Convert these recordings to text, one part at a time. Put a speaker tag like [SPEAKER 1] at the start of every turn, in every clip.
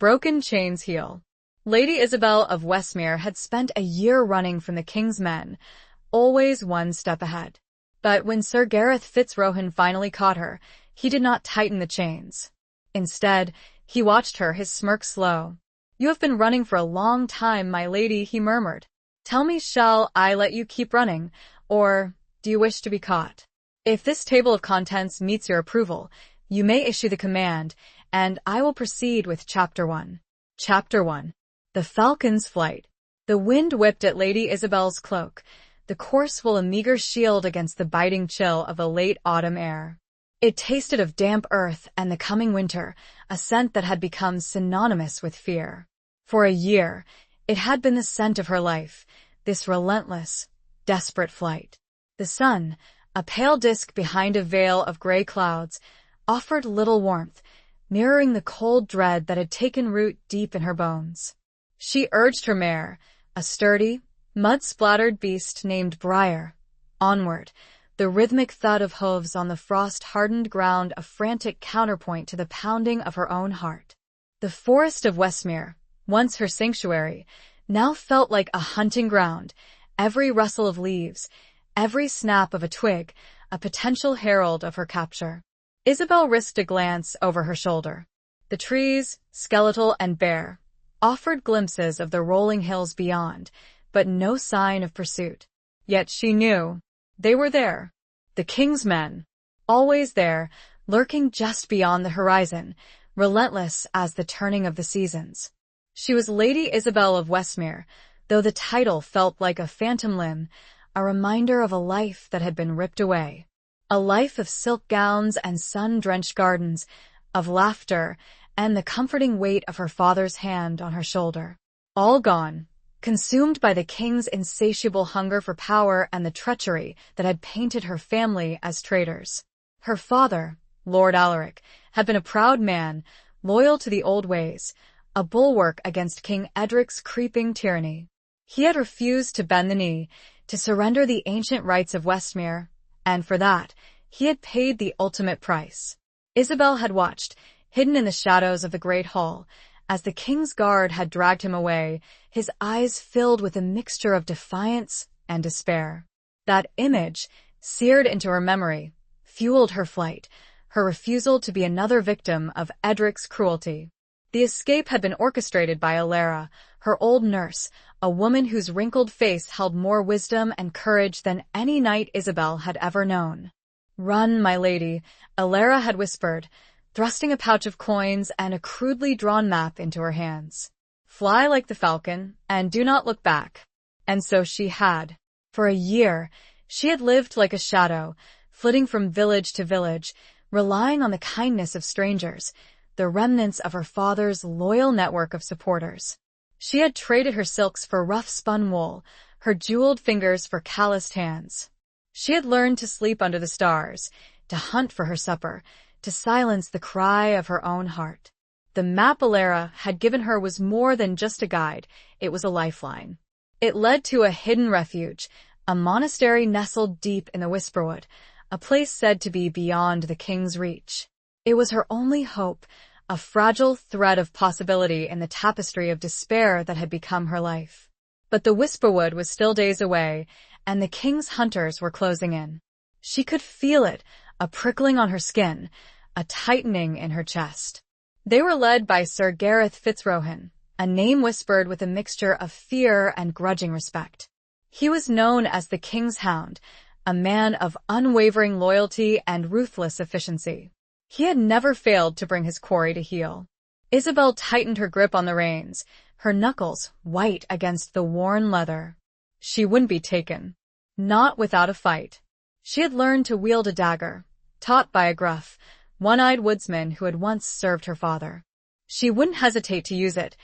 [SPEAKER 1] Broken chains heal. Lady Isabel of Westmere had spent a year running from the king's men, always one step ahead. But when Sir Gareth Fitzrohan finally caught her, he did not tighten the chains. Instead, he watched her, his smirk slow. "You have been running for a long time, my lady," he murmured. "Tell me, shall I let you keep running, or do you wish to be caught? If this table of contents meets your approval, you may issue the command, and I will proceed with Chapter 1. Chapter 1. The Falcon's Flight. The wind whipped at Lady Isabel's cloak, the coarse wool a meager shield against the biting chill of the late autumn air. It tasted of damp earth and the coming winter, a scent that had become synonymous with fear. For a year, it had been the scent of her life, this relentless, desperate flight. The sun, a pale disk behind a veil of gray clouds, offered little warmth, mirroring the cold dread that had taken root deep in her bones. She urged her mare, a sturdy, mud-splattered beast named Briar, onward, the rhythmic thud of hooves on the frost-hardened ground a frantic counterpoint to the pounding of her own heart. The forest of Westmere, once her sanctuary, now felt like a hunting ground, every rustle of leaves, every snap of a twig, a potential herald of her capture. Isabel risked a glance over her shoulder. The trees, skeletal and bare, offered glimpses of the rolling hills beyond, but no sign of pursuit. Yet she knew they were there. The king's men, always there, lurking just beyond the horizon, relentless as the turning of the seasons. She was Lady Isabel of Westmere, though the title felt like a phantom limb, a reminder of a life that had been ripped away. A life of silk gowns and sun-drenched gardens, of laughter, and the comforting weight of her father's hand on her shoulder. All gone, consumed by the king's insatiable hunger for power and the treachery that had painted her family as traitors. Her father, Lord Alaric, had been a proud man, loyal to the old ways, a bulwark against King Edric's creeping tyranny. He had refused to bend the knee, to surrender the ancient rights of Westmere, and for that, he had paid the ultimate price. Isabel had watched, hidden in the shadows of the great hall, as the king's guard had dragged him away, his eyes filled with a mixture of defiance and despair. That image, seared into her memory, fueled her flight, her refusal to be another victim of Edric's cruelty. The escape had been orchestrated by Alara, her old nurse, a woman whose wrinkled face held more wisdom and courage than any knight Isabel had ever known. "Run, my lady," Alara had whispered, thrusting a pouch of coins and a crudely drawn map into her hands. "Fly like the falcon, and do not look back." And so she had. For a year, she had lived like a shadow, flitting from village to village, relying on the kindness of strangers, the remnants of her father's loyal network of supporters. She had traded her silks for rough-spun wool, her jeweled fingers for calloused hands. She had learned to sleep under the stars, to hunt for her supper, to silence the cry of her own heart. The map Alara had given her was more than just a guide, it was a lifeline. It led to a hidden refuge, a monastery nestled deep in the Whisperwood, a place said to be beyond the king's reach. It was her only hope, a fragile thread of possibility in the tapestry of despair that had become her life. But the Whisperwood was still days away, and the king's hunters were closing in. She could feel it, a prickling on her skin, a tightening in her chest. They were led by Sir Gareth Fitzrohan, a name whispered with a mixture of fear and grudging respect. He was known as the King's Hound, a man of unwavering loyalty and ruthless efficiency. He had never failed to bring his quarry to heel. Isabel tightened her grip on the reins, her knuckles white against the worn leather. She wouldn't be taken. Not without a fight. She had learned to wield a dagger, taught by a gruff, one-eyed woodsman who had once served her father. She wouldn't hesitate to use it,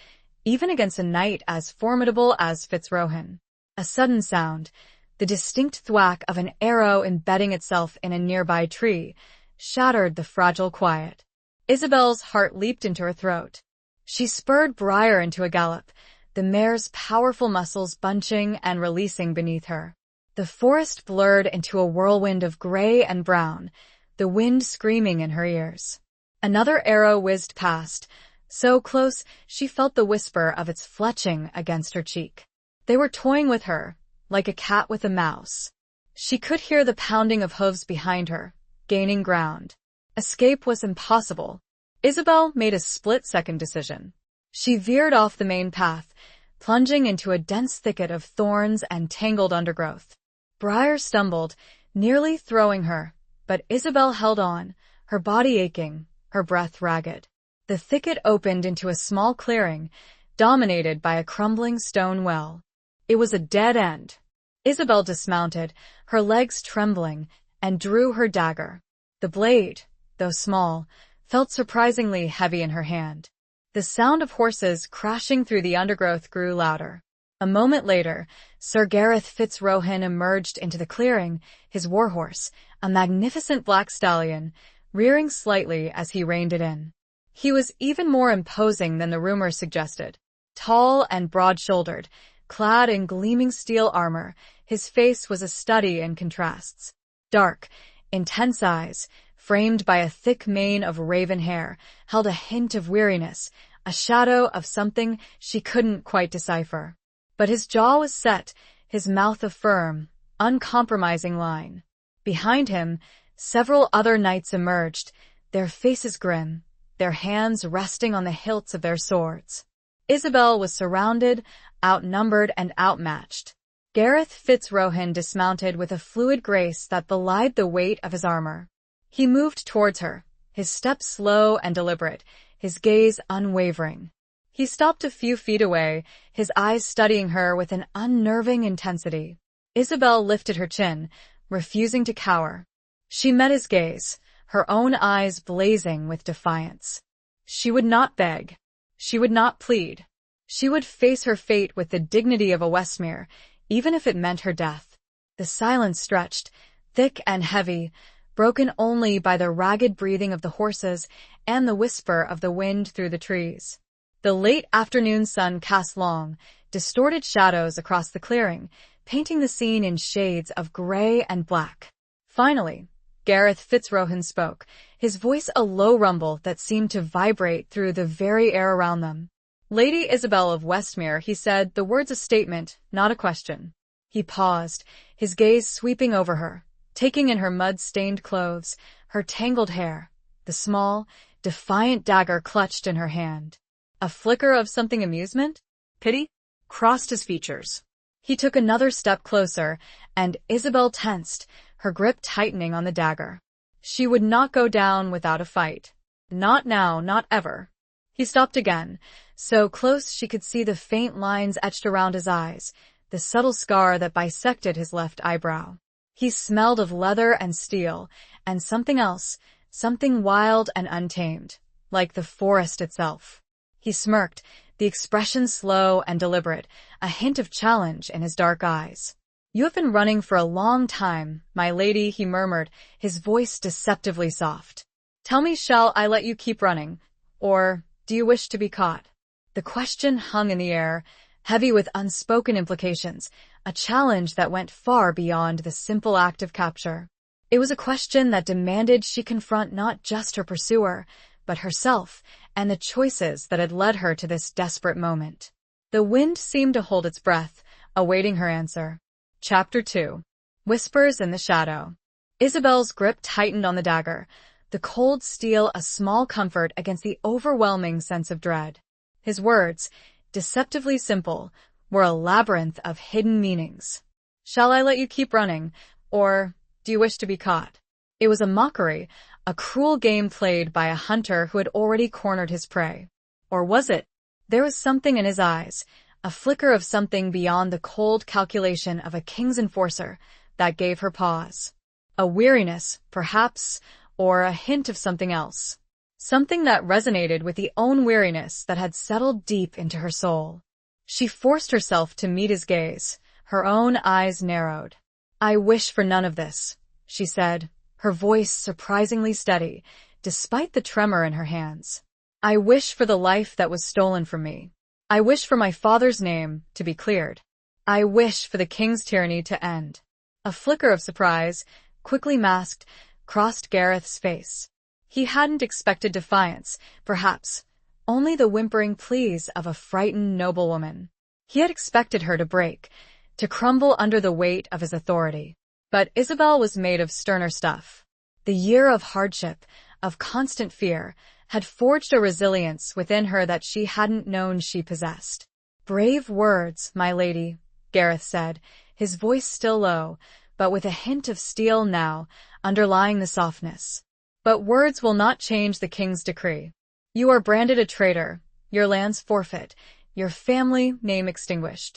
[SPEAKER 1] even against a knight as formidable as Fitzrohan. A sudden sound, the distinct thwack of an arrow embedding itself in a nearby tree, shattered the fragile quiet. Isabel's heart leaped into her throat. She spurred Briar into a gallop, the mare's powerful muscles bunching and releasing beneath her. The forest blurred into a whirlwind of gray and brown, the wind screaming in her ears. Another arrow whizzed past, So close, she felt the whisper of its fletching against her cheek. They were toying with her, like a cat with a mouse. She could hear the pounding of hooves behind her, gaining ground. Escape was impossible. Isabel made a split-second decision. She veered off the main path, plunging into a dense thicket of thorns and tangled undergrowth. Briar stumbled, nearly throwing her, but Isabel held on, her body aching, her breath ragged. The thicket opened into a small clearing, dominated by a crumbling stone well. It was a dead end. Isabel dismounted, her legs trembling, and drew her dagger. The blade, though small, felt surprisingly heavy in her hand. The sound of horses crashing through the undergrowth grew louder. A moment later, Sir Gareth Fitzrohan emerged into the clearing, his warhorse, a magnificent black stallion, rearing slightly as he reined it in. He was even more imposing than the rumor suggested. Tall and broad-shouldered, clad in gleaming steel armor, his face was a study in contrasts. Dark, intense eyes, framed by a thick mane of raven hair, held a hint of weariness, a shadow of something she couldn't quite decipher. But his jaw was set, his mouth a firm, uncompromising line. Behind him, several other knights emerged, their faces grim, their hands resting on the hilts of their swords. Isabel was surrounded, outnumbered, and outmatched. Gareth Fitzrohan dismounted with a fluid grace that belied the weight of his armor. He moved towards her, his step slow and deliberate, his gaze unwavering. He stopped a few feet away, his eyes studying her with an unnerving intensity. Isabel lifted her chin, refusing to cower. She met his gaze, her own eyes blazing with defiance. She would not beg. She would not plead. She would face her fate with the dignity of a Westmere, even if it meant her death. The silence stretched, thick and heavy, broken only by the ragged breathing of the horses and the whisper of the wind through the trees. The late afternoon sun cast long, distorted shadows across the clearing, painting the scene in shades of gray and black. Finally, Gareth Fitzrohan spoke, his voice a low rumble that seemed to vibrate through the very air around them. Lady Isabel of Westmere, he said, the words a statement, not a question. He paused, his gaze sweeping over her, taking in her mud-stained clothes, her tangled hair, the small, defiant dagger clutched in her hand. A flicker of something amusement? Pity? Crossed his features. He took another step closer, and Isabel tensed, her grip tightening on the dagger. She would not go down without a fight. Not now, not ever. He stopped again, so close she could see the faint lines etched around his eyes, the subtle scar that bisected his left eyebrow. He smelled of leather and steel, and something else, something wild and untamed, like the forest itself. He smirked, the expression slow and deliberate, a hint of challenge in his dark eyes. "You have been running for a long time, my lady," he murmured, his voice deceptively soft. "Tell me, shall I let you keep running, or do you wish to be caught?" The question hung in the air, heavy with unspoken implications, a challenge that went far beyond the simple act of capture. It was a question that demanded she confront not just her pursuer, but herself and the choices that had led her to this desperate moment. The wind seemed to hold its breath, awaiting her answer. Chapter 2. Whispers in the Shadow. Isabel's grip tightened on the dagger, the cold steel a small comfort against the overwhelming sense of dread. His words, deceptively simple, were a labyrinth of hidden meanings. "Shall I let you keep running, or do you wish to be caught?" It was a mockery, a cruel game played by a hunter who had already cornered his prey. Or was it? There was something in his eyes, a flicker of something beyond the cold calculation of a king's enforcer, that gave her pause. A weariness, perhaps, or a hint of something else. Something that resonated with the own weariness that had settled deep into her soul. She forced herself to meet his gaze, her own eyes narrowed. "I wish for none of this," she said, her voice surprisingly steady, despite the tremor in her hands. "I wish for the life that was stolen from me. I wish for my father's name to be cleared. I wish for the king's tyranny to end." A flicker of surprise, quickly masked, crossed Gareth's face. He hadn't expected defiance, perhaps, only the whimpering pleas of a frightened noblewoman. He had expected her to break, to crumble under the weight of his authority. But Isabel was made of sterner stuff. The year of hardship, of constant fear, had forged a resilience within her that she hadn't known she possessed. "Brave words, my lady," Gareth said, his voice still low, but with a hint of steel now, underlying the softness. "But words will not change the king's decree. You are branded a traitor, your lands forfeit, your family name extinguished."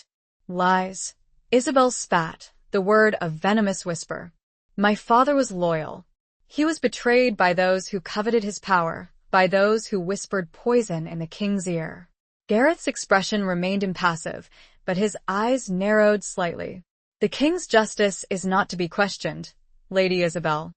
[SPEAKER 1] "Lies." Isabel spat, the word a venomous whisper. "My father was loyal. He was betrayed by those who coveted his power, by those who whispered poison in the king's ear." Gareth's expression remained impassive, but his eyes narrowed slightly. "The king's justice is not to be questioned, Lady Isabel."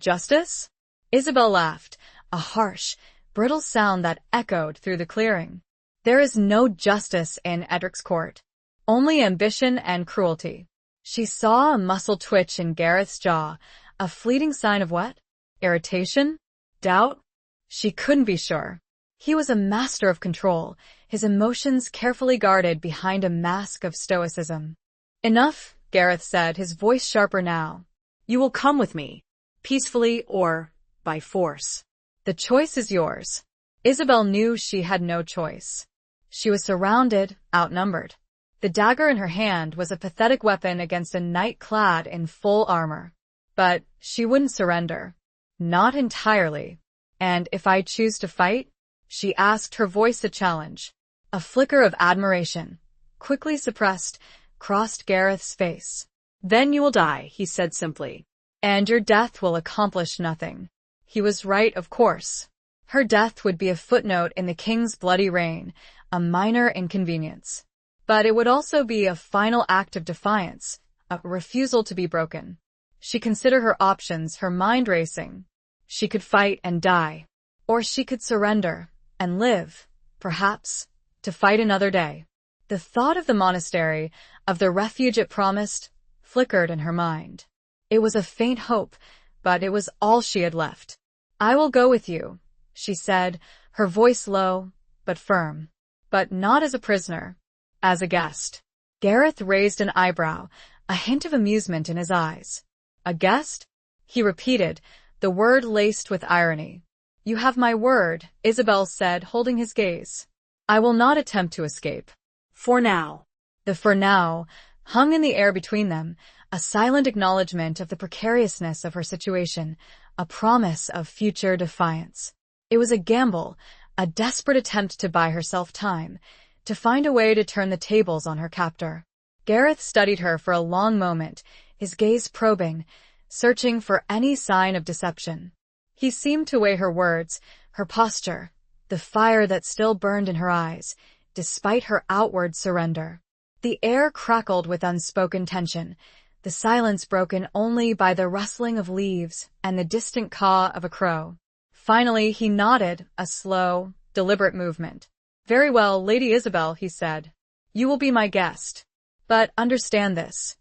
[SPEAKER 1] "Justice?" Isabel laughed, a harsh, brittle sound that echoed through the clearing. "There is no justice in Edric's court. Only ambition and cruelty." She saw a muscle twitch in Gareth's jaw, a fleeting sign of what? Irritation? Doubt? She couldn't be sure. He was a master of control, his emotions carefully guarded behind a mask of stoicism. "Enough," Gareth said, his voice sharper now. "You will come with me, peacefully or by force. The choice is yours." Isabel knew she had no choice. She was surrounded, outnumbered. The dagger in her hand was a pathetic weapon against a knight clad in full armor. But she wouldn't surrender. Not entirely. "And if I choose to fight?" she asked, her voice a challenge. A flicker of admiration, quickly suppressed, crossed Gareth's face. "Then you will die," he said simply. "And your death will accomplish nothing." He was right, of course. Her death would be a footnote in the king's bloody reign, a minor inconvenience. But it would also be a final act of defiance, a refusal to be broken. She considered her options, her mind racing. She could fight and die. Or she could surrender and live, perhaps, to fight another day. The thought of the monastery, of the refuge it promised, flickered in her mind. It was a faint hope, but it was all she had left. "I will go with you," she said, her voice low, but firm. "But not as a prisoner, as a guest." Gareth raised an eyebrow, a hint of amusement in his eyes. "A guest?" he repeated, the word laced with irony. "You have my word," Isabel said, holding his gaze. "I will not attempt to escape. For now." The "for now" hung in the air between them, a silent acknowledgement of the precariousness of her situation, a promise of future defiance. It was a gamble, a desperate attempt to buy herself time, to find a way to turn the tables on her captor. Gareth studied her for a long moment, his gaze probing, searching for any sign of deception. He seemed to weigh her words, her posture, the fire that still burned in her eyes, despite her outward surrender. The air crackled with unspoken tension, the silence broken only by the rustling of leaves and the distant caw of a crow. Finally, he nodded, a slow, deliberate movement. "Very well, Lady Isabel," he said. "You will be my guest. But understand this.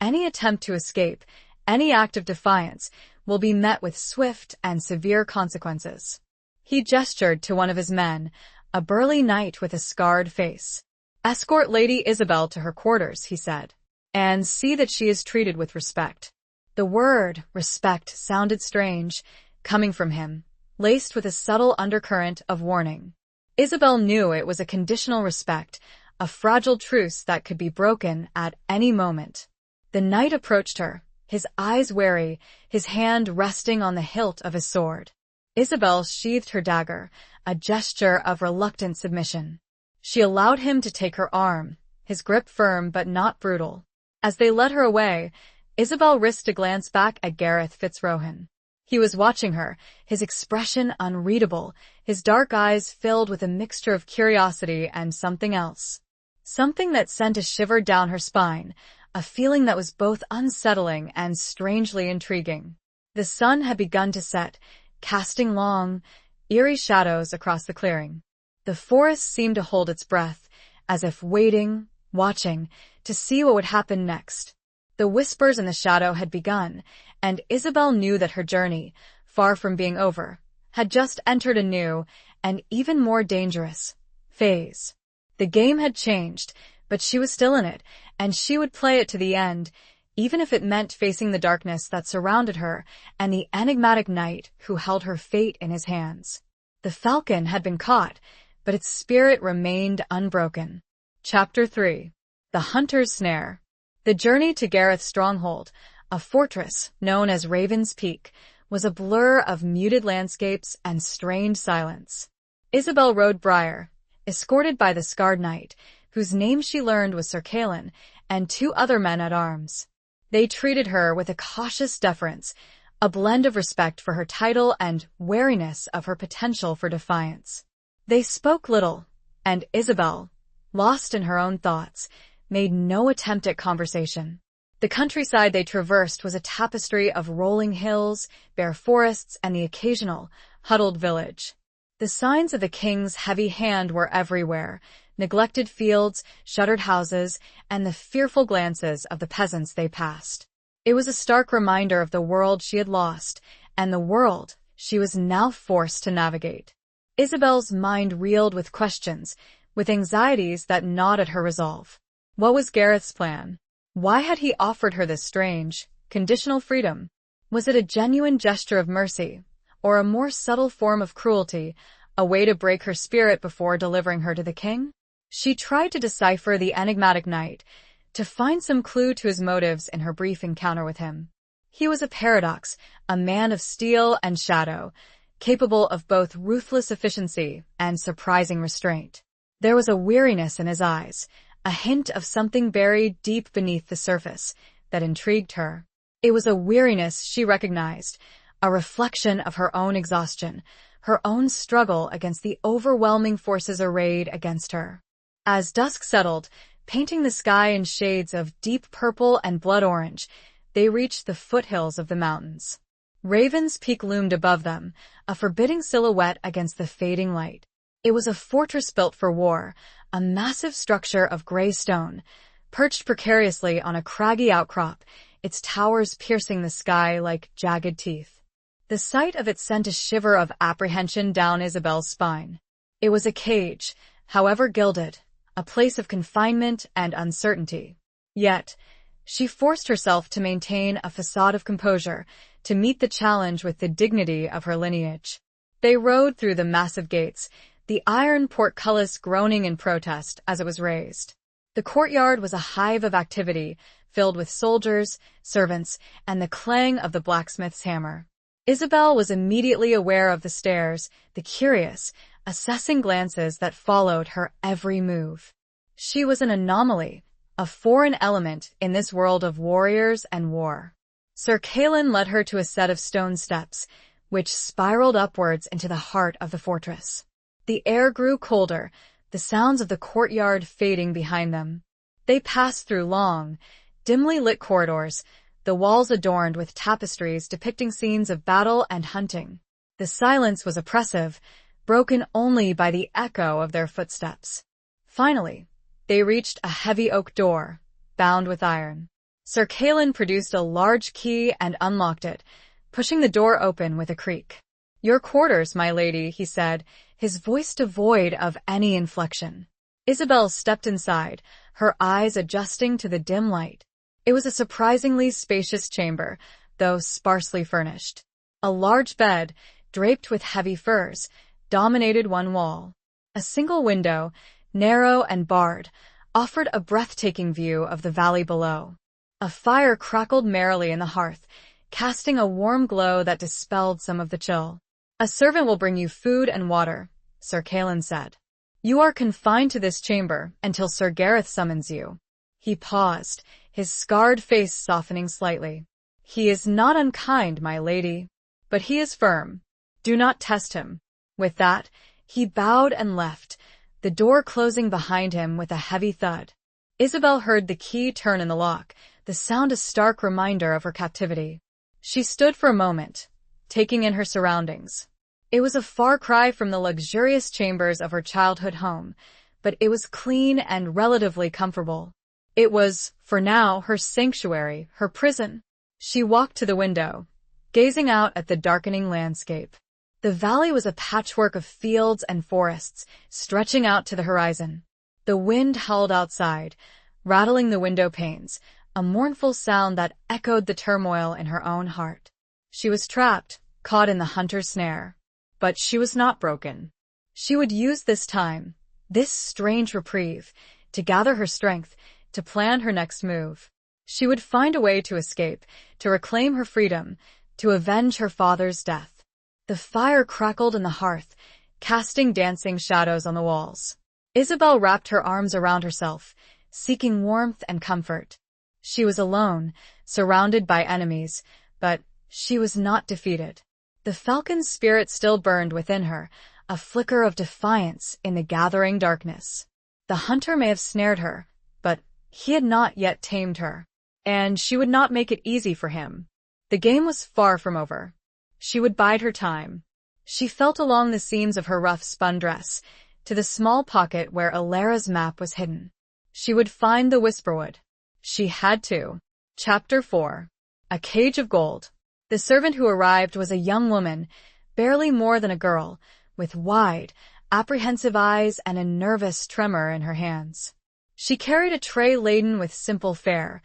[SPEAKER 1] Any attempt to escape, any act of defiance, will be met with swift and severe consequences." He gestured to one of his men, a burly knight with a scarred face. "Escort Lady Isabel to her quarters," he said, "and see that she is treated with respect." The word, respect, sounded strange, coming from him, laced with a subtle undercurrent of warning. Isabel knew it was a conditional respect, a fragile truce that could be broken at any moment. The knight approached her, his eyes wary, his hand resting on the hilt of his sword. Isabel sheathed her dagger, a gesture of reluctant submission. She allowed him to take her arm, his grip firm but not brutal. As they led her away, Isabel risked a glance back at Gareth Fitzrohan. He was watching her, his expression unreadable, his dark eyes filled with a mixture of curiosity and something else. Something that sent a shiver down her spine, a feeling that was both unsettling and strangely intriguing. The sun had begun to set, casting long, eerie shadows across the clearing. The forest seemed to hold its breath, as if waiting, watching, to see what would happen next. The whispers in the shadow had begun, and Isabel knew that her journey, far from being over, had just entered a new and even more dangerous phase. The game had changed, but she was still in it, and she would play it to the end, even if it meant facing the darkness that surrounded her and the enigmatic knight who held her fate in his hands. The falcon had been caught, but its spirit remained unbroken. Chapter 3. The Hunter's Snare. The journey to Gareth's stronghold, a fortress known as Raven's Peak, was a blur of muted landscapes and strained silence. Isabel rode Briar, escorted by the scarred knight, whose name she learned was Sir Calin, and 2 other men at arms. They treated her with a cautious deference, a blend of respect for her title and wariness of her potential for defiance. They spoke little, and Isabel, lost in her own thoughts, made no attempt at conversation. The countryside they traversed was a tapestry of rolling hills, bare forests, and the occasional, huddled village. The signs of the king's heavy hand were everywhere: neglected fields, shuttered houses, and the fearful glances of the peasants they passed. It was a stark reminder of the world she had lost, and the world she was now forced to navigate. Isabel's mind reeled with questions, with anxieties that gnawed at her resolve. What was Gareth's plan? Why had he offered her this strange, conditional freedom? Was it a genuine gesture of mercy, or a more subtle form of cruelty, a way to break her spirit before delivering her to the king? She tried to decipher the enigmatic knight, to find some clue to his motives in her brief encounter with him. He was a paradox, a man of steel and shadow, capable of both ruthless efficiency and surprising restraint. There was a weariness in his eyes, a hint of something buried deep beneath the surface, that intrigued her. It was a weariness she recognized, a reflection of her own exhaustion, her own struggle against the overwhelming forces arrayed against her. As dusk settled, painting the sky in shades of deep purple and blood orange, they reached the foothills of the mountains. Raven's Peak loomed above them, a forbidding silhouette against the fading light. It was a fortress built for war, a massive structure of gray stone, perched precariously on a craggy outcrop, its towers piercing the sky like jagged teeth. The sight of it sent a shiver of apprehension down Isabel's spine. It was a cage, however gilded, a place of confinement and uncertainty. Yet, she forced herself to maintain a facade of composure, to meet the challenge with the dignity of her lineage. They rode through the massive gates, the iron portcullis groaning in protest as it was raised. The courtyard was a hive of activity, filled with soldiers, servants, and the clang of the blacksmith's hammer. Isabel was immediately aware of the stares, the curious, assessing glances that followed her every move. She was an anomaly, a foreign element in this world of warriors and war. Sir Calin led her to a set of stone steps, which spiraled upwards into the heart of the fortress. The air grew colder, the sounds of the courtyard fading behind them. They passed through long, dimly lit corridors, the walls adorned with tapestries depicting scenes of battle and hunting. The silence was oppressive, broken only by the echo of their footsteps. Finally, they reached a heavy oak door, bound with iron. Sir Calin produced a large key and unlocked it, pushing the door open with a creak. "Your quarters, my lady," he said, his voice devoid of any inflection. Isabel stepped inside, her eyes adjusting to the dim light. It was a surprisingly spacious chamber, though sparsely furnished. A large bed, draped with heavy furs, dominated one wall. A single window, narrow and barred, offered a breathtaking view of the valley below. A fire crackled merrily in the hearth, casting a warm glow that dispelled some of the chill. "A servant will bring you food and water," Sir Calin said. "You are confined to this chamber until Sir Gareth summons you." He paused, his scarred face softening slightly. "He is not unkind, my lady, but he is firm. Do not test him." With that, he bowed and left, the door closing behind him with a heavy thud. Isabel heard the key turn in the lock, the sound a stark reminder of her captivity. She stood for a moment, taking in her surroundings. It was a far cry from the luxurious chambers of her childhood home, but it was clean and relatively comfortable. It was, for now, her sanctuary, her prison. She walked to the window, gazing out at the darkening landscape. The valley was a patchwork of fields and forests, stretching out to the horizon. The wind howled outside, rattling the window panes, a mournful sound that echoed the turmoil in her own heart. She was trapped, caught in the hunter's snare. But she was not broken. She would use this time, this strange reprieve, to gather her strength, to plan her next move. She would find a way to escape, to reclaim her freedom, to avenge her father's death. The fire crackled in the hearth, casting dancing shadows on the walls. Isabel wrapped her arms around herself, seeking warmth and comfort. She was alone, surrounded by enemies, but she was not defeated. The falcon's spirit still burned within her, a flicker of defiance in the gathering darkness. The hunter may have snared her, but he had not yet tamed her, and she would not make it easy for him. The game was far from over. She would bide her time. She felt along the seams of her rough spun dress, to the small pocket where Alara's map was hidden. She would find the Whisperwood. She had to. Chapter 4. A Cage of Gold. The servant who arrived was a young woman, barely more than a girl, with wide, apprehensive eyes and a nervous tremor in her hands. She carried a tray laden with simple fare,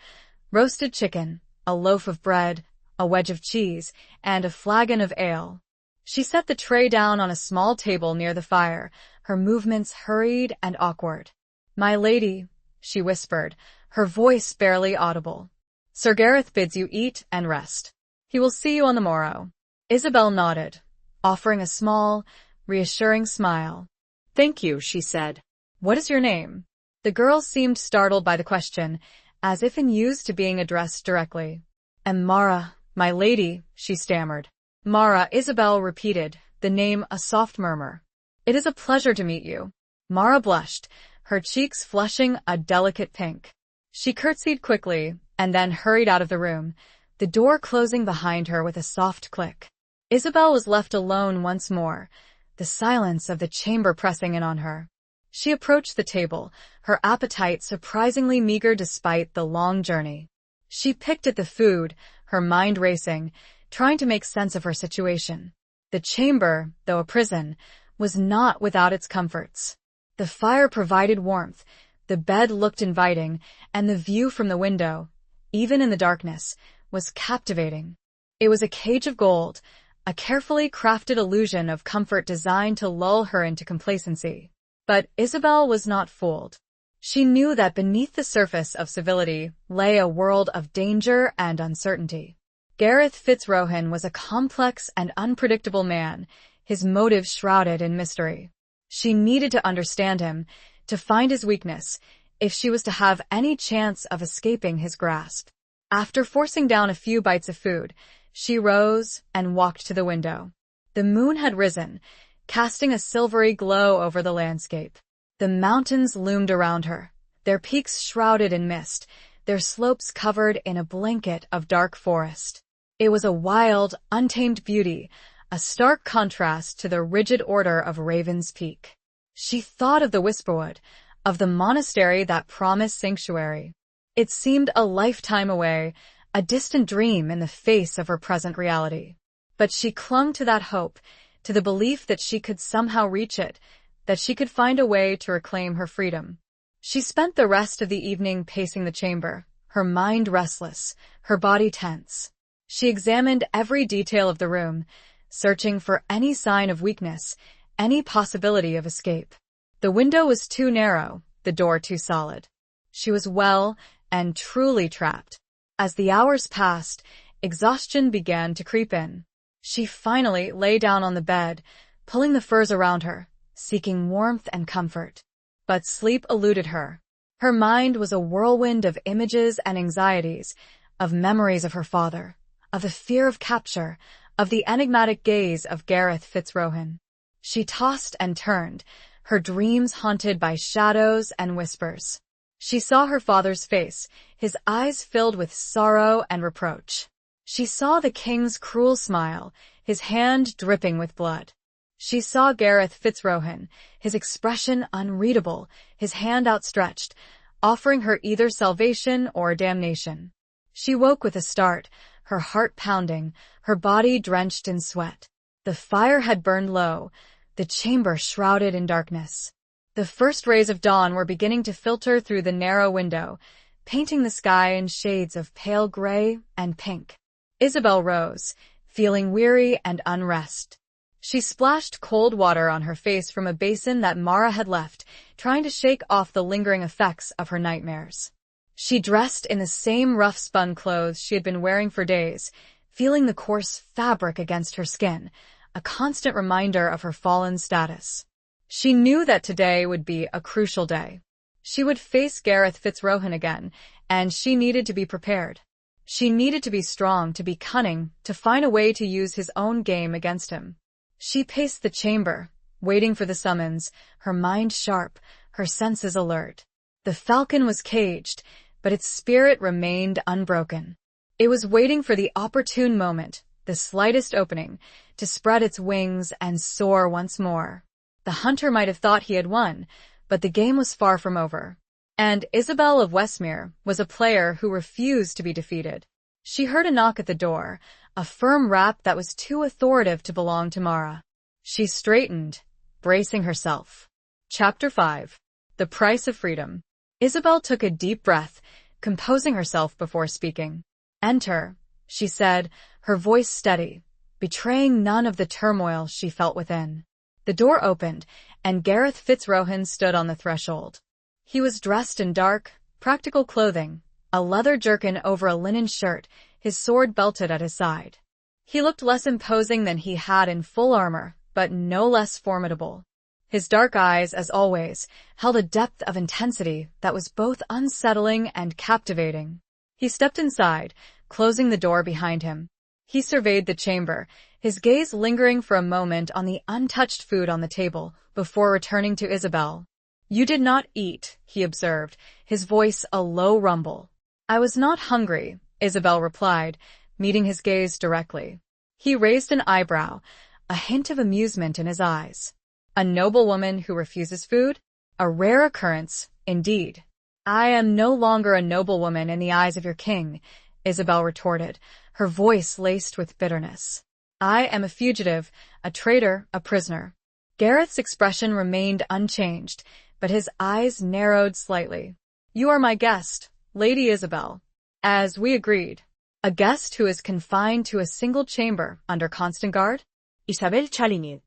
[SPEAKER 1] roasted chicken, a loaf of bread, a wedge of cheese, and a flagon of ale. She set the tray down on a small table near the fire, her movements hurried and awkward. "My lady," she whispered, her voice barely audible. "Sir Gareth bids you eat and rest. He will see you on the morrow." Isabel nodded, offering a small, reassuring smile. "Thank you," she said. "What is your name?" The girl seemed startled by the question, as if unused to being addressed directly. "Am Mara, my lady," she stammered. "Mara," Isabel repeated, the name a soft murmur. "It is a pleasure to meet you." Mara blushed, her cheeks flushing a delicate pink. She curtsied quickly, and then hurried out of the room, the door closing behind her with a soft click. Isabel was left alone once more, the silence of the chamber pressing in on her. She approached the table, her appetite surprisingly meager despite the long journey. She picked at the food, her mind racing, trying to make sense of her situation. The chamber, though a prison, was not without its comforts. The fire provided warmth, the bed looked inviting, and the view from the window, even in the darkness, was captivating. It was a cage of gold, a carefully crafted illusion of comfort designed to lull her into complacency. But Isabel was not fooled. She knew that beneath the surface of civility lay a world of danger and uncertainty. Gareth Fitzrohan was a complex and unpredictable man, his motives shrouded in mystery. She needed to understand him, to find his weakness, if she was to have any chance of escaping his grasp. After forcing down a few bites of food, she rose and walked to the window. The moon had risen, casting a silvery glow over the landscape. The mountains loomed around her, their peaks shrouded in mist, their slopes covered in a blanket of dark forest. It was a wild, untamed beauty, a stark contrast to the rigid order of Raven's Peak. She thought of the Whisperwood, of the monastery that promised sanctuary. It seemed a lifetime away, a distant dream in the face of her present reality. But she clung to that hope, to the belief that she could somehow reach it, that she could find a way to reclaim her freedom. She spent the rest of the evening pacing the chamber, her mind restless, her body tense. She examined every detail of the room, searching for any sign of weakness, any possibility of escape. The window was too narrow, the door too solid. She was well and truly trapped. As the hours passed, exhaustion began to creep in. She finally lay down on the bed, pulling the furs around her, seeking warmth and comfort. But sleep eluded her. Her mind was a whirlwind of images and anxieties, of memories of her father, of the fear of capture, of the enigmatic gaze of Gareth Fitzrohan. She tossed and turned, her dreams haunted by shadows and whispers. She saw her father's face, his eyes filled with sorrow and reproach. She saw the king's cruel smile, his hand dripping with blood. She saw Gareth Fitzrohan, his expression unreadable, his hand outstretched, offering her either salvation or damnation. She woke with a start, her heart pounding, her body drenched in sweat. The fire had burned low, the chamber shrouded in darkness. The first rays of dawn were beginning to filter through the narrow window, painting the sky in shades of pale gray and pink. Isabel rose, feeling weary and unrest. She splashed cold water on her face from a basin that Mara had left, trying to shake off the lingering effects of her nightmares. She dressed in the same rough-spun clothes she had been wearing for days, feeling the coarse fabric against her skin, a constant reminder of her fallen status. She knew that today would be a crucial day. She would face Gareth Fitzrohan again, and she needed to be prepared. She needed to be strong, to be cunning, to find a way to use his own game against him. She paced the chamber, waiting for the summons, her mind sharp, her senses alert. The falcon was caged, but its spirit remained unbroken. It was waiting for the opportune moment, the slightest opening, to spread its wings and soar once more. The hunter might have thought he had won, but the game was far from over. And Isabel of Westmere was a player who refused to be defeated. She heard a knock at the door, a firm rap that was too authoritative to belong to Mara. She straightened, bracing herself. Chapter 5. The Price of Freedom. Isabel took a deep breath, composing herself before speaking. "Enter," she said, her voice steady, betraying none of the turmoil she felt within. The door opened, and Gareth Fitzrohan stood on the threshold. He was dressed in dark, practical clothing, a leather jerkin over a linen shirt, his sword belted at his side. He looked less imposing than he had in full armor, but no less formidable. His dark eyes, as always, held a depth of intensity that was both unsettling and captivating. He stepped inside, closing the door behind him. He surveyed the chamber, his gaze lingering for a moment on the untouched food on the table, before returning to Isabel. "You did not eat," he observed, his voice a low rumble. "I was not hungry," Isabel replied, meeting his gaze directly. He raised an eyebrow, a hint of amusement in his eyes. "A noblewoman who refuses food? A rare occurrence, indeed." "I am no longer a noblewoman in the eyes of your king," Isabel retorted, her voice laced with bitterness. "I am a fugitive, a traitor, a prisoner." Gareth's expression remained unchanged, but his eyes narrowed slightly. "You are my guest, Lady Isabel, as we agreed. A guest who is confined to a single chamber under constant guard?" Isabel Chaligny.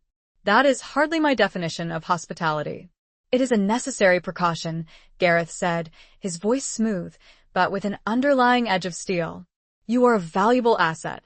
[SPEAKER 1] "That is hardly my definition of hospitality." "It is a necessary precaution," Gareth said, his voice smooth, but with an underlying edge of steel. "You are a valuable asset.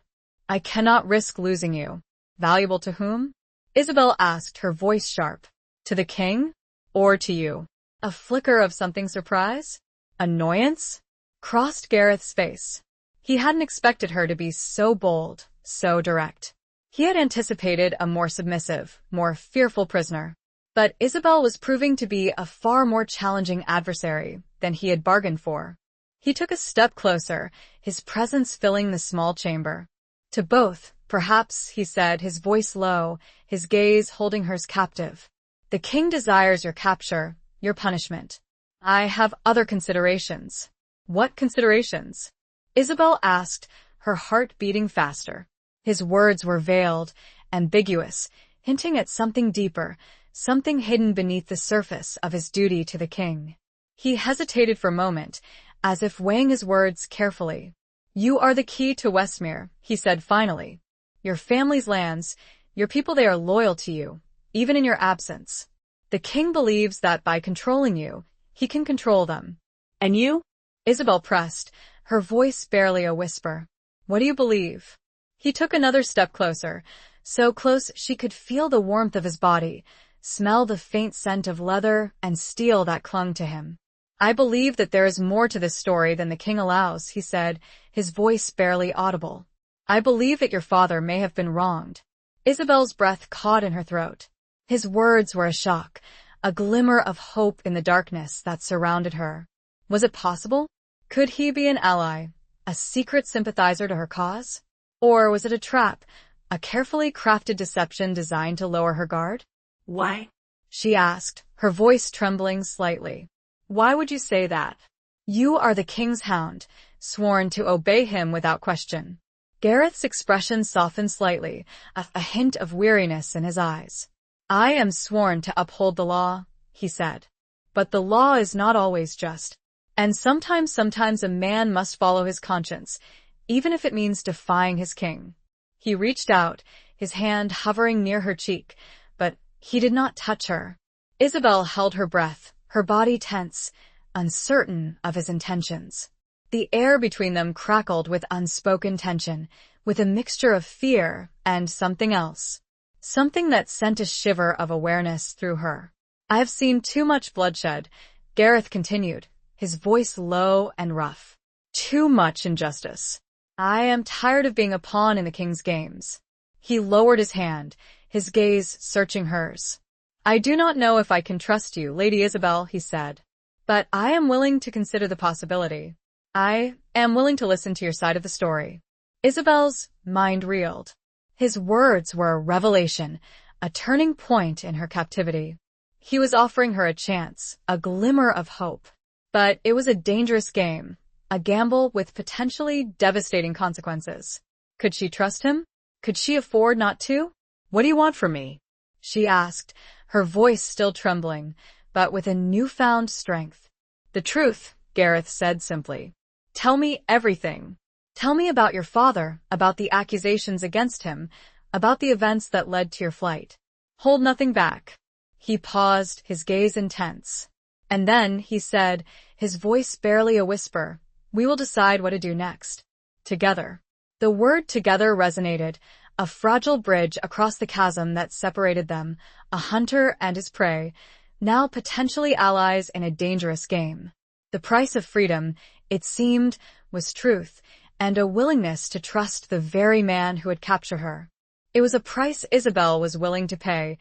[SPEAKER 1] I cannot risk losing you." "Valuable to whom?" Isabel asked, her voice sharp. "To the king? Or to you?" A flicker of something surprise? Annoyance? Crossed Gareth's face. He hadn't expected her to be so bold, so direct. He had anticipated a more submissive, more fearful prisoner. But Isabel was proving to be a far more challenging adversary than he had bargained for. He took a step closer, his presence filling the small chamber. "To both, perhaps," he said, his voice low, his gaze holding hers captive. "The king desires your capture, your punishment. I have other considerations." "What considerations?" Isabel asked, her heart beating faster. His words were veiled, ambiguous, hinting at something deeper, something hidden beneath the surface of his duty to the king. He hesitated for a moment, as if weighing his words carefully. "You are the key to Westmere," he said finally. "Your family's lands, your people, they are loyal to you, even in your absence. The king believes that by controlling you, he can control them." "And you?" Isabel pressed, her voice barely a whisper. "What do you believe?" He took another step closer, so close she could feel the warmth of his body, smell the faint scent of leather and steel that clung to him. "I believe that there is more to this story than the king allows," he said, his voice barely audible. "I believe that your father may have been wronged." Isabel's breath caught in her throat. His words were a shock, a glimmer of hope in the darkness that surrounded her. Was it possible? Could he be an ally, a secret sympathizer to her cause? Or was it a trap, a carefully crafted deception designed to lower her guard?
[SPEAKER 2] "Why?"
[SPEAKER 1] she asked, her voice trembling slightly. "Why would you say that? You are the king's hound, sworn to obey him without question." Gareth's expression softened slightly, a hint of weariness in his eyes. "I am sworn to uphold the law," he said. "But the law is not always just. And sometimes a man must follow his conscience, even if it means defying his king." He reached out, his hand hovering near her cheek, but he did not touch her. Isabel held her breath, her body tense, uncertain of his intentions. The air between them crackled with unspoken tension, with a mixture of fear and something else. Something that sent a shiver of awareness through her. "I have seen too much bloodshed," Gareth continued, his voice low and rough. "Too much injustice. I am tired of being a pawn in the king's games." He lowered his hand, his gaze searching hers. "I do not know if I can trust you, Lady Isabel," he said. "But I am willing to consider the possibility. I am willing to listen to your side of the story." Isabel's mind reeled. His words were a revelation, a turning point in her captivity. He was offering her a chance, a glimmer of hope. But it was a dangerous game, a gamble with potentially devastating consequences. Could she trust him? Could she afford not to? "What do you want from me?" she asked, her voice still trembling, but with a newfound strength. "The truth," Gareth said simply. "Tell me everything. Tell me about your father, about the accusations against him, about the events that led to your flight. Hold nothing back." He paused, his gaze intense. And then he said, his voice barely a whisper, "We will decide what to do next. Together." The word together resonated, a fragile bridge across the chasm that separated them, a hunter and his prey, now potentially allies in a dangerous game. The price of freedom, it seemed, was truth, and a willingness to trust the very man who had captured her. It was a price Isabel was willing to pay,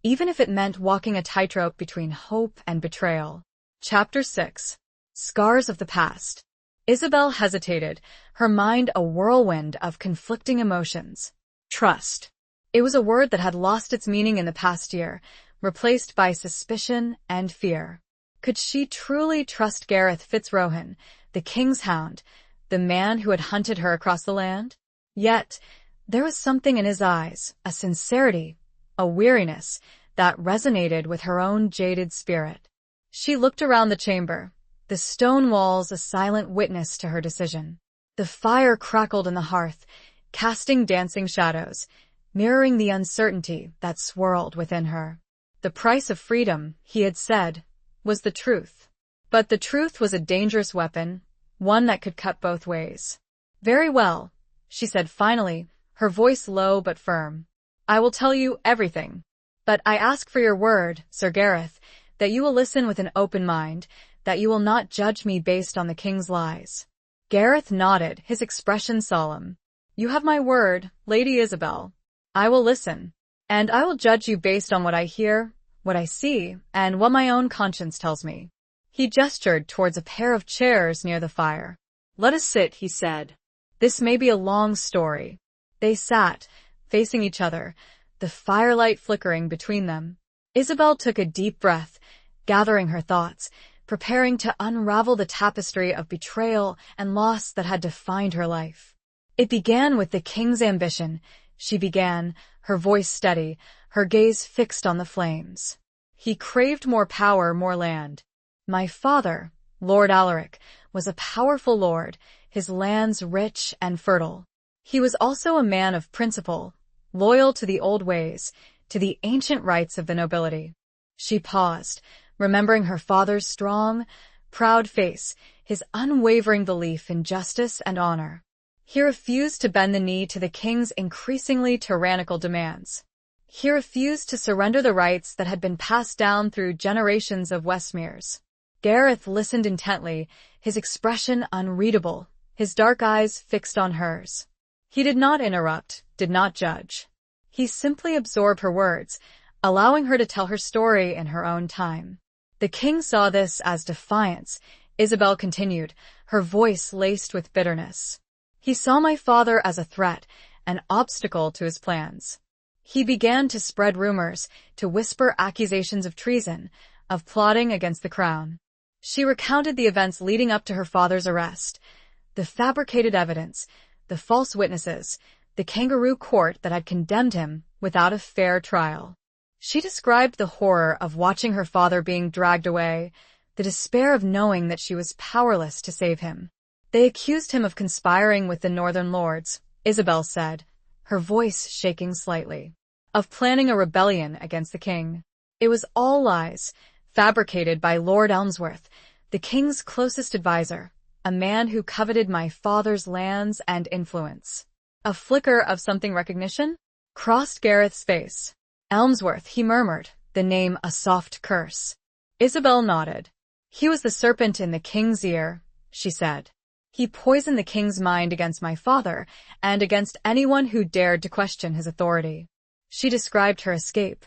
[SPEAKER 1] even if it meant walking a tightrope between hope and betrayal. Chapter 6. Scars of the Past. Isabel hesitated, her mind a whirlwind of conflicting emotions. Trust. It was a word that had lost its meaning in the past year, replaced by suspicion and fear. Could she truly trust Gareth Fitzrohan, the king's hound, the man who had hunted her across the land? Yet, there was something in his eyes, a sincerity, a weariness, that resonated with her own jaded spirit. She looked around the chamber, the stone walls a silent witness to her decision. The fire crackled in the hearth, casting dancing shadows, mirroring the uncertainty that swirled within her. The price of freedom, he had said, was the truth. But the truth was a dangerous weapon, one that could cut both ways. "Very well," she said finally, her voice low but firm. "I will tell you everything. But I ask for your word, Sir Gareth, that you will listen with an open mind, that you will not judge me based on the king's lies." Gareth nodded, his expression solemn. "You have my word, Lady Isabel. I will listen, and I will judge you based on what I hear, what I see, and what my own conscience tells me." He gestured towards a pair of chairs near the fire. "Let us sit," he said. "This may be a long story." They sat, facing each other, the firelight flickering between them. Isabel took a deep breath, gathering her thoughts, preparing to unravel the tapestry of betrayal and loss that had defined her life. It began with the king's ambition. She began, her voice steady, her gaze fixed on the flames. He craved more power, more land. "My father, Lord Alaric, was a powerful lord, his lands rich and fertile. He was also a man of principle, loyal to the old ways, to the ancient rights of the nobility." She paused, remembering her father's strong, proud face, his unwavering belief in justice and honor. He refused to bend the knee to the king's increasingly tyrannical demands. He refused to surrender the rights that had been passed down through generations of Westmeres. Gareth listened intently, his expression unreadable, his dark eyes fixed on hers. He did not interrupt, did not judge. He simply absorbed her words, allowing her to tell her story in her own time. "The king saw this as defiance," Isabel continued, her voice laced with bitterness. "He saw my father as a threat, an obstacle to his plans. He began to spread rumors, to whisper accusations of treason, of plotting against the crown." She recounted the events leading up to her father's arrest, the fabricated evidence, the false witnesses, the kangaroo court that had condemned him without a fair trial. She described the horror of watching her father being dragged away, the despair of knowing that she was powerless to save him. They accused him of conspiring with the northern lords, Isabel said, her voice shaking slightly, of planning a rebellion against the king. It was all lies, fabricated by Lord Elmsworth, the king's closest advisor, a man who coveted my father's lands and influence. A flicker of something recognition crossed Gareth's face. Elmsworth, he murmured, the name a soft curse. Isabel nodded. He was the serpent in the king's ear, she said. He poisoned the king's mind against my father and against anyone who dared to question his authority. She described her escape,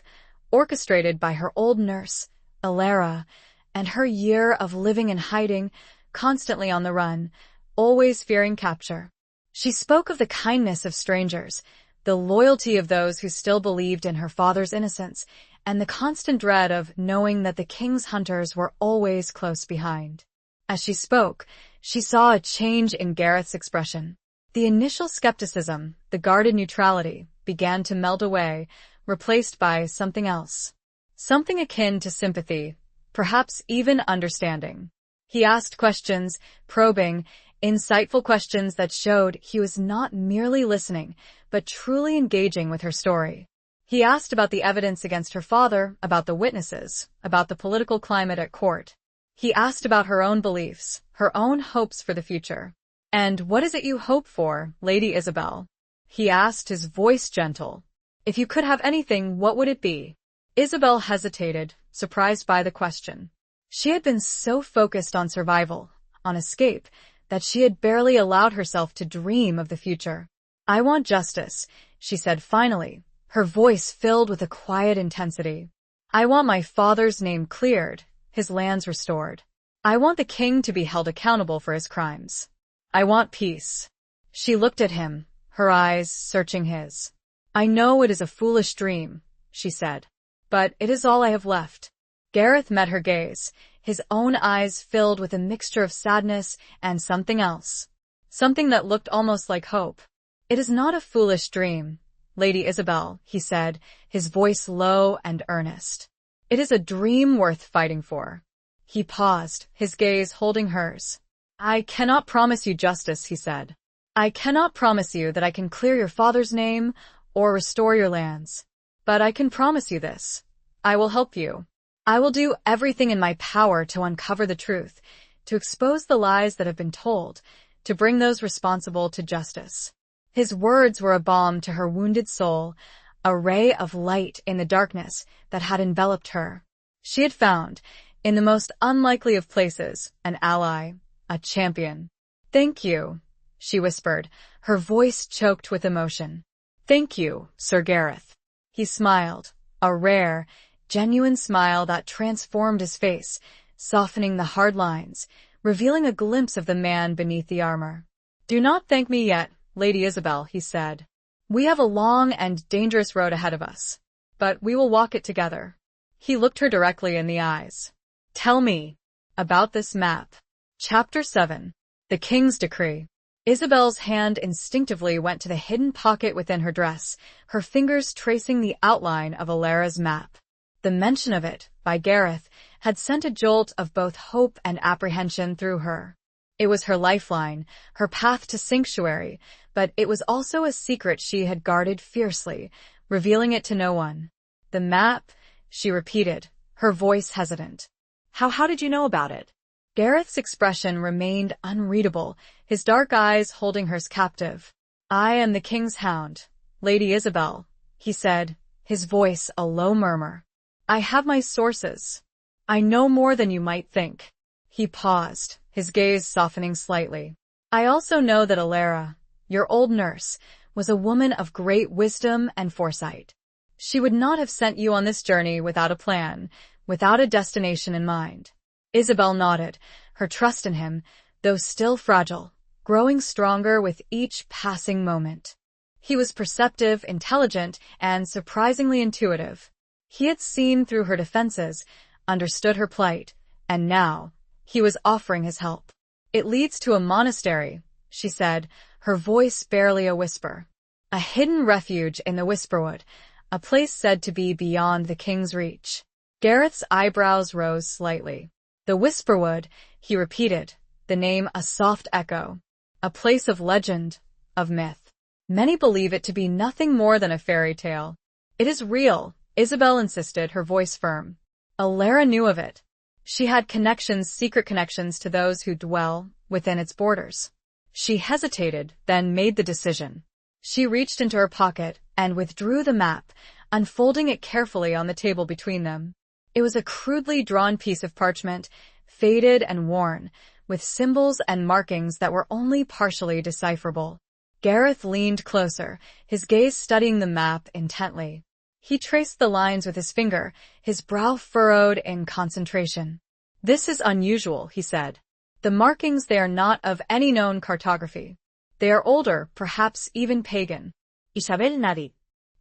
[SPEAKER 1] orchestrated by her old nurse, Alara, and her year of living in hiding, constantly on the run, always fearing capture. She spoke of the kindness of strangers, the loyalty of those who still believed in her father's innocence, and the constant dread of knowing that the king's hunters were always close behind. As she spoke, she saw a change in Gareth's expression. The initial skepticism, the guarded neutrality, began to melt away, replaced by something else. Something akin to sympathy, perhaps even understanding. He asked questions, probing, insightful questions that showed he was not merely listening, but truly engaging with her story. He asked about the evidence against her father, about the witnesses, about the political climate at court. He asked about her own beliefs, her own hopes for the future. "And what is it you hope for, Lady Isabel?" he asked, his voice gentle. "If you could have anything, what would it be?" Isabel hesitated, surprised by the question. She had been so focused on survival, on escape, that she had barely allowed herself to dream of the future. "I want justice," she said finally, her voice filled with a quiet intensity. "I want my father's name cleared, his lands restored. I want the king to be held accountable for his crimes. I want peace." She looked at him, her eyes searching his. "I know it is a foolish dream," she said, "but it is all I have left." Gareth met her gaze, his own eyes filled with a mixture of sadness and something else. Something that looked almost like hope. "It is not a foolish dream, Lady Isabel," he said, his voice low and earnest. "It is a dream worth fighting for." He paused, his gaze holding hers. "I cannot promise you justice," he said. "I cannot promise you that I can clear your father's name or restore your lands. But I can promise you this. I will help you. I will do everything in my power to uncover the truth, to expose the lies that have been told, to bring those responsible to justice." His words were a balm to her wounded soul, a ray of light in the darkness that had enveloped her. She had found, in the most unlikely of places, an ally, a champion. "Thank you," she whispered, her voice choked with emotion. "Thank you, Sir Gareth." He smiled, a rare, genuine smile that transformed his face, softening the hard lines, revealing a glimpse of the man beneath the armor. "Do not thank me yet, Lady Isabel," he said. "We have a long and dangerous road ahead of us, but we will walk it together." He looked her directly in the eyes. "Tell me about this map." Chapter 7. The King's Decree. Isabel's hand instinctively went to the hidden pocket within her dress, her fingers tracing the outline of Alara's map. The mention of it, by Gareth, had sent a jolt of both hope and apprehension through her. It was her lifeline, her path to sanctuary, but it was also a secret she had guarded fiercely, revealing it to no one. "The map," she repeated, her voice hesitant. How did you know about it?" Gareth's expression remained unreadable, his dark eyes holding hers captive. "I am the king's hound, Lady Isabel," he said, his voice a low murmur. "I have my sources. I know more than you might think." He paused, his gaze softening slightly. "I also know that Alara, your old nurse, was a woman of great wisdom and foresight. She would not have sent you on this journey without a plan, without a destination in mind." Isabel nodded, her trust in him, though still fragile, growing stronger with each passing moment. He was perceptive, intelligent, and surprisingly intuitive. He had seen through her defenses, understood her plight, and now he was offering his help. "It leads to a monastery," she said, her voice barely a whisper. A hidden refuge in the Whisperwood, a place said to be beyond the king's reach. Gareth's eyebrows rose slightly. The Whisperwood, he repeated, the name a soft echo. A place of legend, of myth. Many believe it to be nothing more than a fairy tale. It is real, Isabel insisted, her voice firm. Alara knew of it. She had connections, secret connections to those who dwell within its borders. She hesitated, then made the decision. She reached into her pocket and withdrew the map, unfolding it carefully on the table between them. It was a crudely drawn piece of parchment, faded and worn, with symbols and markings that were only partially decipherable. Gareth leaned closer, his gaze studying the map intently. He traced the lines with his finger, his brow furrowed in concentration. This is unusual, he said. The markings, they are not of any known cartography. They are older, perhaps even pagan. Isabel nodded.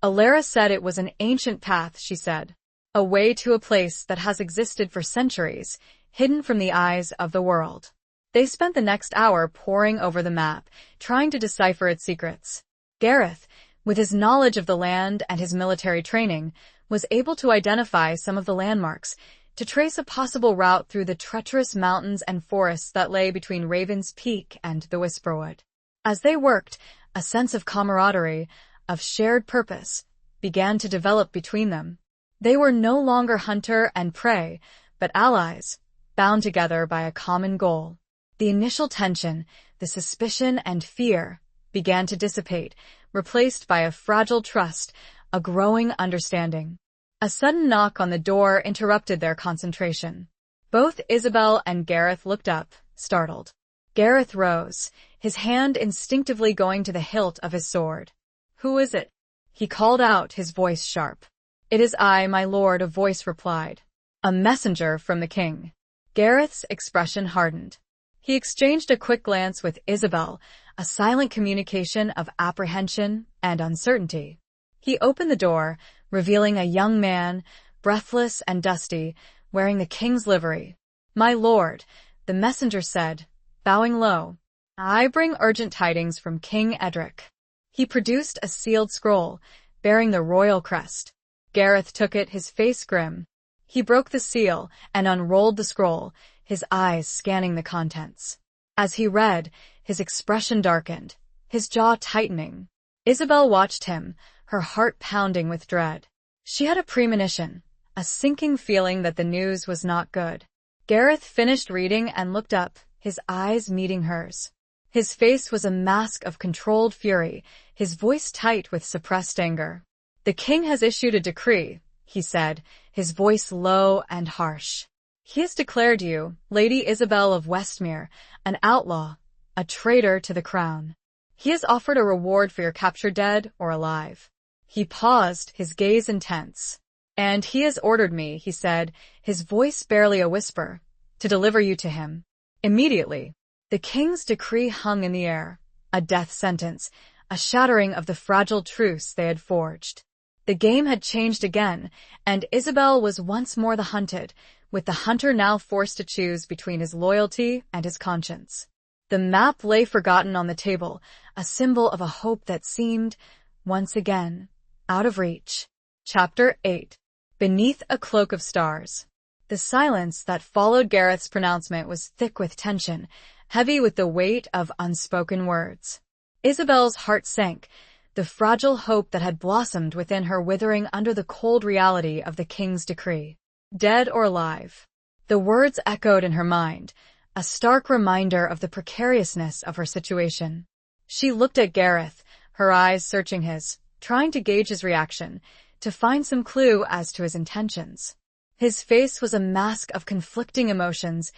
[SPEAKER 1] Alara said it was an ancient path, she said. A way to a place that has existed for centuries, hidden from the eyes of the world. They spent the next hour poring over the map, trying to decipher its secrets. Gareth, with his knowledge of the land and his military training, was able to identify some of the landmarks, to trace a possible route through the treacherous mountains and forests that lay between Raven's Peak and the Whisperwood. As they worked, a sense of camaraderie, of shared purpose, began to develop between them. They were no longer hunter and prey, but allies, bound together by a common goal. The initial tension, the suspicion and fear, began to dissipate, replaced by a fragile trust, a growing understanding. A sudden knock on the door interrupted their concentration. Both Isabel and Gareth looked up, startled. Gareth rose, his hand instinctively going to the hilt of his sword. "Who is it?" he called out, his voice sharp. "It is I, my lord," a voice replied. "A messenger from the king." Gareth's expression hardened. He exchanged a quick glance with Isabel, a silent communication of apprehension and uncertainty. He opened the door, revealing a young man, breathless and dusty, wearing the king's livery. "My lord," the messenger said, bowing low, "I bring urgent tidings from King Edric." He produced a sealed scroll, bearing the royal crest. Gareth took it, his face grim. He broke the seal and unrolled the scroll, his eyes scanning the contents. As he read, his expression darkened, his jaw tightening. Isabel watched him, her heart pounding with dread. She had a premonition, a sinking feeling that the news was not good. Gareth finished reading and looked up, his eyes meeting hers. His face was a mask of controlled fury, his voice tight with suppressed anger. "The king has issued a decree," he said, his voice low and harsh. "He has declared you, Lady Isabel of Westmere, an outlaw, a traitor to the crown. He has offered a reward for your capture, dead or alive." He paused, his gaze intense. "And he has ordered me," he said, his voice barely a whisper, "to deliver you to him. Immediately." The king's decree hung in the air, a death sentence, a shattering of the fragile truce they had forged. The game had changed again, and Isabel was once more the hunted, with the hunter now forced to choose between his loyalty and his conscience. The map lay forgotten on the table, a symbol of a hope that seemed, once again, out of reach. Chapter 8. Beneath a Cloak of Stars. The silence that followed Gareth's pronouncement was thick with tension, heavy with the weight of unspoken words. Isabel's heart sank, the fragile hope that had blossomed within her withering under the cold reality of the king's decree. Dead or alive? The words echoed in her mind, a stark reminder of the precariousness of her situation. She looked at Gareth, her eyes searching his, trying to gauge his reaction, to find some clue as to his intentions. His face was a mask of conflicting emotions,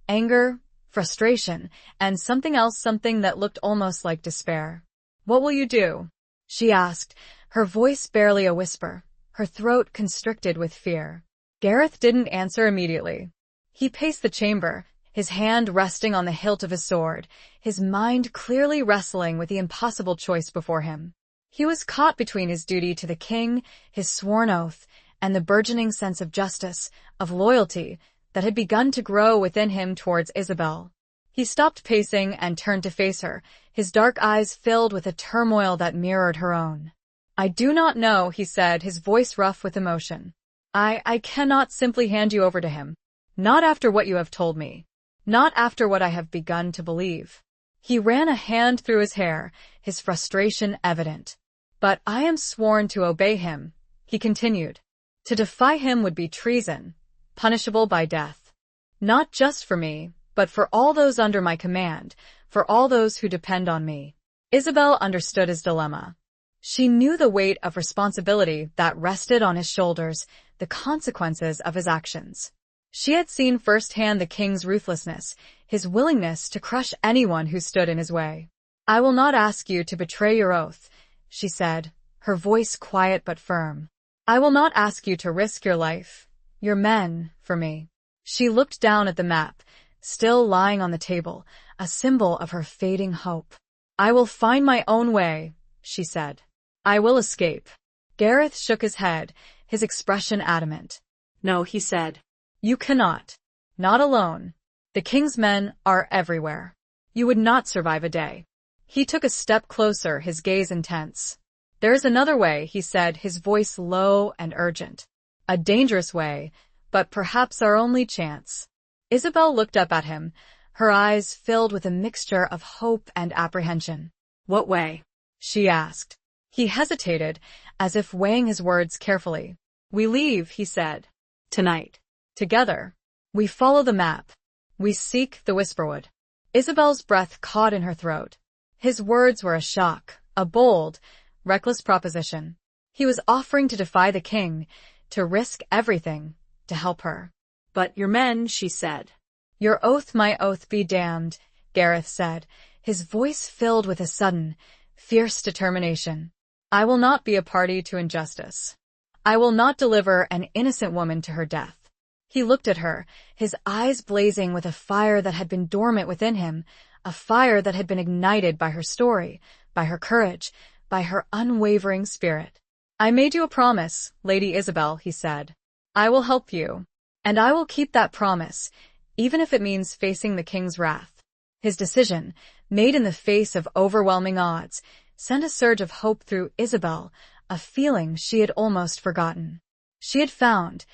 [SPEAKER 1] anger, frustration, and something else, something that looked almost like despair. "What will you do?" she asked, her voice barely a whisper, her throat constricted with fear. Gareth didn't answer immediately. He paced the chamber, his hand resting on the hilt of his sword, his mind clearly wrestling with the impossible choice before him. He was caught between his duty to the king, his sworn oath, and the burgeoning sense of justice, of loyalty, that had begun to grow within him towards Isabel. He stopped pacing and turned to face her, his dark eyes filled with a turmoil that mirrored her own. "I do not know," he said, his voice rough with emotion. I cannot simply hand you over to him. Not after what you have told me. Not after what I have begun to believe." He ran a hand through his hair, his frustration evident. "But I am sworn to obey him," he continued. "To defy him would be treason, punishable by death. Not just for me, but for all those under my command, for all those who depend on me." Isabel understood his dilemma. She knew the weight of responsibility that rested on his shoulders, the consequences of his actions. She had seen firsthand the king's ruthlessness, his willingness to crush anyone who stood in his way. "I will not ask you to betray your oath," she said, her voice quiet but firm. "I will not ask you to risk your life, your men, for me." She looked down at the map, still lying on the table, a symbol of her fading hope. "I will find my own way," she said. "I will escape." Gareth shook his head, his expression adamant.
[SPEAKER 2] "No," he said.
[SPEAKER 1] "You cannot. Not alone. The king's men are everywhere. You would not survive a day." He took a step closer, his gaze intense. "There is another way," he said, his voice low and urgent. "A dangerous way, but perhaps our only chance." Isabel looked up at him, her eyes filled with a mixture of hope and apprehension.
[SPEAKER 2] "What way?"
[SPEAKER 1] she asked. He hesitated, as if weighing his words carefully. "We leave," he said.
[SPEAKER 2] "Tonight."
[SPEAKER 1] "Together. We follow the map. We seek the Whisperwood." Isabel's breath caught in her throat. His words were a shock, a bold, reckless proposition. He was offering to defy the king, to risk everything, to help her.
[SPEAKER 2] "But your men," she said.
[SPEAKER 1] "Your oath, my oath be damned," Gareth said, his voice filled with a sudden, fierce determination. "I will not be a party to injustice. I will not deliver an innocent woman to her death." He looked at her, his eyes blazing with a fire that had been dormant within him, a fire that had been ignited by her story, by her courage, by her unwavering spirit. "I made you a promise, Lady Isabel," he said. "I will help you. And I will keep that promise, even if it means facing the king's wrath." His decision, made in the face of overwhelming odds, sent a surge of hope through Isabel, a feeling she had almost forgotten. She had found,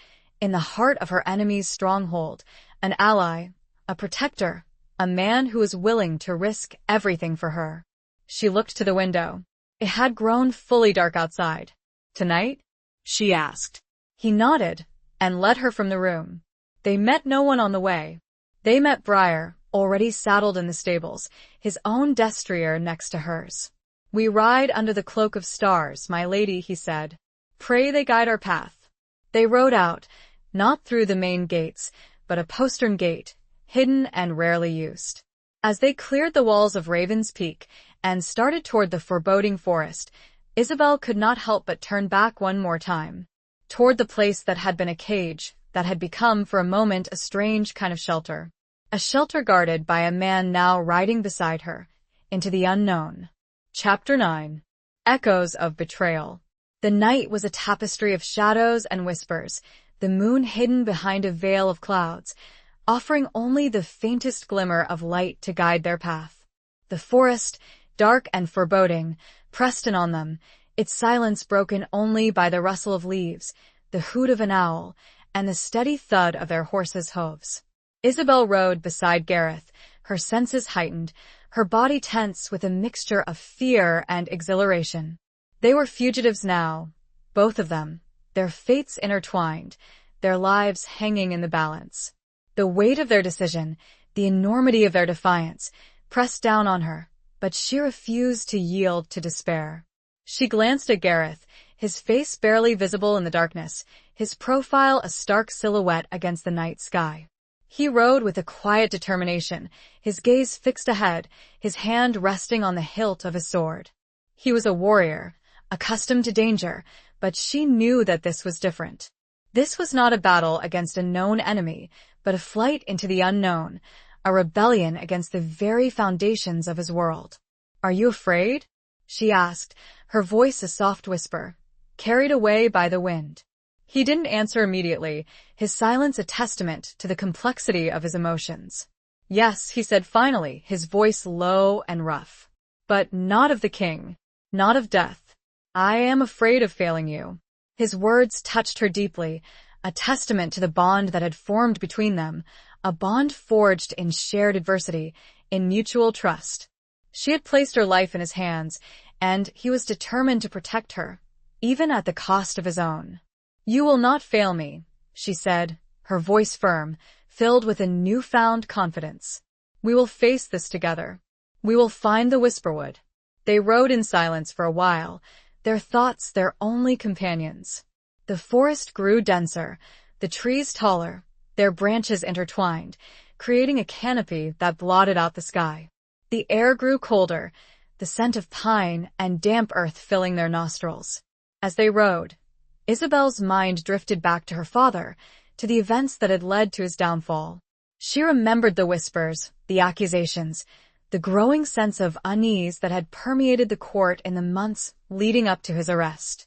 [SPEAKER 1] in the heart of her enemy's stronghold, an ally, a protector, a man who was willing to risk everything for her. She looked to the window. It had grown fully dark outside. "Tonight?" she asked. He nodded and led her from the room. They met no one on the way. They met Briar, already saddled in the stables, his own destrier next to hers. "We ride under the cloak of stars, my lady," he said. "Pray they guide our path." They rode out, not through the main gates, but a postern gate, hidden and rarely used. As they cleared the walls of Raven's Peak and started toward the foreboding forest, Isabel could not help but turn back one more time, toward the place that had been a cage, that had become for a moment a strange kind of shelter. A shelter guarded by a man now riding beside her, into the unknown. Chapter 9. Echoes of Betrayal. The night was a tapestry of shadows and whispers, the moon hidden behind a veil of clouds, offering only the faintest glimmer of light to guide their path. The forest, dark and foreboding, pressed in on them, its silence broken only by the rustle of leaves, the hoot of an owl, and the steady thud of their horses' hooves. Isabel rode beside Gareth, her senses heightened, her body tense with a mixture of fear and exhilaration. They were fugitives now, both of them, their fates intertwined, their lives hanging in the balance. The weight of their decision, the enormity of their defiance, pressed down on her, but she refused to yield to despair. She glanced at Gareth, his face barely visible in the darkness, his profile a stark silhouette against the night sky. He rode with a quiet determination, his gaze fixed ahead, his hand resting on the hilt of his sword. He was a warrior, accustomed to danger, but she knew that this was different. This was not a battle against a known enemy, but a flight into the unknown, a rebellion against the very foundations of his world. "Are you afraid?" she asked, her voice a soft whisper, carried away by the wind. He didn't answer immediately, his silence a testament to the complexity of his emotions. Yes, he said finally, his voice low and rough. But not of the king. Not of death. I am afraid of failing you. His words touched her deeply, a testament to the bond that had formed between them, a bond forged in shared adversity, in mutual trust. She had placed her life in his hands, and he was determined to protect her, even at the cost of his own. You will not fail me, she said, her voice firm, filled with a newfound confidence. We will face this together. We will find the Whisperwood. They rode in silence for a while, their thoughts their only companions. The forest grew denser, the trees taller, their branches intertwined, creating a canopy that blotted out the sky. The air grew colder, the scent of pine and damp earth filling their nostrils. As they rode, Isabel's mind drifted back to her father, to the events that had led to his downfall. She remembered the whispers, the accusations, the growing sense of unease that had permeated the court in the months leading up to his arrest.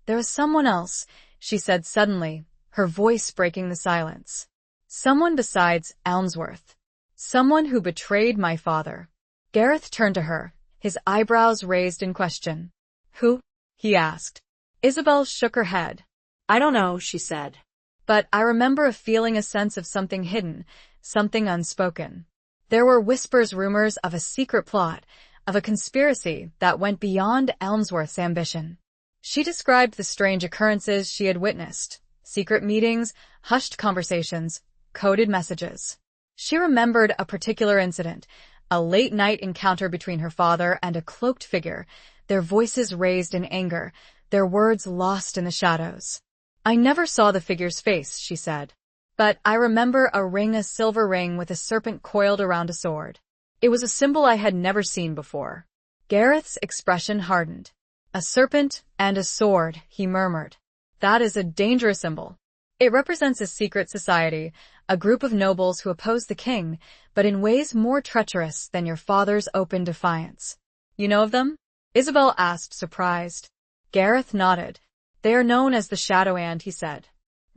[SPEAKER 1] There was someone else, she said suddenly, her voice breaking the silence. Someone besides Elmsworth. Someone who betrayed my father. Gareth turned to her, his eyebrows raised in question. Who? He asked. Isabel shook her head.
[SPEAKER 2] I don't know, she said.
[SPEAKER 1] But I remember feeling a sense of something hidden, something unspoken. There were whispers, rumors of a secret plot, of a conspiracy that went beyond Elmsworth's ambition. She described the strange occurrences she had witnessed, secret meetings, hushed conversations, coded messages. She remembered a particular incident, a late-night encounter between her father and a cloaked figure, their voices raised in anger, their words lost in the shadows. I never saw the figure's face, she said. But I remember a silver ring with a serpent coiled around a sword. It was a symbol I had never seen before. Gareth's expression hardened. A serpent and a sword, he murmured. That is a dangerous symbol. It represents a secret society, a group of nobles who oppose the king, but in ways more treacherous than your father's open defiance. You know of them? Isabel asked, surprised. Gareth nodded. They are known as the Shadow Hand, he said.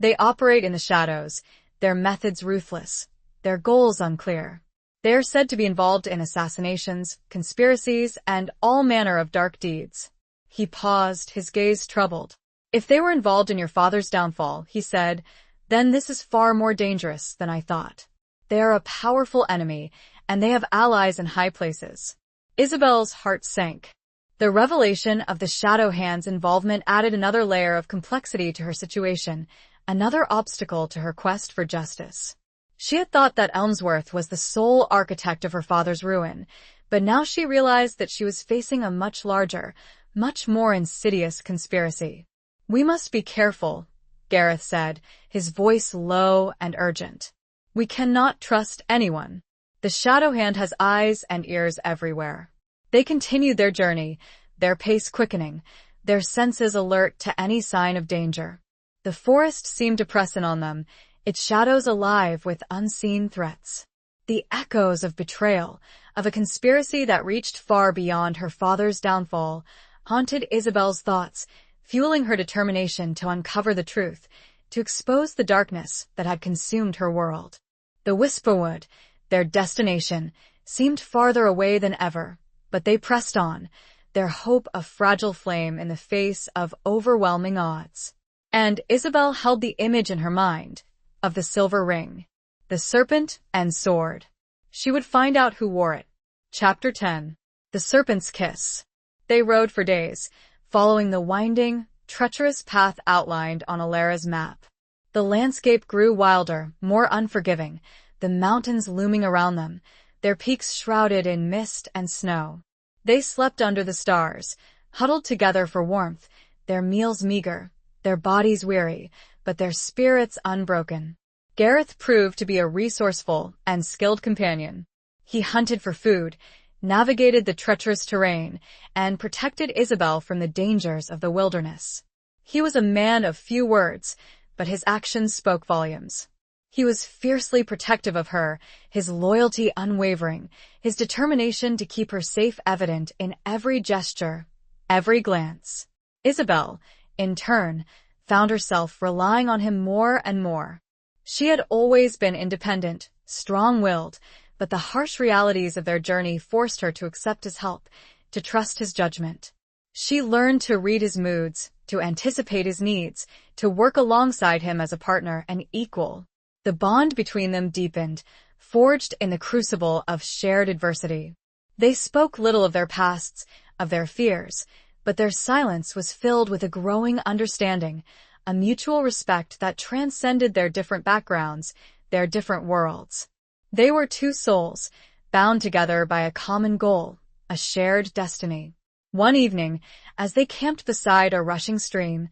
[SPEAKER 1] They operate in the shadows, their methods ruthless, their goals unclear. They are said to be involved in assassinations, conspiracies, and all manner of dark deeds. He paused, his gaze troubled. If they were involved in your father's downfall, he said, then this is far more dangerous than I thought. They are a powerful enemy, and they have allies in high places. Isabel's heart sank. The revelation of the Shadow Hand's involvement added another layer of complexity to her situation, another obstacle to her quest for justice. She had thought that Elmsworth was the sole architect of her father's ruin, but now she realized that she was facing a much larger, much more insidious conspiracy. We must be careful, Gareth said, his voice low and urgent. We cannot trust anyone. The Shadow Hand has eyes and ears everywhere. They continued their journey, their pace quickening, their senses alert to any sign of danger. The forest seemed to press in on them, its shadows alive with unseen threats. The echoes of betrayal, of a conspiracy that reached far beyond her father's downfall, haunted Isabel's thoughts, fueling her determination to uncover the truth, to expose the darkness that had consumed her world. The Whisperwood, their destination, seemed farther away than ever, but they pressed on, their hope a fragile flame in the face of overwhelming odds. And Isabel held the image in her mind of the silver ring, the serpent and sword. She would find out who wore it. Chapter 10. The Serpent's Kiss. They rode for days, following the winding, treacherous path outlined on Alara's map. The landscape grew wilder, more unforgiving, the mountains looming around them, their peaks shrouded in mist and snow. They slept under the stars, huddled together for warmth, their meals meager, their bodies weary, but their spirits unbroken. Gareth proved to be a resourceful and skilled companion. He hunted for food, navigated the treacherous terrain, and protected Isabel from the dangers of the wilderness. He was a man of few words, but his actions spoke volumes. He was fiercely protective of her, his loyalty unwavering, his determination to keep her safe evident in every gesture, every glance. Isabel, in turn, found herself relying on him more and more. She had always been independent, strong-willed, but the harsh realities of their journey forced her to accept his help, to trust his judgment. She learned to read his moods, to anticipate his needs, to work alongside him as a partner and equal. The bond between them deepened, forged in the crucible of shared adversity. They spoke little of their pasts, of their fears, but their silence was filled with a growing understanding, a mutual respect that transcended their different backgrounds, their different worlds. They were two souls, bound together by a common goal, a shared destiny. One evening, as they camped beside a rushing stream,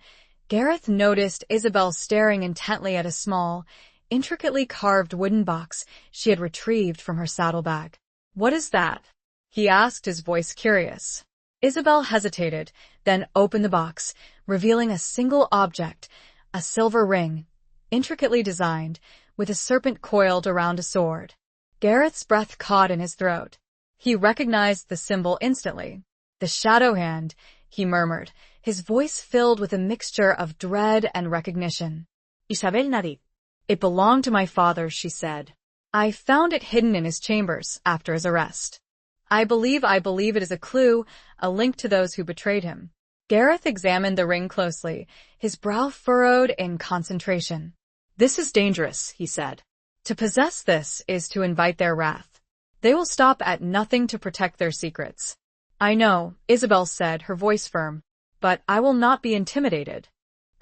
[SPEAKER 1] Gareth noticed Isabel staring intently at a small, intricately carved wooden box she had retrieved from her saddlebag. "What is that?" he asked, his voice curious. Isabel hesitated, then opened the box, revealing a single object, a silver ring, intricately designed, with a serpent coiled around a sword. Gareth's breath caught in his throat. He recognized the symbol instantly. "The Shadow Hand," he murmured, his voice filled with a mixture of dread and recognition.
[SPEAKER 2] Isabel nodded.
[SPEAKER 1] "It belonged to my father," she said. "I found it hidden in his chambers after his arrest. I believe it is a clue, a link to those who betrayed him." Gareth examined the ring closely, his brow furrowed in concentration.
[SPEAKER 2] "This is dangerous," he said.
[SPEAKER 1] "To possess this is to invite their wrath. They will stop at nothing to protect their secrets." "I know," Isabel said, her voice firm, "but I will not be intimidated.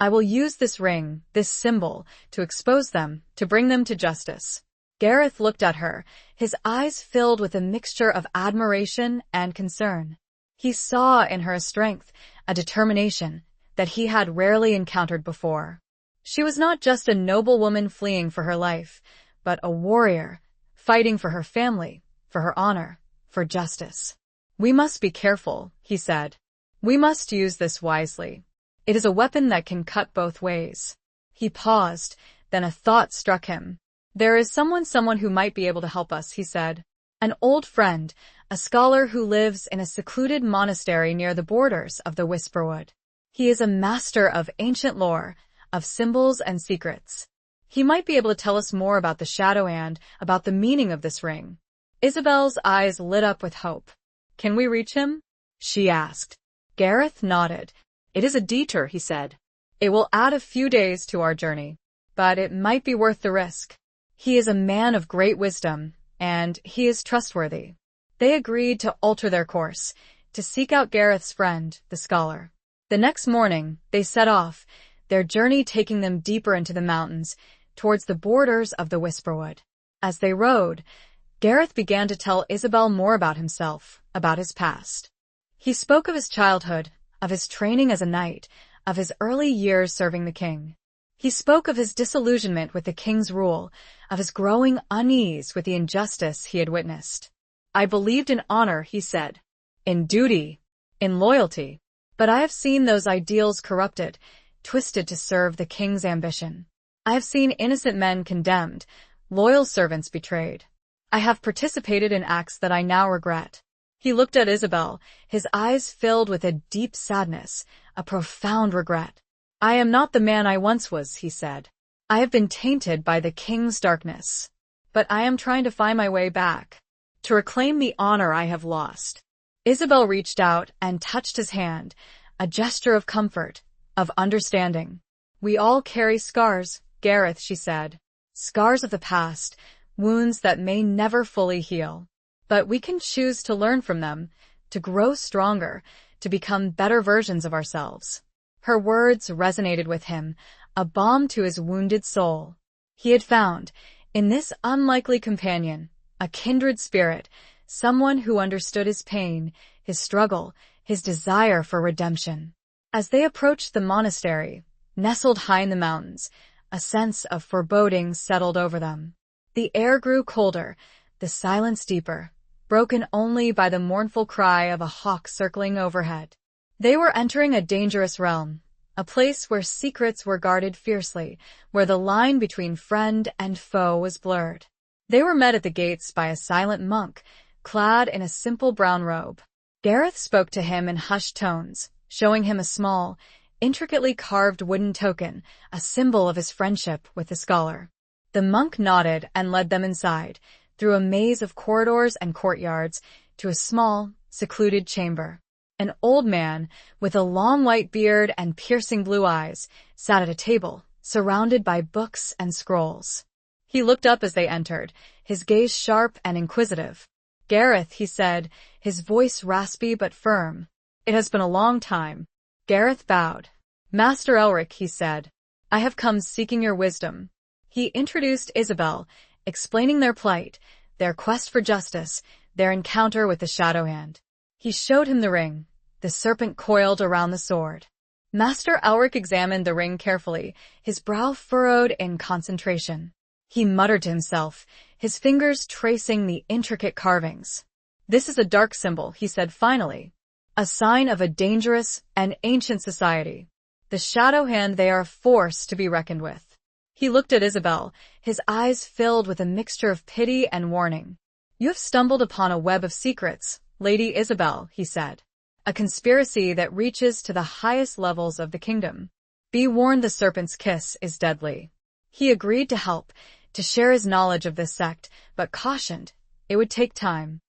[SPEAKER 1] I will use this ring, this symbol, to expose them, to bring them to justice." Gareth looked at her, his eyes filled with a mixture of admiration and concern. He saw in her a strength, a determination, that he had rarely encountered before. She was not just a noble woman fleeing for her life, but a warrior, fighting for her family, for her honor, for justice. "We must be careful," he said. "We must use this wisely. It is a weapon that can cut both ways." He paused, then a thought struck him. "There is someone who might be able to help us," he said. "An old friend, a scholar who lives in a secluded monastery near the borders of the Whisperwood. He is a master of ancient lore, of symbols and secrets. He might be able to tell us more about the Shadow Hand, about the meaning of this ring." Isabel's eyes lit up with hope. "Can we reach him?" she asked. Gareth nodded. "It is a detour," he said. "It will add a few days to our journey, but it might be worth the risk. He is a man of great wisdom, and he is trustworthy." They agreed to alter their course, to seek out Gareth's friend, the scholar. The next morning, they set off, their journey taking them deeper into the mountains, towards the borders of the Whisperwood. As they rode, Gareth began to tell Isabel more about himself, about his past. He spoke of his childhood, of his training as a knight, of his early years serving the king. He spoke of his disillusionment with the king's rule, of his growing unease with the injustice he had witnessed. "I believed in honor," he said, "in duty, in loyalty. But I have seen those ideals corrupted, twisted to serve the king's ambition. I have seen innocent men condemned, loyal servants betrayed. I have participated in acts that I now regret." He looked at Isabel, his eyes filled with a deep sadness, a profound regret. "I am not the man I once was," he said. "I have been tainted by the king's darkness. But I am trying to find my way back, to reclaim the honor I have lost." Isabel reached out and touched his hand, a gesture of comfort, of understanding. "We all carry scars, Gareth," she said. "Scars of the past, wounds that may never fully heal. But we can choose to learn from them, to grow stronger, to become better versions of ourselves." Her words resonated with him, a balm to his wounded soul. He had found, in this unlikely companion, a kindred spirit, someone who understood his pain, his struggle, his desire for redemption. As they approached the monastery, nestled high in the mountains, a sense of foreboding settled over them. The air grew colder, the silence deeper, broken only by the mournful cry of a hawk circling overhead. They were entering a dangerous realm, a place where secrets were guarded fiercely, where the line between friend and foe was blurred. They were met at the gates by a silent monk, clad in a simple brown robe. Gareth spoke to him in hushed tones, showing him a small, intricately carved wooden token, a symbol of his friendship with the scholar. The monk nodded and led them inside, through a maze of corridors and courtyards, to a small, secluded chamber. An old man, with a long white beard and piercing blue eyes, sat at a table, surrounded by books and scrolls. He looked up as they entered, his gaze sharp and inquisitive. "Gareth," he said, his voice raspy but firm. "It has been a long time." Gareth bowed. "Master Elric," he said, "I have come seeking your wisdom." He introduced Isabel, explaining their plight, their quest for justice, their encounter with the Shadow Hand. He showed him the ring, the serpent coiled around the sword. Master Elric examined the ring carefully, his brow furrowed in concentration. He muttered to himself, his fingers tracing the intricate carvings. "This is a dark symbol," he said finally. "A sign of a dangerous and ancient society. The Shadow Hand, they are a force to be reckoned with." He looked at Isabel, his eyes filled with a mixture of pity and warning. "You have stumbled upon a web of secrets, Lady Isabel," he said. "A conspiracy that reaches to the highest levels of the kingdom. Be warned, the Serpent's Kiss is deadly." He agreed to help, to share his knowledge of this sect, but cautioned it would take time.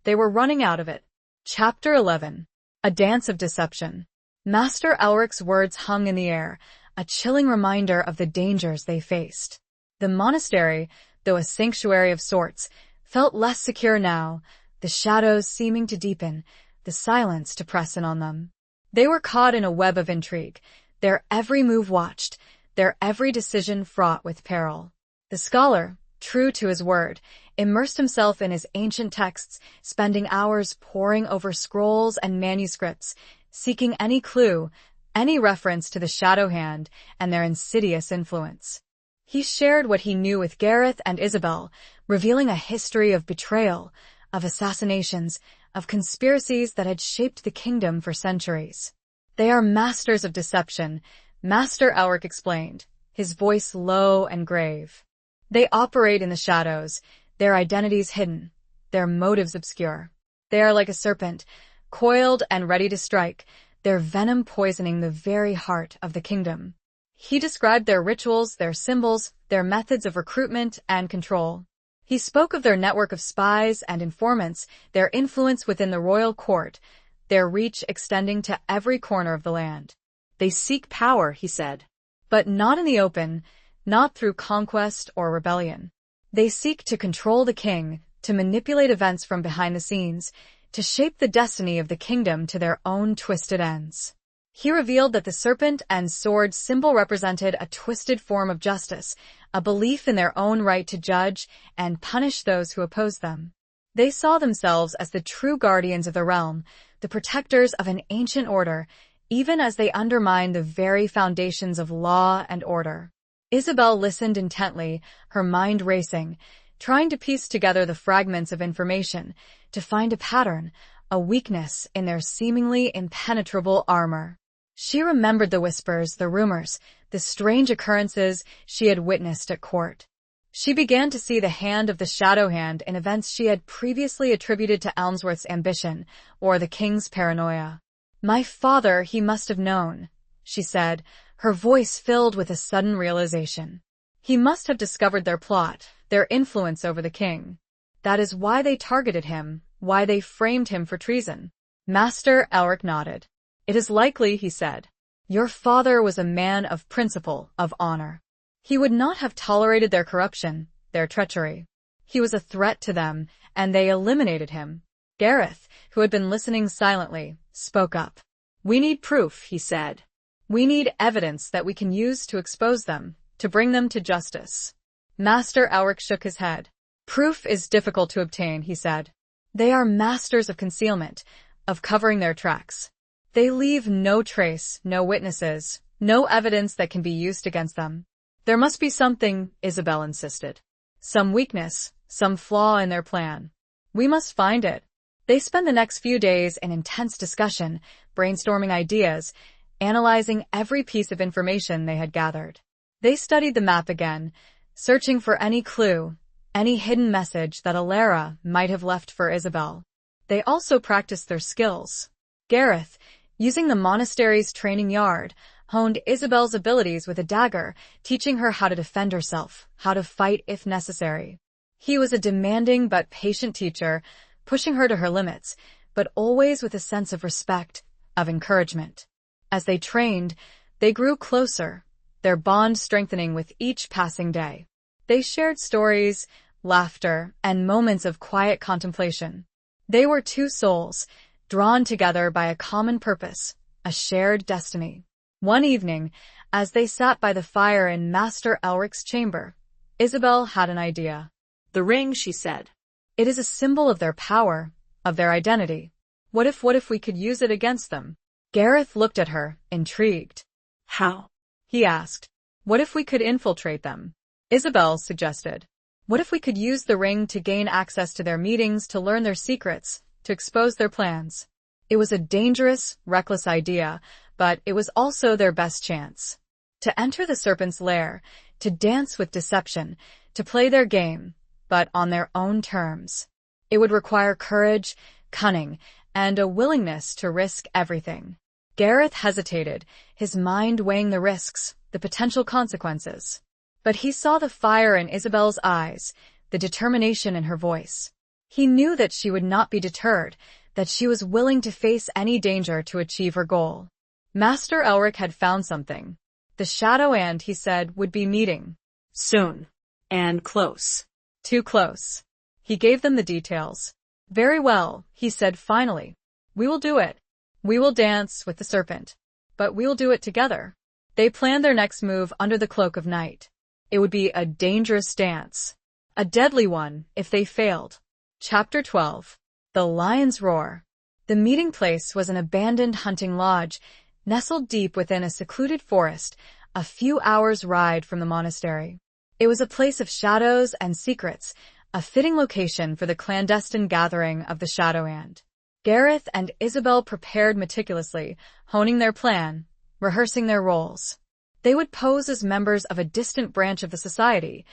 [SPEAKER 1] They were running out of it. Chapter 11. A Dance of Deception. Master Elric's words hung in the air, a chilling reminder of the dangers they faced. The monastery, though a sanctuary of sorts, felt less secure now, the shadows seeming to deepen, the silence to press in on them. They were caught in a web of intrigue, their every move watched, their every decision fraught with peril. The scholar, true to his word, immersed himself in his ancient texts, spending hours poring over scrolls and manuscripts, seeking any clue, any reference to the Shadow Hand and their insidious influence. He shared what he knew with Gareth and Isabel, revealing a history of betrayal, of assassinations, of conspiracies that had shaped the kingdom for centuries. "They are masters of deception," Master Elric explained, his voice low and grave. "They operate in the shadows, their identities hidden, their motives obscure. They are like a serpent, coiled and ready to strike, their venom poisoning the very heart of the kingdom." He described their rituals, their symbols, their methods of recruitment and control. He spoke of their network of spies and informants, their influence within the royal court, their reach extending to every corner of the land. "They seek power," he said, "but not in the open, not through conquest or rebellion. They seek to control the king, to manipulate events from behind the scenes, to shape the destiny of the kingdom to their own twisted ends." He revealed that the serpent and sword symbol represented a twisted form of justice, a belief in their own right to judge and punish those who opposed them. They saw themselves as the true guardians of the realm, the protectors of an ancient order, even as they undermined the very foundations of law and order. Isabel listened intently, her mind racing, trying to piece together the fragments of information, to find a pattern, a weakness in their seemingly impenetrable armor. She remembered the whispers, the rumors, the strange occurrences she had witnessed at court. She began to see the hand of the Shadow Hand in events she had previously attributed to Elmsworth's ambition or the king's paranoia. "My father, he must have known," she said, her voice filled with a sudden realization. "He must have discovered their plot, their influence over the king. That is why they targeted him, why they framed him for treason." Master Elric nodded. "It is likely," he said. "Your father was a man of principle, of honor. He would not have tolerated their corruption, their treachery. He was a threat to them, and they eliminated him." Gareth, who had been listening silently, spoke up. "We need proof," he said. "We need evidence that we can use to expose them, to bring them to justice." Master Elric shook his head. "Proof is difficult to obtain," he said. "They are masters of concealment, of covering their tracks. They leave no trace, no witnesses, no evidence that can be used against them." "There must be something," Isabel insisted. "Some weakness, some flaw in their plan. We must find it." They spent the next few days in intense discussion, brainstorming ideas, analyzing every piece of information they had gathered. They studied the map again, searching for any clue, any hidden message that Alara might have left for Isabel. They also practiced their skills. Gareth, using the monastery's training yard, honed Isabel's abilities with a dagger, teaching her how to defend herself, how to fight if necessary. He was a demanding but patient teacher, pushing her to her limits, but always with a sense of respect, of encouragement. As they trained, they grew closer, their bond strengthening with each passing day. They shared stories, laughter, and moments of quiet contemplation. They were two souls, drawn together by a common purpose, a shared destiny. One evening, as they sat by the fire in Master Elric's chamber, Isabel had an idea.
[SPEAKER 2] "The ring," she said.
[SPEAKER 1] "It is a symbol of their power, of their identity. What if we could use it against them?" Gareth looked at her, intrigued.
[SPEAKER 2] "How?"
[SPEAKER 1] he asked. "What if we could infiltrate them?" Isabel suggested. "What if we could use the ring to gain access to their meetings, to learn their secrets, to expose their plans?" It was a dangerous, reckless idea, but it was also their best chance. To enter the serpent's lair, to dance with deception, to play their game, but on their own terms. It would require courage, cunning, and a willingness to risk everything. Gareth hesitated, his mind weighing the risks, the potential consequences. But he saw the fire in Isabel's eyes, the determination in her voice. He knew that she would not be deterred, that she was willing to face any danger to achieve her goal. Master Elric had found something. The Shadow and, he said, would be meeting.
[SPEAKER 2] "Soon. And close."
[SPEAKER 1] "Too close." He gave them the details. "Very well," he said finally. "We will do it. We will dance with the serpent. But we will do it together." They planned their next move under the cloak of night. It would be a dangerous dance. A deadly one if they failed. Chapter 12. The Lion's Roar. The meeting place was an abandoned hunting lodge, nestled deep within a secluded forest, a few hours' ride from the monastery. It was a place of shadows and secrets, a fitting location for the clandestine gathering of the Shadowhand. Gareth and Isabel prepared meticulously, honing their plan, rehearsing their roles. They would pose as members of a distant branch of the society,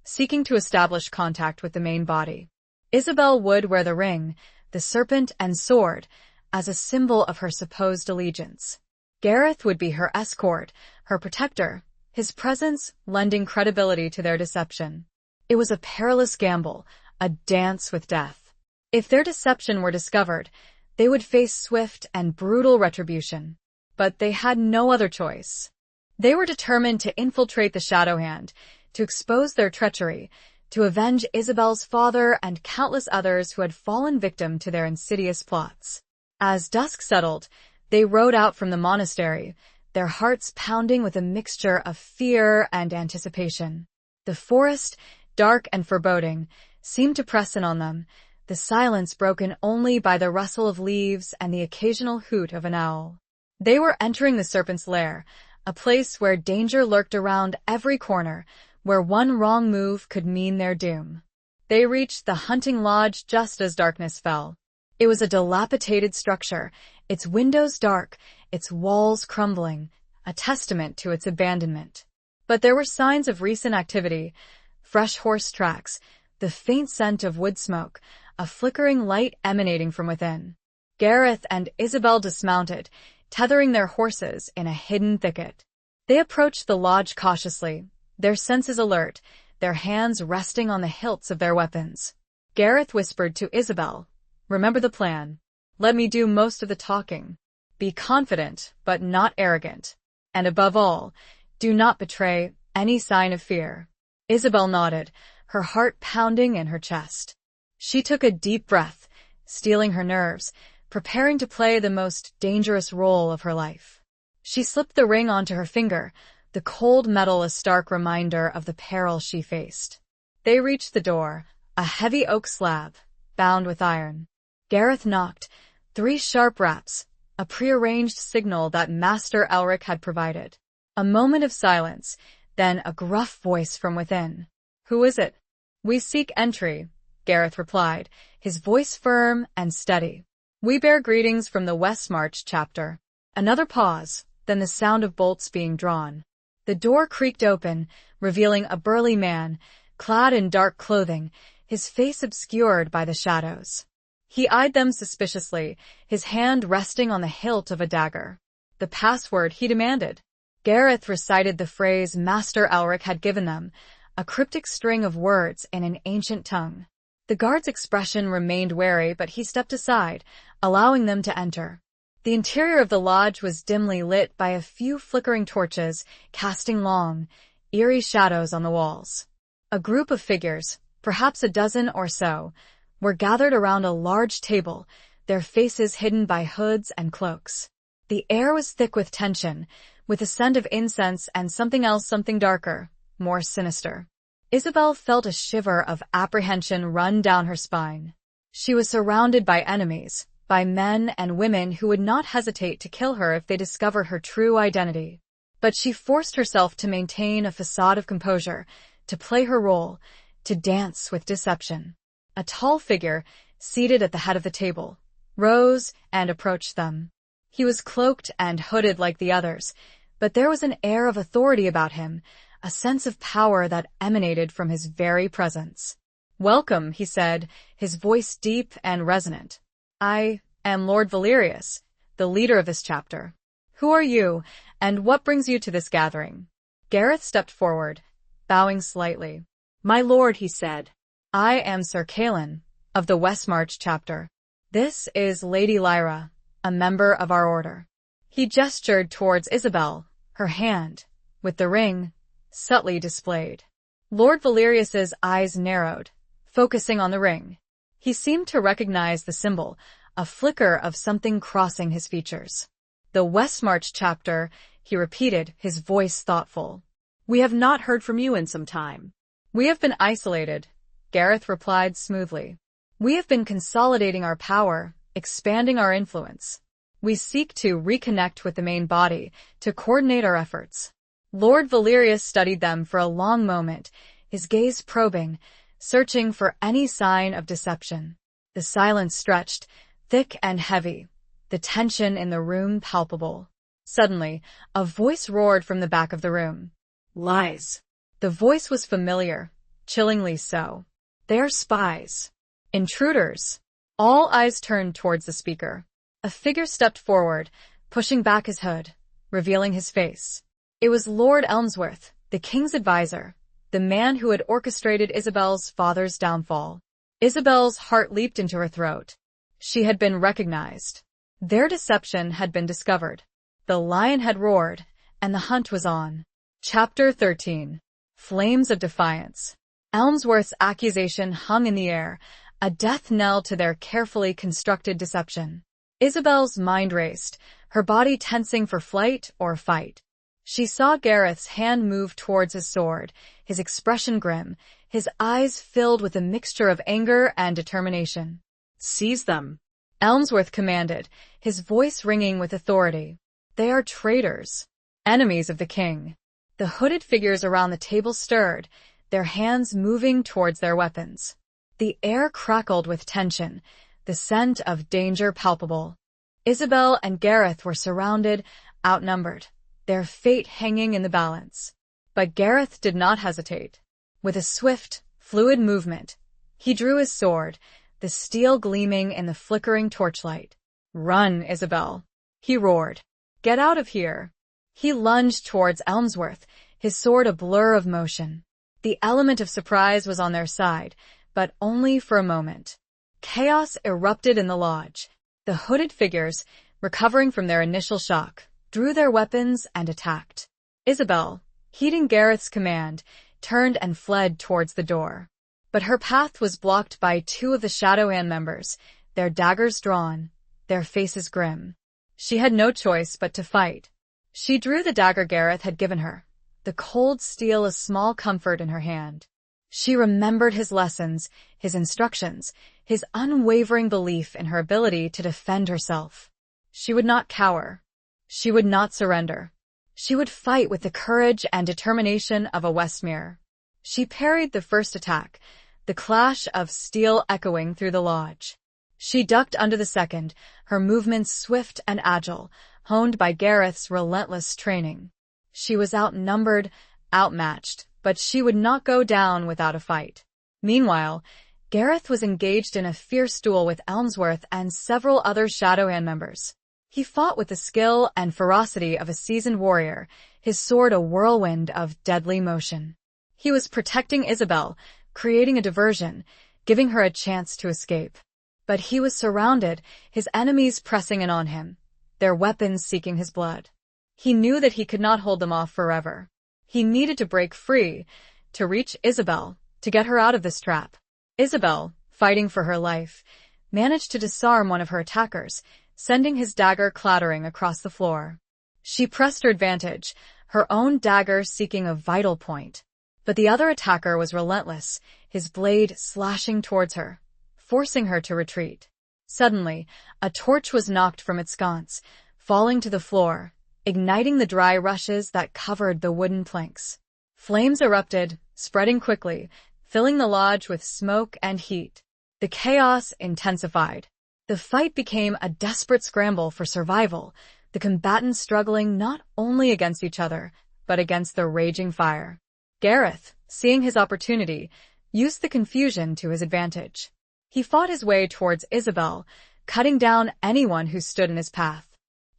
[SPEAKER 1] seeking to establish contact with the main body. Isabel would wear the ring, the serpent and sword, as a symbol of her supposed allegiance. Gareth would be her escort, her protector, his presence lending credibility to their deception. It was a perilous gamble, a dance with death. If their deception were discovered, they would face swift and brutal retribution. But they had no other choice. They were determined to infiltrate the Shadowhand, to expose their treachery, to avenge Isabel's father and countless others who had fallen victim to their insidious plots. As dusk settled, they rode out from the monastery, their hearts pounding with a mixture of fear and anticipation. The forest, dark and foreboding, seemed to press in on them, the silence broken only by the rustle of leaves and the occasional hoot of an owl. They were entering the serpent's lair, a place where danger lurked around every corner, where one wrong move could mean their doom. They reached the hunting lodge just as darkness fell. It was a dilapidated structure, its windows dark, its walls crumbling, a testament to its abandonment. But there were signs of recent activity, fresh horse tracks, the faint scent of wood smoke, a flickering light emanating from within. Gareth and Isabel dismounted, tethering their horses in a hidden thicket. They approached the lodge cautiously, their senses alert, their hands resting on the hilts of their weapons. Gareth whispered to Isabel, "Remember the plan. Let me do most of the talking. Be confident, but not arrogant. And above all, do not betray any sign of fear." Isabel nodded, her heart pounding in her chest. She took a deep breath, steeling her nerves, preparing to play the most dangerous role of her life. She slipped the ring onto her finger, the cold metal a stark reminder of the peril she faced. They reached the door, a heavy oak slab, bound with iron. Gareth knocked, 3 sharp raps, a prearranged signal that Master Elric had provided. A moment of silence, then a gruff voice from within. "Who is it?" "We seek entry," Gareth replied, his voice firm and steady. "We bear greetings from the Westmarch chapter." Another pause, then the sound of bolts being drawn. The door creaked open, revealing a burly man, clad in dark clothing, his face obscured by the shadows. He eyed them suspiciously, his hand resting on the hilt of a dagger. "The password," he demanded. Gareth recited the phrase Master Elric had given them, a cryptic string of words in an ancient tongue. The guard's expression remained wary, but he stepped aside, allowing them to enter. The interior of the lodge was dimly lit by a few flickering torches, casting long, eerie shadows on the walls. A group of figures, perhaps a dozen or so, were gathered around a large table, their faces hidden by hoods and cloaks. The air was thick with tension, with a scent of incense and something darker, more sinister. Isabel felt a shiver of apprehension run down her spine. She was surrounded by enemies, by men and women who would not hesitate to kill her if they discovered her true identity. But she forced herself to maintain a facade of composure, to play her role, to dance with deception. A tall figure, seated at the head of the table, rose and approached them. He was cloaked and hooded like the others, but there was an air of authority about him, a sense of power that emanated from his very presence. "Welcome," he said, his voice deep and resonant. "I am Lord Valerius, the leader of this chapter. Who are you, and what brings you to this gathering?" Gareth stepped forward, bowing slightly.
[SPEAKER 2] "My lord," he said,
[SPEAKER 1] "I am Sir Kalen, of the Westmarch chapter. This is Lady Lyra, a member of our order." He gestured towards Isabel, her hand, with the ring, subtly displayed. Lord Valerius's eyes narrowed, focusing on the ring. He seemed to recognize the symbol, a flicker of something crossing his features. "The Westmarch chapter," he repeated, his voice thoughtful.
[SPEAKER 2] "We have not heard from you in some time."
[SPEAKER 1] "We have been isolated," Gareth replied smoothly. "We have been consolidating our power, expanding our influence. We seek to reconnect with the main body, to coordinate our efforts." Lord Valerius studied them for a long moment, his gaze probing, searching for any sign of deception. The silence stretched, thick and heavy, the tension in the room palpable. Suddenly, a voice roared from the back of the room.
[SPEAKER 2] "Lies."
[SPEAKER 1] The voice was familiar, chillingly so. "They are spies. Intruders." All eyes turned towards the speaker. A figure stepped forward, pushing back his hood, revealing his face. It was Lord Elmsworth, the king's advisor, the man who had orchestrated Isabel's father's downfall. Isabel's heart leaped into her throat. She had been recognized. Their deception had been discovered. The lion had roared, and the hunt was on. Chapter 13. Flames of Defiance. Elmsworth's accusation hung in the air, a death knell to their carefully constructed deception. Isabel's mind raced, her body tensing for flight or fight. She saw Gareth's hand move towards his sword, his expression grim, his eyes filled with a mixture of anger and determination.
[SPEAKER 2] "Seize them,"
[SPEAKER 1] Elmsworth commanded, his voice ringing with authority. "They are traitors, enemies of the king." The hooded figures around the table stirred, their hands moving towards their weapons. The air crackled with tension, the scent of danger palpable. Isabel and Gareth were surrounded, outnumbered, their fate hanging in the balance. But Gareth did not hesitate. With a swift, fluid movement, he drew his sword, the steel gleaming in the flickering torchlight. "Run, Isabel," he roared. "Get out of here." He lunged towards Elmsworth, his sword a blur of motion. The element of surprise was on their side, but only for a moment. Chaos erupted in the lodge. The hooded figures, recovering from their initial shock, drew their weapons and attacked. Isabel, heeding Gareth's command, turned and fled towards the door. But her path was blocked by two of the Shadowhand members, their daggers drawn, their faces grim. She had no choice but to fight. She drew the dagger Gareth had given her, the cold steel a small comfort in her hand. She remembered his lessons, his instructions, his unwavering belief in her ability to defend herself. She would not cower. She would not surrender. She would fight with the courage and determination of a Westmere. She parried the first attack, the clash of steel echoing through the lodge. She ducked under the second, her movements swift and agile, honed by Gareth's relentless training. She was outnumbered, outmatched, but she would not go down without a fight. Meanwhile, Gareth was engaged in a fierce duel with Elmsworth and several other Shadowhand members. He fought with the skill and ferocity of a seasoned warrior, his sword a whirlwind of deadly motion. He was protecting Isabel, creating a diversion, giving her a chance to escape. But he was surrounded, his enemies pressing in on him, their weapons seeking his blood. He knew that he could not hold them off forever. He needed to break free, to reach Isabel, to get her out of this trap. Isabel, fighting for her life, managed to disarm one of her attackers, sending his dagger clattering across the floor. She pressed her advantage, her own dagger seeking a vital point. But the other attacker was relentless, his blade slashing towards her, forcing her to retreat. Suddenly, a torch was knocked from its sconce, falling to the floor, igniting the dry rushes that covered the wooden planks. Flames erupted, spreading quickly, filling the lodge with smoke and heat. The chaos intensified. The fight became a desperate scramble for survival, the combatants struggling not only against each other, but against the raging fire. Gareth, seeing his opportunity, used the confusion to his advantage. He fought his way towards Isabel, cutting down anyone who stood in his path.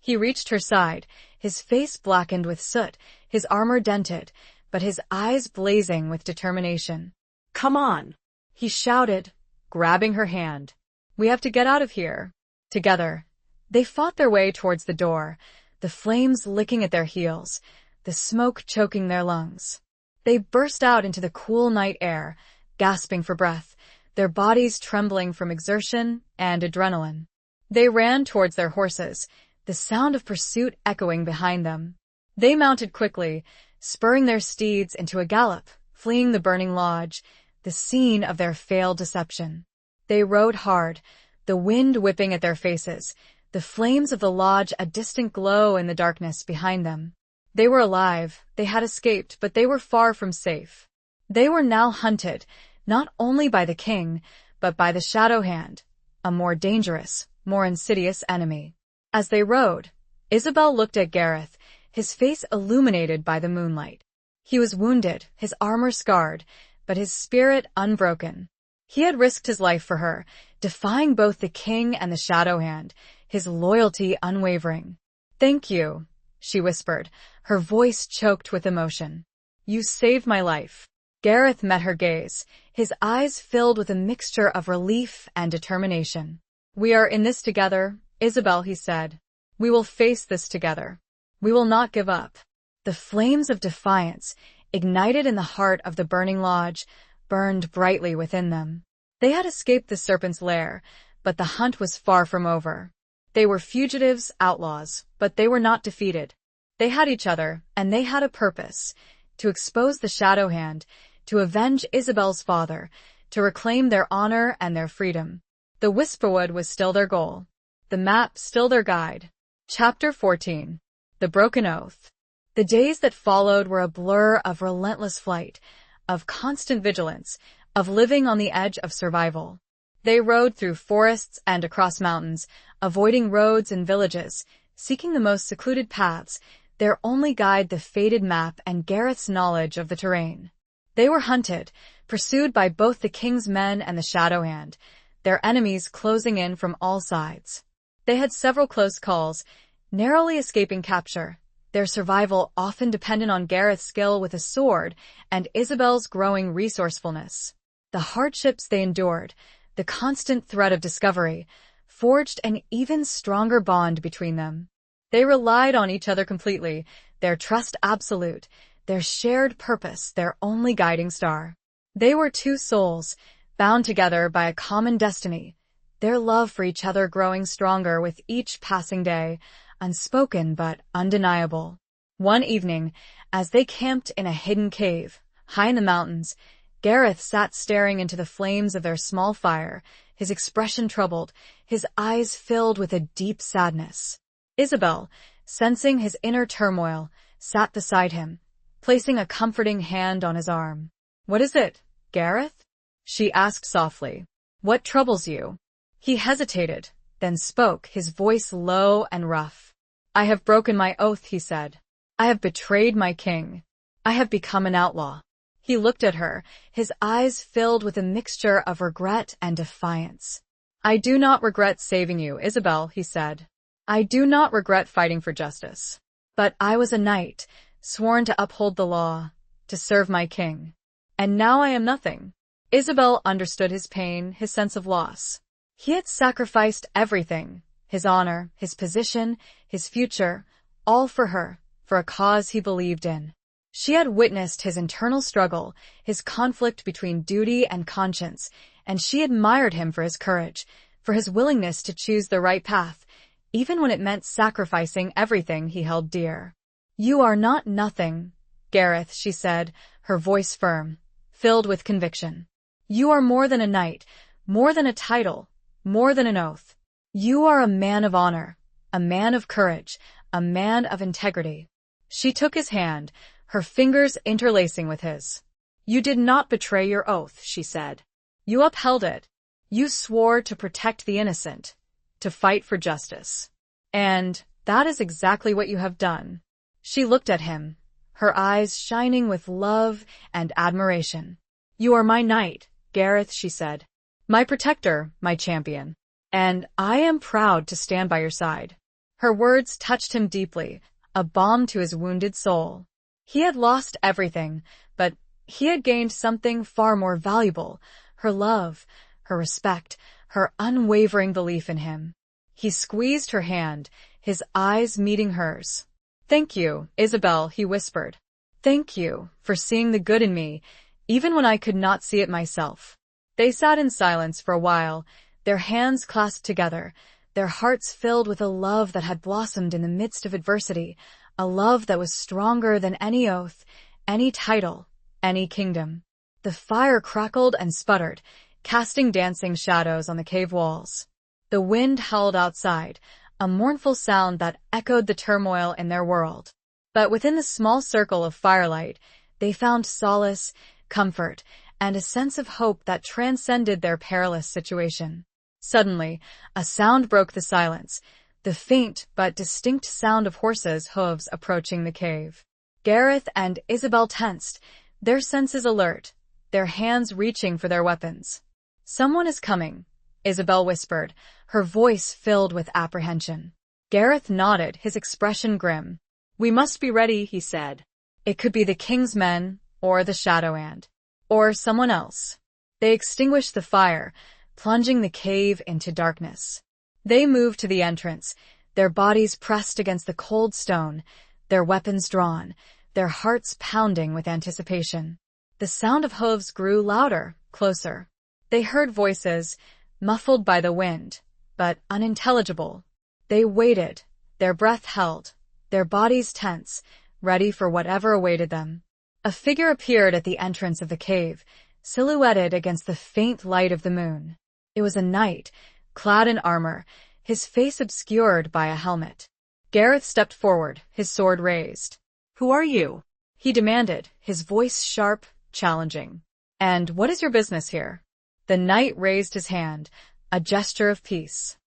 [SPEAKER 1] He reached her side, his face blackened with soot, his armor dented, but his eyes blazing with determination.
[SPEAKER 2] "Come on,"
[SPEAKER 1] he shouted, grabbing her hand. "We have to get out of here." Together, they fought their way towards the door, the flames licking at their heels, the smoke choking their lungs. They burst out into the cool night air, gasping for breath, their bodies trembling from exertion and adrenaline. They ran towards their horses, the sound of pursuit echoing behind them. They mounted quickly, spurring their steeds into a gallop, fleeing the burning lodge, the scene of their failed deception. They rode hard, the wind whipping at their faces, the flames of the lodge a distant glow in the darkness behind them. They were alive, they had escaped, but they were far from safe. They were now hunted, not only by the king, but by the Shadow Hand, a more dangerous, more insidious enemy. As they rode, Isabel looked at Gareth, his face illuminated by the moonlight. He was wounded, his armor scarred, but his spirit unbroken. He had risked his life for her, defying both the king and the Shadow Hand, his loyalty unwavering. "Thank you," she whispered, her voice choked with emotion. "You saved my life." Gareth met her gaze, his eyes filled with a mixture of relief and determination. "We are in this together, Isabel," he said. "We will face this together. We will not give up." The flames of defiance, ignited in the heart of the burning lodge, burned brightly within them. They had escaped the serpent's lair, but the hunt was far from over. They were fugitives, outlaws, but they were not defeated. They had each other, and they had a purpose: to expose the Shadow Hand, to avenge Isabel's father, to reclaim their honor and their freedom. The Whisperwood was still their goal. The map still their guide. Chapter 14. The Broken Oath. The days that followed were a blur of relentless flight, of constant vigilance, of living on the edge of survival. They rode through forests and across mountains, avoiding roads and villages, seeking the most secluded paths, their only guide the faded map and Gareth's knowledge of the terrain. They were hunted, pursued by both the king's men and the Shadow Hand, their enemies closing in from all sides. They had several close calls, narrowly escaping capture, their survival often dependent on Gareth's skill with a sword and Isabel's growing resourcefulness. The hardships they endured, the constant threat of discovery, forged an even stronger bond between them. They relied on each other completely, their trust absolute, their shared purpose their only guiding star. They were two souls, bound together by a common destiny, their love for each other growing stronger with each passing day, unspoken but undeniable. One evening, as they camped in a hidden cave, high in the mountains, Gareth sat staring into the flames of their small fire, his expression troubled, his eyes filled with a deep sadness. Isabel, sensing his inner turmoil, sat beside him, placing a comforting hand on his arm. "What is it, Gareth?" she asked softly. "What troubles you?" He hesitated, then spoke, his voice low and rough. "I have broken my oath," he said. "I have betrayed my king. I have become an outlaw." He looked at her, his eyes filled with a mixture of regret and defiance. "I do not regret saving you, Isabel," he said. "I do not regret fighting for justice. But I was a knight, sworn to uphold the law, to serve my king. and now I am nothing. Isabel understood his pain, his sense of loss. He had sacrificed everything, his honor, his position, his future, all for her, for a cause he believed in. She had witnessed his internal struggle, his conflict between duty and conscience, and she admired him for his courage, for his willingness to choose the right path, even when it meant sacrificing everything he held dear. "You are not nothing, Gareth," she said, her voice firm, filled with conviction. "You are more than a knight, more than a title, more than an oath. You are a man of honor, a man of courage, a man of integrity." She took his hand, her fingers interlacing with his. "You did not betray your oath," she said. "You upheld it. You swore to protect the innocent, to fight for justice. And that is exactly what you have done." She looked at him, her eyes shining with love and admiration. "You are my knight, Gareth," she said. "My protector, my champion. And I am proud to stand by your side." Her words touched him deeply, a balm to his wounded soul. He had lost everything, but he had gained something far more valuable, her love, her respect, her unwavering belief in him. He squeezed her hand, his eyes meeting hers. "Thank you, Isabel," he whispered. "Thank you for seeing the good in me, even when I could not see it myself." They sat in silence for a while, their hands clasped together, their hearts filled with a love that had blossomed in the midst of adversity, a love that was stronger than any oath, any title, any kingdom. The fire crackled and sputtered, casting dancing shadows on the cave walls. The wind howled outside, a mournful sound that echoed the turmoil in their world. But within the small circle of firelight, they found solace, comfort, and a sense of hope that transcended their perilous situation. Suddenly, a sound broke the silence, the faint but distinct sound of horses' hooves approaching the cave. Gareth and Isabel tensed, their senses alert, their hands reaching for their weapons. "Someone is coming," Isabel whispered, her voice filled with apprehension. Gareth nodded, his expression grim. "We must be ready," he said. "It could be the king's men, or the Shadow Hand, or someone else." They extinguished the fire, plunging the cave into darkness. They moved to the entrance, their bodies pressed against the cold stone, their weapons drawn, their hearts pounding with anticipation. The sound of hooves grew louder, closer. They heard voices, muffled by the wind, but unintelligible. They waited, their breath held, their bodies tense, ready for whatever awaited them. A figure appeared at the entrance of the cave, silhouetted against the faint light of the moon. It was a knight, clad in armor, his face obscured by a helmet. Gareth stepped forward, his sword raised.
[SPEAKER 2] "Who are you?"
[SPEAKER 1] he demanded, his voice sharp, challenging. "And what is your business here?" The knight raised his hand, a gesture of peace.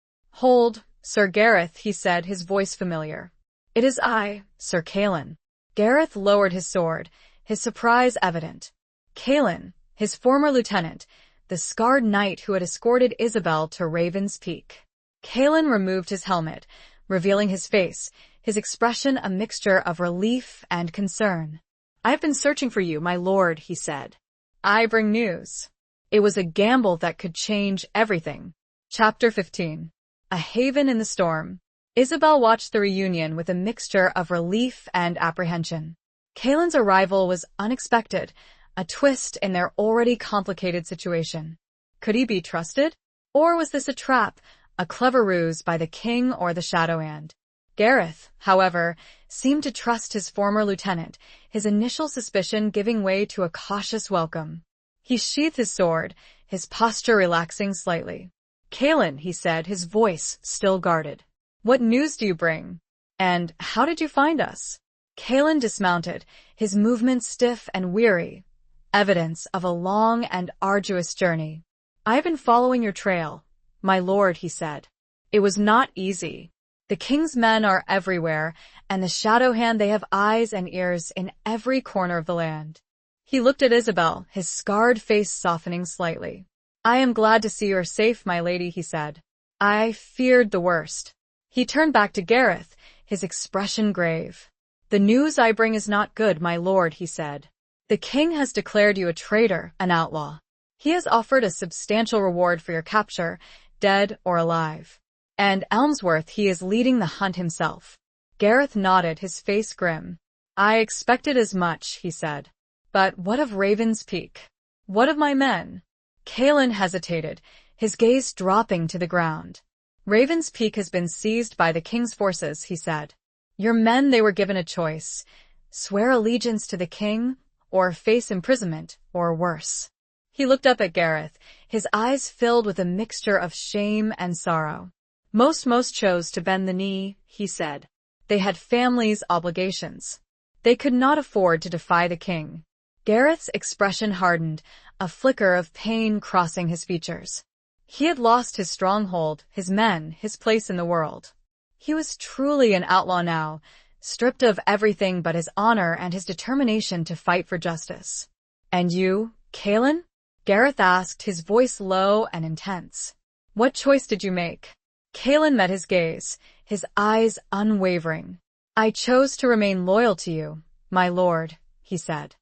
[SPEAKER 1] "Hold, Sir Gareth," he said, his voice familiar. "It is I, Sir Calin." Gareth lowered his sword, his surprise evident. Calin, his former lieutenant, the scarred knight who had escorted Isabel to Raven's Peak. Calin removed his helmet, revealing his face, his expression a mixture of relief and concern.
[SPEAKER 2] "I have been searching for you, my lord," he said.
[SPEAKER 1] "I bring news." It was a gamble that could change everything. Chapter 15. A haven in the storm. Isabel watched the reunion with a mixture of relief and apprehension. Caelin's arrival was unexpected, a twist in their already complicated situation. Could he be trusted? Or was this a trap, a clever ruse by the king or the Shadow Hand? Gareth, however, seemed to trust his former lieutenant, his initial suspicion giving way to a cautious welcome. He sheathed his sword, his posture relaxing slightly. "Calin," he said, his voice still guarded. "What news do you bring? And how did you find us?" Calin dismounted, his movements stiff and weary, evidence of a long and arduous journey. "I have been following your trail, my lord," he said. "It was not easy. The king's men are everywhere, and the Shadow Hand, they have eyes and ears in every corner of the land." He looked at Isabel, his scarred face softening slightly. "I am glad to see you are safe, my lady," he said. "I feared the worst." He turned back to Gareth, his expression grave. "The news I bring is not good, my lord," he said. The king has declared you a traitor, an outlaw. He has offered a substantial reward for your capture, dead or alive. And Elmsworth, he is leading the hunt himself. Gareth nodded, his face grim. I expected as much, he said. But what of Raven's Peak? What of my men? Kaelin hesitated, his gaze dropping to the ground. Raven's Peak has been seized by the king's forces, he said. Your men, they were given a choice. Swear allegiance to the king, or face imprisonment, or worse. He looked up at Gareth, his eyes filled with a mixture of shame and sorrow. Most chose to bend the knee, he said. They had families, obligations. They could not afford to defy the king. Gareth's expression hardened, a flicker of pain crossing his features. He had lost his stronghold, his men, his place in the world. He was truly an outlaw now, stripped of everything but his honor and his determination to fight for justice. And you, Kaelin? Gareth asked, his voice low and intense. What choice did you make? Kaelin met his gaze, his eyes unwavering. I chose to remain loyal to you, my lord, he said.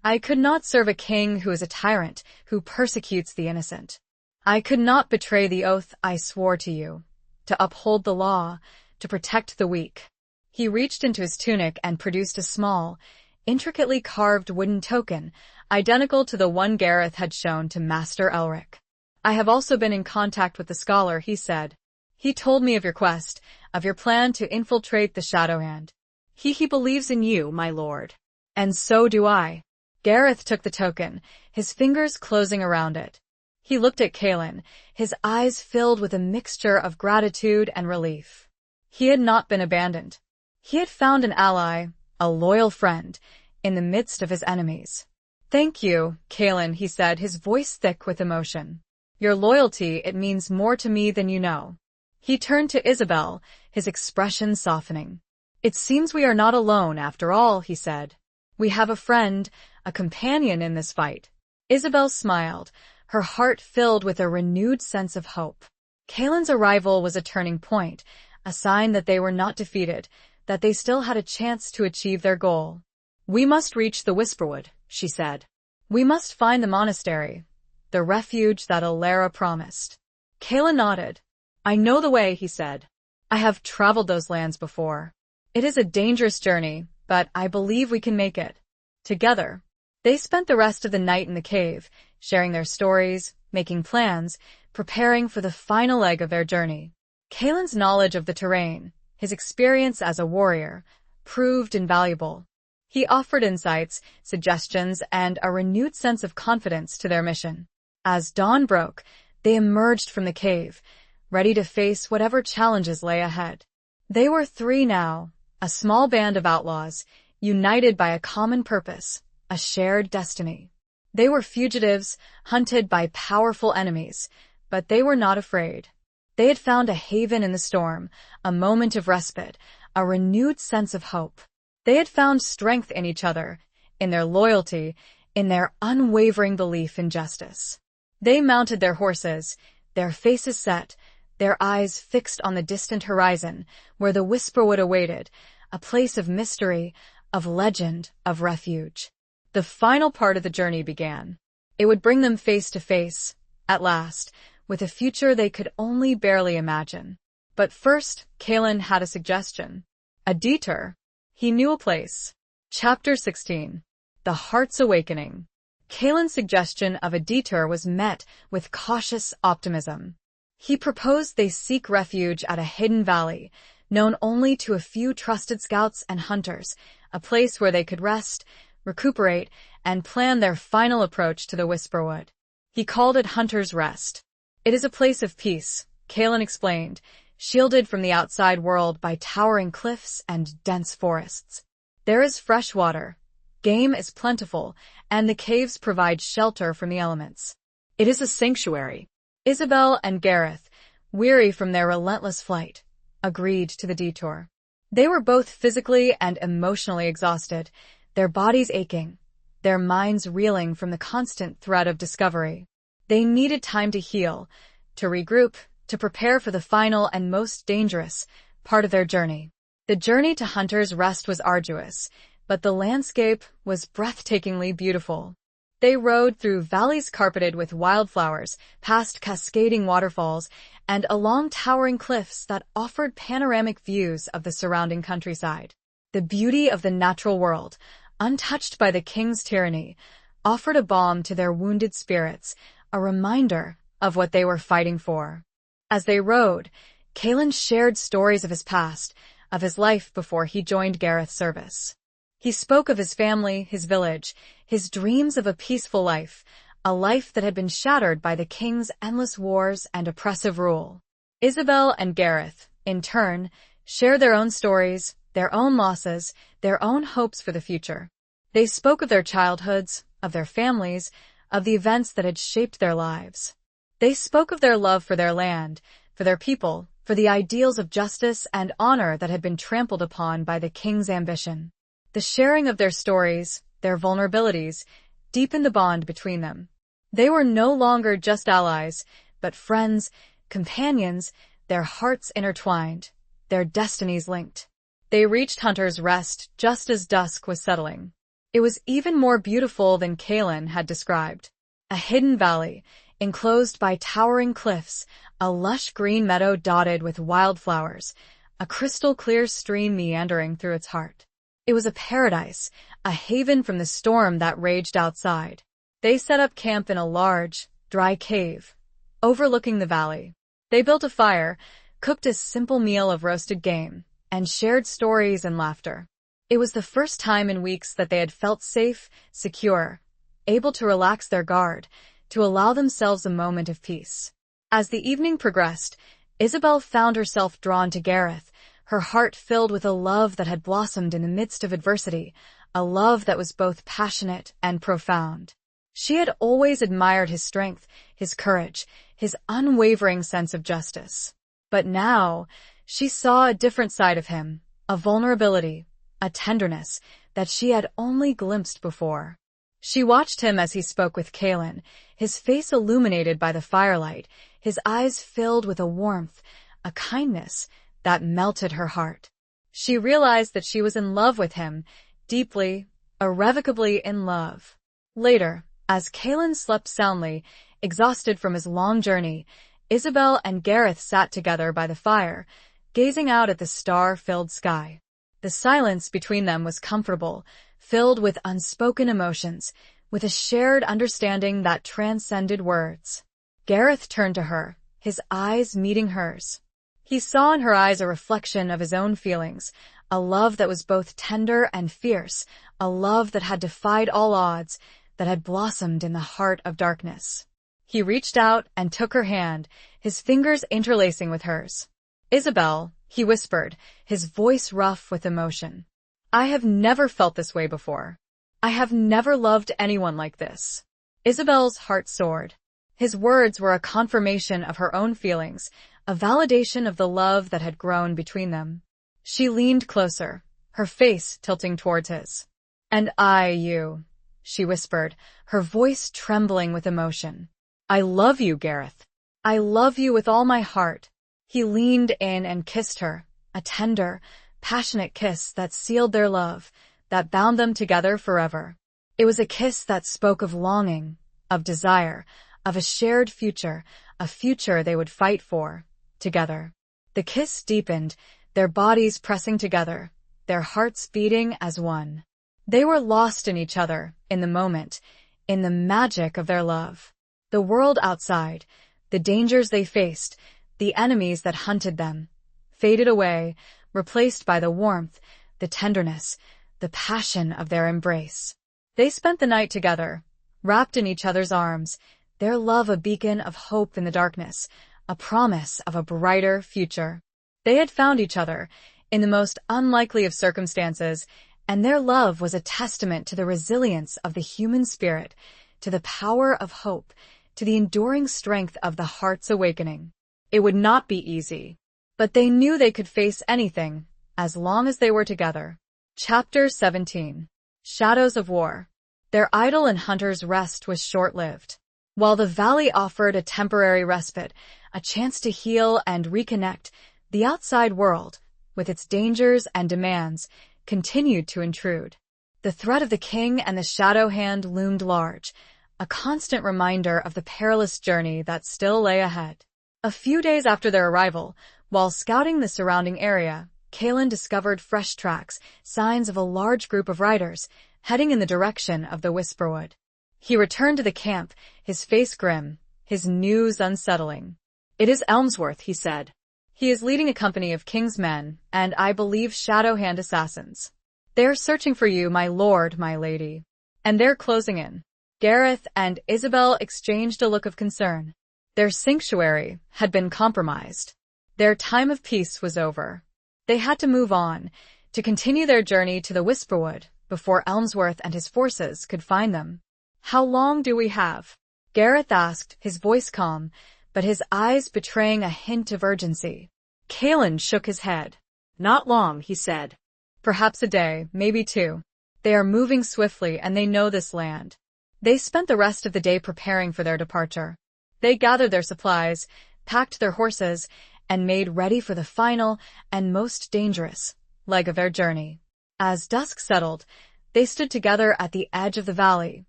[SPEAKER 1] I could not serve a king who is a tyrant, who persecutes the innocent. I could not betray the oath I swore to you, to uphold the law, to protect the weak. He reached into his tunic and produced a small, intricately carved wooden token, identical to the one Gareth had shown to Master Elric. I have also been in contact with the scholar, he said. He told me of your quest, of your plan to infiltrate the Shadowhand. He believes in you, my lord. And so do I. Gareth took the token, his fingers closing around it. He looked at Kaelin, his eyes filled with a mixture of gratitude and relief. He had not been abandoned. He had found an ally, a loyal friend, in the midst of his enemies. Thank you, Kaelin, he said, his voice thick with emotion. Your loyalty, it means more to me than you know. He turned to Isabel, his expression softening. It seems we are not alone after all, he said. We have a friend, a companion in this fight. Isabel smiled, her heart filled with a renewed sense of hope. Kaelin's arrival was a turning point, a sign that they were not defeated, that they still had a chance to achieve their goal. We must reach the Whisperwood, she said. We must find the monastery, the refuge that Alara promised. Kaelin nodded. I know the way, he said. I have traveled those lands before. It is a dangerous journey, but I believe we can make it. Together. They spent the rest of the night in the cave, sharing their stories, making plans, preparing for the final leg of their journey. Kaelin's knowledge of the terrain, his experience as a warrior, proved invaluable. He offered insights, suggestions, and a renewed sense of confidence to their mission. As dawn broke, they emerged from the cave, ready to face whatever challenges lay ahead. They were three now, a small band of outlaws, united by a common purpose, a shared destiny. They were fugitives, hunted by powerful enemies, but they were not afraid. They had found a haven in the storm, a moment of respite, a renewed sense of hope. They had found strength in each other, in their loyalty, in their unwavering belief in justice. They mounted their horses, their faces set, their eyes fixed on the distant horizon, where the Whisperwood awaited, a place of mystery, of legend, of refuge. The final part of the journey began. It would bring them face to face, at last, with a future they could only barely imagine. But first, Kaelin had a suggestion. A detour. He knew a place. Chapter 16. The Heart's Awakening. Kaelin's suggestion of a detour was met with cautious optimism. He proposed they seek refuge at a hidden valley, known only to a few trusted scouts and hunters, a place where they could rest, recuperate, and plan their final approach to the Whisperwood. He called it Hunter's Rest. It is a place of peace, Kaelin explained, shielded from the outside world by towering cliffs and dense forests. There is fresh water, game is plentiful, and the caves provide shelter from the elements. It is a sanctuary. Isabel and Gareth, weary from their relentless flight, agreed to the detour. They were both physically and emotionally exhausted, their bodies aching, their minds reeling from the constant threat of discovery. They needed time to heal, to regroup, to prepare for the final and most dangerous part of their journey. The journey to Hunter's Rest was arduous. but the landscape was breathtakingly beautiful. They rode through valleys carpeted with wildflowers, past cascading waterfalls, and along towering cliffs that offered panoramic views of the surrounding countryside. The beauty of the natural world, untouched by the king's tyranny, offered a balm to their wounded spirits, a reminder of what they were fighting for. As they rode, Kaelin shared stories of his past, of his life before he joined Gareth's service. He spoke of his family, his village, his dreams of a peaceful life, a life that had been shattered by the king's endless wars and oppressive rule. Isabel and Gareth, in turn, shared their own stories, their own losses, their own hopes for the future. They spoke of their childhoods, of their families, of the events that had shaped their lives. They spoke of their love for their land, for their people, for the ideals of justice and honor that had been trampled upon by the king's ambition. The sharing of their stories, their vulnerabilities, deepened the bond between them. They were no longer just allies, but friends, companions, their hearts intertwined, their destinies linked. They reached Hunter's Rest just as dusk was settling. It was even more beautiful than Kaelin had described. A hidden valley, enclosed by towering cliffs, a lush green meadow dotted with wildflowers, a crystal-clear stream meandering through its heart. It was a paradise, a haven from the storm that raged outside. They set up camp in a large, dry cave, overlooking the valley. They built a fire, cooked a simple meal of roasted game, and shared stories and laughter. It was the first time in weeks that they had felt safe, secure, able to relax their guard, to allow themselves a moment of peace. As the evening progressed, Isabel found herself drawn to Gareth, her heart filled with a love that had blossomed in the midst of adversity, a love that was both passionate and profound. She had always admired his strength, his courage, his unwavering sense of justice. But now, she saw a different side of him, a vulnerability, a tenderness that she had only glimpsed before. She watched him as he spoke with Kaelin, his face illuminated by the firelight, his eyes filled with a warmth, a kindness that melted her heart. She realized that she was in love with him, deeply, irrevocably in love. Later, as Kaelin slept soundly, exhausted from his long journey, Isabel and Gareth sat together by the fire, gazing out at the star-filled sky. The silence between them was comfortable, filled with unspoken emotions, with a shared understanding that transcended words. Gareth turned to her, his eyes meeting hers. He saw in her eyes a reflection of his own feelings, a love that was both tender and fierce, a love that had defied all odds, that had blossomed in the heart of darkness. He reached out and took her hand, his fingers interlacing with hers. "Isabel," he whispered, his voice rough with emotion. "I have never felt this way before. I have never loved anyone like this." Isabel's heart soared. His words were a confirmation of her own feelings, a validation of the love that had grown between them. She leaned closer, her face tilting towards his. "And you," she whispered, her voice trembling with emotion. "I love you, Gareth. I love you with all my heart." He leaned in and kissed her, a tender, passionate kiss that sealed their love, that bound them together forever. It was a kiss that spoke of longing, of desire, of a shared future, a future they would fight for, together. The kiss deepened, their bodies pressing together, their hearts beating as one. They were lost in each other, in the moment, in the magic of their love. The world outside, the dangers they faced, the enemies that hunted them, faded away, replaced by the warmth, the tenderness, the passion of their embrace. They spent the night together, wrapped in each other's arms, their love a beacon of hope in the darkness, a promise of a brighter future. They had found each other, in the most unlikely of circumstances, and their love was a testament to the resilience of the human spirit, to the power of hope, to the enduring strength of the heart's awakening. It would not be easy, but they knew they could face anything, as long as they were together. Chapter 17. Shadows of War. Their idyll in Hunter's Rest was short-lived. While the valley offered a temporary respite, a chance to heal and reconnect, the outside world, with its dangers and demands, continued to intrude. The threat of the king and the shadow hand loomed large, a constant reminder of the perilous journey that still lay ahead. A few days after their arrival, while scouting the surrounding area, Kalen discovered fresh tracks, signs of a large group of riders, heading in the direction of the Whisperwood. He returned to the camp, his face grim, his news unsettling.
[SPEAKER 2] "It is Elmsworth," he said.
[SPEAKER 1] "He is leading a company of king's men, and I believe shadow hand assassins. They're searching for you, my lord, my lady. And they're closing in." Gareth and Isabel exchanged a look of concern. Their sanctuary had been compromised. Their time of peace was over. They had to move on, to continue their journey to the Whisperwood before Elmsworth and his forces could find them. "How long do we have?" Gareth asked, his voice calm, but his eyes betraying a hint of urgency.
[SPEAKER 2] Kalen shook his head. "Not long," he said.
[SPEAKER 1] "Perhaps a day, maybe two. They are moving swiftly and they know this land." They spent the rest of the day preparing for their departure. They gathered their supplies, packed their horses, and made ready for the final and most dangerous leg of their journey. As dusk settled, they stood together at the edge of the valley,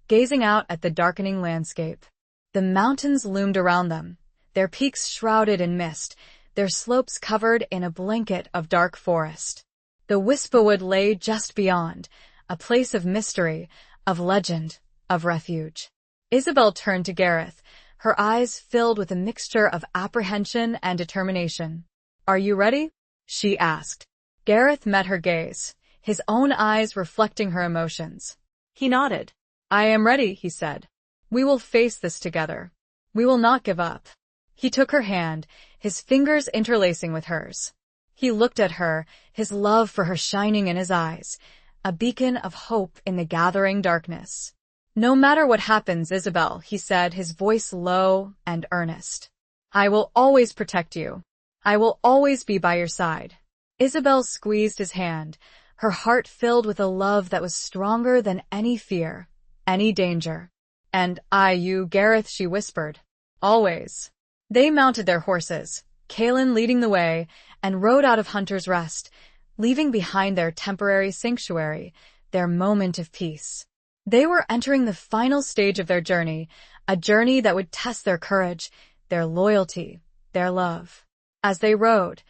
[SPEAKER 1] gazing out at the darkening landscape. The mountains loomed around them, their peaks shrouded in mist, their slopes covered in a blanket of dark forest. The Whisperwood lay just beyond, a place of mystery, of legend, of refuge. Isabel turned to Gareth, her eyes filled with a mixture of apprehension and determination. "Are you ready?" she asked. Gareth met her gaze, his own eyes reflecting her emotions.
[SPEAKER 2] He nodded.
[SPEAKER 1] "I am ready," he said. "We will face this together. We will not give up." He took her hand, his fingers interlacing with hers. He looked at her, his love for her shining in his eyes, a beacon of hope in the gathering darkness. "No matter what happens, Isabel," he said, his voice low and earnest. "I will always protect you. I will always be by your side." Isabel squeezed his hand, her heart filled with a love that was stronger than any fear, any danger. "And you, Gareth," she whispered. "Always." They mounted their horses, Kalen leading the way, and rode out of Hunter's Rest, leaving behind their temporary sanctuary, their moment of peace. They were entering the final stage of their journey, a journey that would test their courage, their loyalty, their love. As they rode,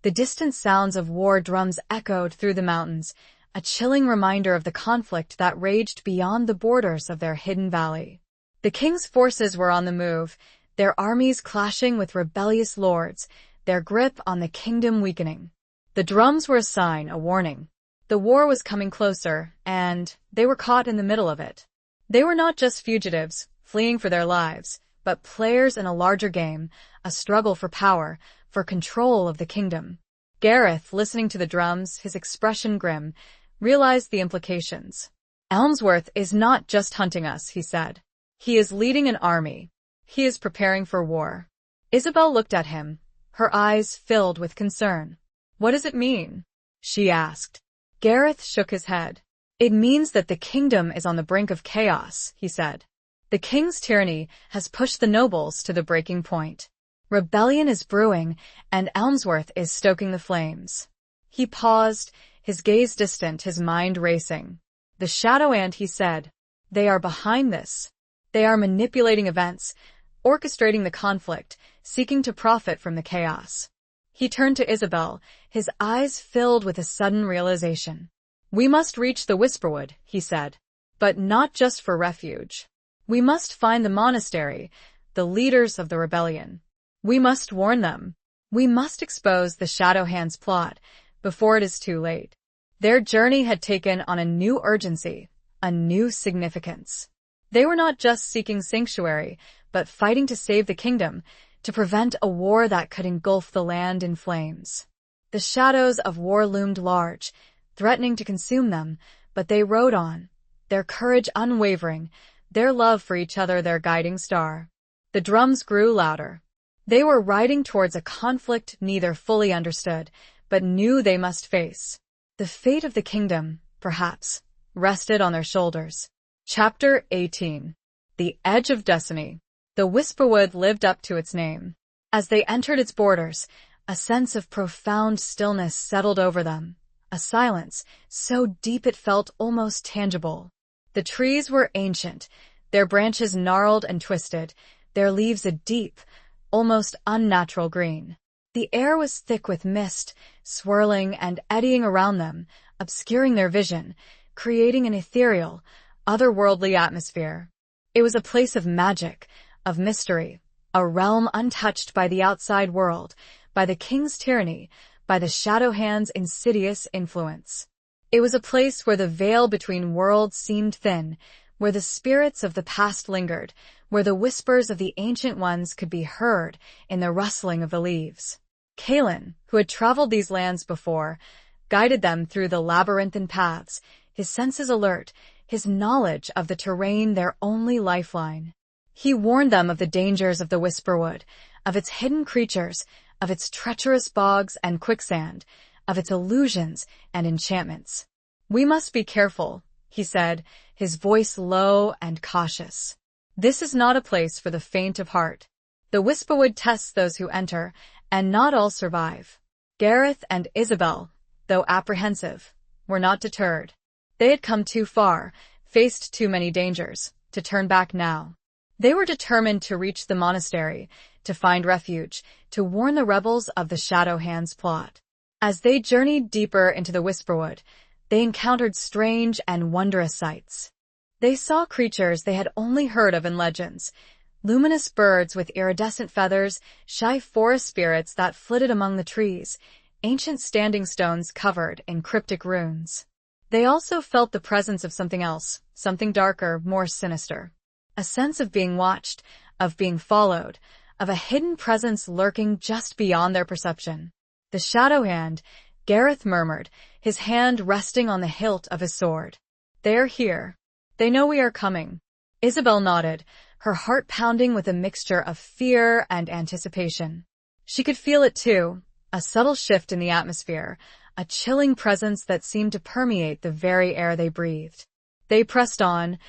[SPEAKER 1] the distant sounds of war drums echoed through the mountains, a chilling reminder of the conflict that raged beyond the borders of their hidden valley. The king's forces were on the move, their armies clashing with rebellious lords, their grip on the kingdom weakening. The drums were a sign, a warning. The war was coming closer, and they were caught in the middle of it. They were not just fugitives, fleeing for their lives, but players in a larger game, a struggle for power, for control of the kingdom. Gareth, listening to the drums, his expression grim, realized the implications. "Elmsworth is not just hunting us," he said. "He is leading an army. He is preparing for war." Isabel looked at him, her eyes filled with concern. "What does it mean?" she asked. Gareth shook his head. "It means that the kingdom is on the brink of chaos," he said. "The king's tyranny has pushed the nobles to the breaking point. Rebellion is brewing, and Elmsworth is stoking the flames." He paused, his gaze distant, his mind racing. "The Shadow Ant," he said. "They are behind this. They are manipulating events, orchestrating the conflict, seeking to profit from the chaos." He turned to Isabel, his eyes filled with a sudden realization. "We must reach the Whisperwood," he said. "But not just for refuge. We must find the monastery, the leaders of the rebellion. We must warn them. We must expose the Shadow Hand's plot before it is too late." Their journey had taken on a new urgency, a new significance. They were not just seeking sanctuary, but fighting to save the kingdom, to prevent a war that could engulf the land in flames. The shadows of war loomed large, threatening to consume them, but they rode on, their courage unwavering, their love for each other their guiding star. The drums grew louder. They were riding towards a conflict neither fully understood, but knew they must face. The fate of the kingdom, perhaps, rested on their shoulders. Chapter 18. The Edge of Destiny. The Whisperwood lived up to its name. As they entered its borders, a sense of profound stillness settled over them, a silence so deep it felt almost tangible. The trees were ancient, their branches gnarled and twisted, their leaves a deep, almost unnatural green. The air was thick with mist, swirling and eddying around them, obscuring their vision, creating an ethereal, otherworldly atmosphere. It was a place of magic, of mystery, a realm untouched by the outside world, by the king's tyranny, by the shadow hand's insidious influence. It was a place where the veil between worlds seemed thin, where the spirits of the past lingered, where the whispers of the ancient ones could be heard in the rustling of the leaves. Kalen, who had traveled these lands before, guided them through the labyrinthine paths, his senses alert, his knowledge of the terrain their only lifeline. He warned them of the dangers of the Whisperwood, of its hidden creatures, of its treacherous bogs and quicksand, of its illusions and enchantments. "We must be careful," he said, his voice low and cautious. "This is not a place for the faint of heart. The Whisperwood tests those who enter, and not all survive." Gareth and Isabel, though apprehensive, were not deterred. They had come too far, faced too many dangers, to turn back now. They were determined to reach the monastery, to find refuge, to warn the rebels of the Shadow Hand's plot. As they journeyed deeper into the Whisperwood, they encountered strange and wondrous sights. They saw creatures they had only heard of in legends, luminous birds with iridescent feathers, shy forest spirits that flitted among the trees, ancient standing stones covered in cryptic runes. They also felt the presence of something else, something darker, more sinister. A sense of being watched, of being followed, of a hidden presence lurking just beyond their perception. "The Shadow Hand," Gareth murmured, his hand resting on the hilt of his sword. "They are here. They know we are coming." Isabel nodded, her heart pounding with a mixture of fear and anticipation. She could feel it too, a subtle shift in the atmosphere, a chilling presence that seemed to permeate the very air they breathed. They pressed on,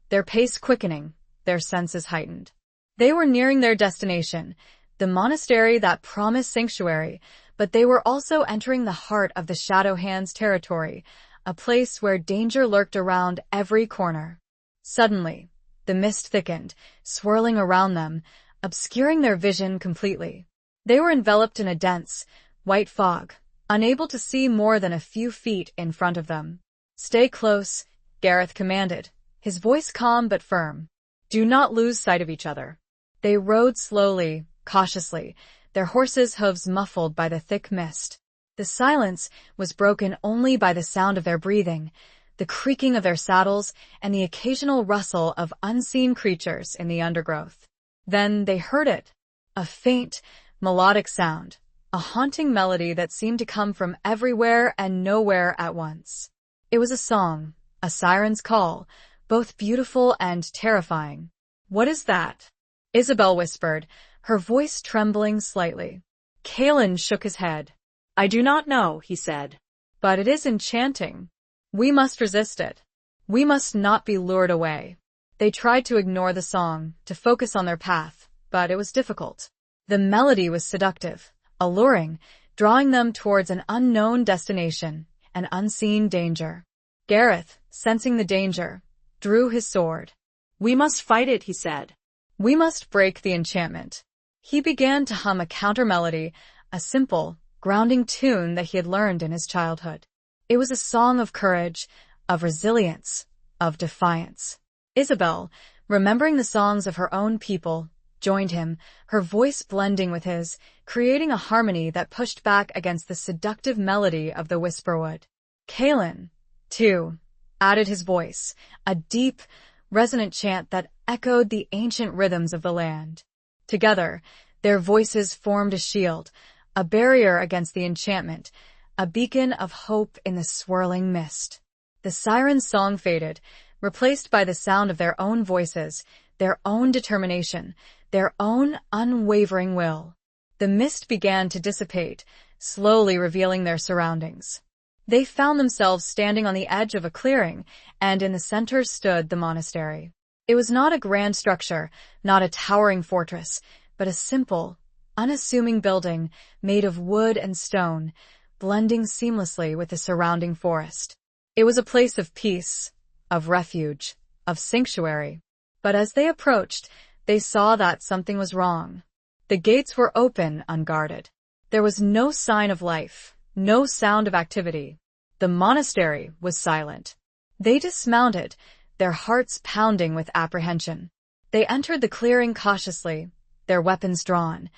[SPEAKER 1] their pace quickening, their senses heightened. They were nearing their destination, the monastery that promised sanctuary, but they were also entering the heart of the Shadow Hand's territory, a place where danger lurked around every corner. Suddenly, the mist thickened, swirling around them, obscuring their vision completely. They were enveloped in a dense, white fog, unable to see more than a few feet in front of them. "Stay close," Gareth commanded, his voice calm but firm. "Do not lose sight of each other." They rode slowly, cautiously, their horses' hooves muffled by the thick mist. The silence was broken only by the sound of their breathing, the creaking of their saddles, and the occasional rustle of unseen creatures in the undergrowth. Then they heard it, a faint, melodic sound, a haunting melody that seemed to come from everywhere and nowhere at once. It was a song, a siren's call, both beautiful and terrifying. "What is that?" Isabel whispered, her voice trembling slightly. Kalen shook his head.
[SPEAKER 2] "I do not know," he said.
[SPEAKER 1] "But it is enchanting. We must resist it. We must not be lured away." They tried to ignore the song, to focus on their path, but it was difficult. The melody was seductive, alluring, drawing them towards an unknown destination, an unseen danger. Gareth, sensing the danger, drew his sword.
[SPEAKER 2] "We must fight it," he said.
[SPEAKER 1] "We must break the enchantment." He began to hum a counter-melody, a simple, grounding tune that he had learned in his childhood. It was a song of courage, of resilience, of defiance. Isabel, remembering the songs of her own people, joined him, her voice blending with his, creating a harmony that pushed back against the seductive melody of the Whisperwood. Kalen, too, added his voice, a deep, resonant chant that echoed the ancient rhythms of the land. Together, their voices formed a shield, a barrier against the enchantment, a beacon of hope in the swirling mist. The siren's song faded, replaced by the sound of their own voices, their own determination, their own unwavering will. The mist began to dissipate, slowly revealing their surroundings. They found themselves standing on the edge of a clearing, and in the center stood the monastery. It was not a grand structure, not a towering fortress, but a simple, unassuming building made of wood and stone, blending seamlessly with the surrounding forest. It was a place of peace, of refuge, of sanctuary. But as they approached, they saw that something was wrong. The gates were open, unguarded. There was no sign of life, no sound of activity. The monastery was silent. They dismounted, their hearts pounding with apprehension. They entered the clearing cautiously, their weapons drawn,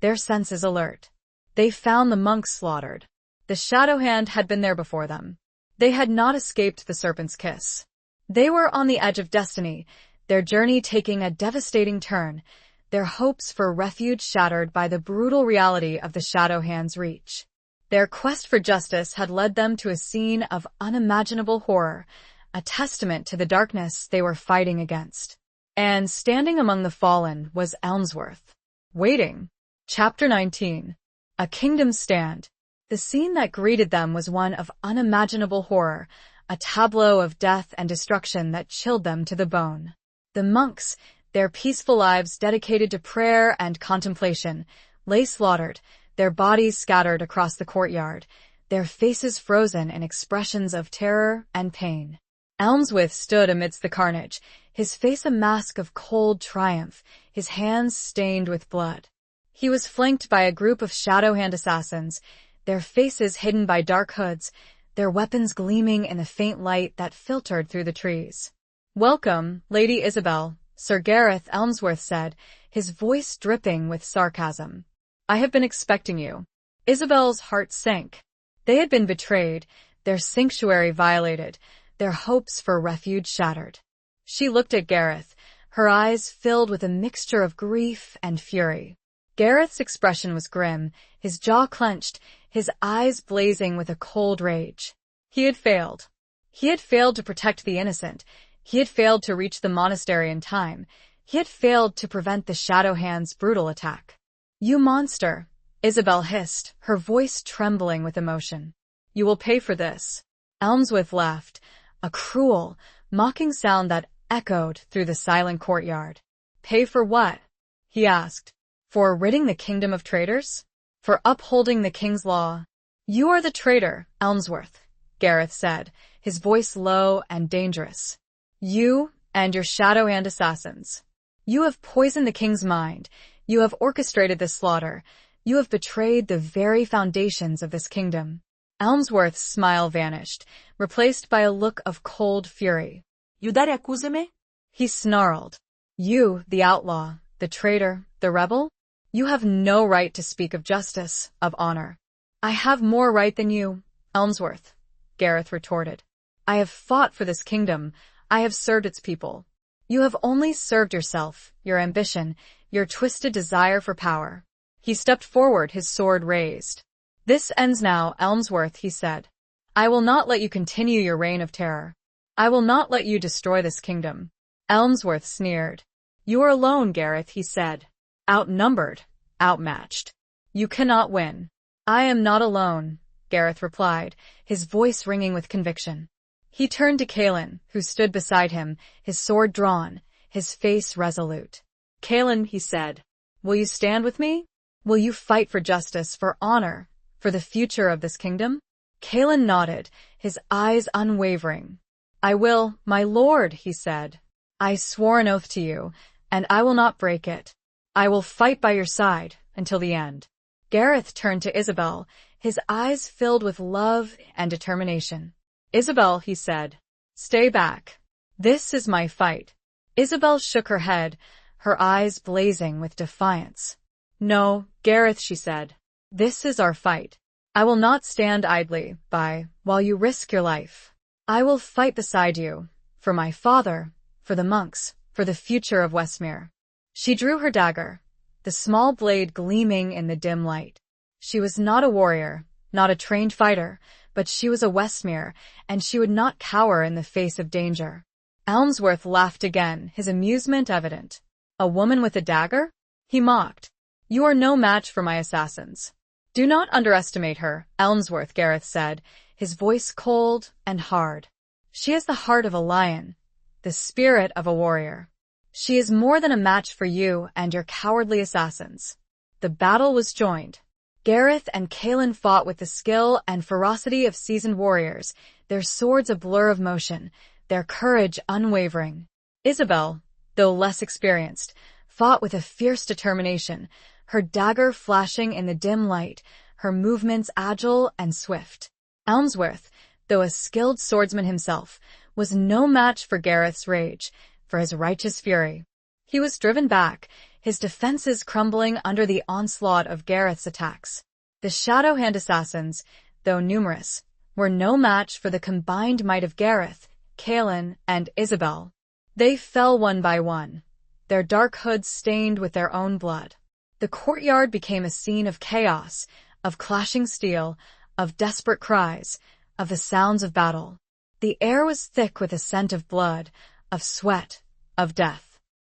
[SPEAKER 1] their senses alert. They found the monks slaughtered. The shadow hand had been there before them. They had not escaped the serpent's kiss. They were on the edge of destiny, their journey taking a devastating turn, their hopes for refuge shattered by the brutal reality of the shadow hand's reach. Their quest for justice had led them to a scene of unimaginable horror, a testament to the darkness they were fighting against. And standing among the fallen was Elmsworth, waiting. Chapter 19. A Kingdom's Stand. The scene that greeted them was one of unimaginable horror, a tableau of death and destruction that chilled them to the bone. The monks, their peaceful lives dedicated to prayer and contemplation, lay slaughtered, their bodies scattered across the courtyard, their faces frozen in expressions of terror and pain. Elmsworth stood amidst the carnage, his face a mask of cold triumph, his hands stained with blood. He was flanked by a group of shadow hand assassins, their faces hidden by dark hoods, their weapons gleaming in the faint light that filtered through the trees. "Welcome, Lady Isabel," Sir Gareth Elmsworth said, his voice dripping with sarcasm. "I have been expecting you." Isabel's heart sank. They had been betrayed, their sanctuary violated, their hopes for refuge shattered. She looked at Gareth, her eyes filled with a mixture of grief and fury. Gareth's expression was grim, his jaw clenched, his eyes blazing with a cold rage. He had failed. He had failed to protect the innocent. He had failed to reach the monastery in time. He had failed to prevent the Shadow Hand's brutal attack. "You monster," Isabel hissed, her voice trembling with emotion. "You will pay for this." Elmsworth laughed, a cruel, mocking sound that echoed through the silent courtyard. "Pay for what?" he asked. "For ridding the kingdom of traitors? For upholding the king's law?" "You are the traitor, Elmsworth," Gareth said, his voice low and dangerous. "You and your shadow hand assassins. You have poisoned the king's mind. You have orchestrated this slaughter. You have betrayed the very foundations of this kingdom." Elmsworth's smile vanished, replaced by a look of cold fury.
[SPEAKER 2] "Aiutare accuse-me?"
[SPEAKER 1] He snarled. "You, the outlaw, the traitor, the rebel? You have no right to speak of justice, of honor." "I have more right than you, Elmsworth," Gareth retorted. "I have fought for this kingdom. I have served its people. You have only served yourself, your ambition, your twisted desire for power." He stepped forward, his sword raised. "This ends now, Elmsworth," he said. "I will not let you continue your reign of terror. I will not let you destroy this kingdom." Elmsworth sneered. "You are alone, Gareth," he said. "Outnumbered, outmatched. You cannot win." "I am not alone," Gareth replied, his voice ringing with conviction. He turned to Kaelin, who stood beside him, his sword drawn, his face resolute. "Kaelin," he said, "will you stand with me? Will you fight for justice, for honor, for the future of this kingdom?" Kaelin nodded, his eyes unwavering. "I will, my lord," he said. "I swore an oath to you, and I will not break it. I will fight by your side until the end." Gareth turned to Isabel, his eyes filled with love and determination. "Isabel," he said, "stay back. This is my fight." Isabel shook her head, her eyes blazing with defiance. "No, Gareth," she said. "This is our fight. I will not stand idly by while you risk your life. I will fight beside you, for my father, for the monks, for the future of Westmere." She drew her dagger, the small blade gleaming in the dim light. She was not a warrior, not a trained fighter, but she was a Westmere, and she would not cower in the face of danger. Elmsworth laughed again, his amusement evident. "A woman with a dagger?" he mocked. "You are no match for my assassins." "Do not underestimate her," Elmsworth, Gareth said, his voice cold and hard. "She has the heart of a lion, the spirit of a warrior. She is more than a match for you and your cowardly assassins." The battle was joined. Gareth and Kaelin fought with the skill and ferocity of seasoned warriors, their swords a blur of motion, their courage unwavering. Isabel, though less experienced, fought with a fierce determination, her dagger flashing in the dim light, her movements agile and swift. Elmsworth, though a skilled swordsman himself, was no match for Gareth's rage, for his righteous fury. He was driven back, his defenses crumbling under the onslaught of Gareth's attacks. The Shadowhand assassins, though numerous, were no match for the combined might of Gareth, Kaelin, and Isabel. They fell one by one, their dark hoods stained with their own blood. The courtyard became a scene of chaos, of clashing steel, of desperate cries, of the sounds of battle. The air was thick with a scent of blood, of sweat, of death.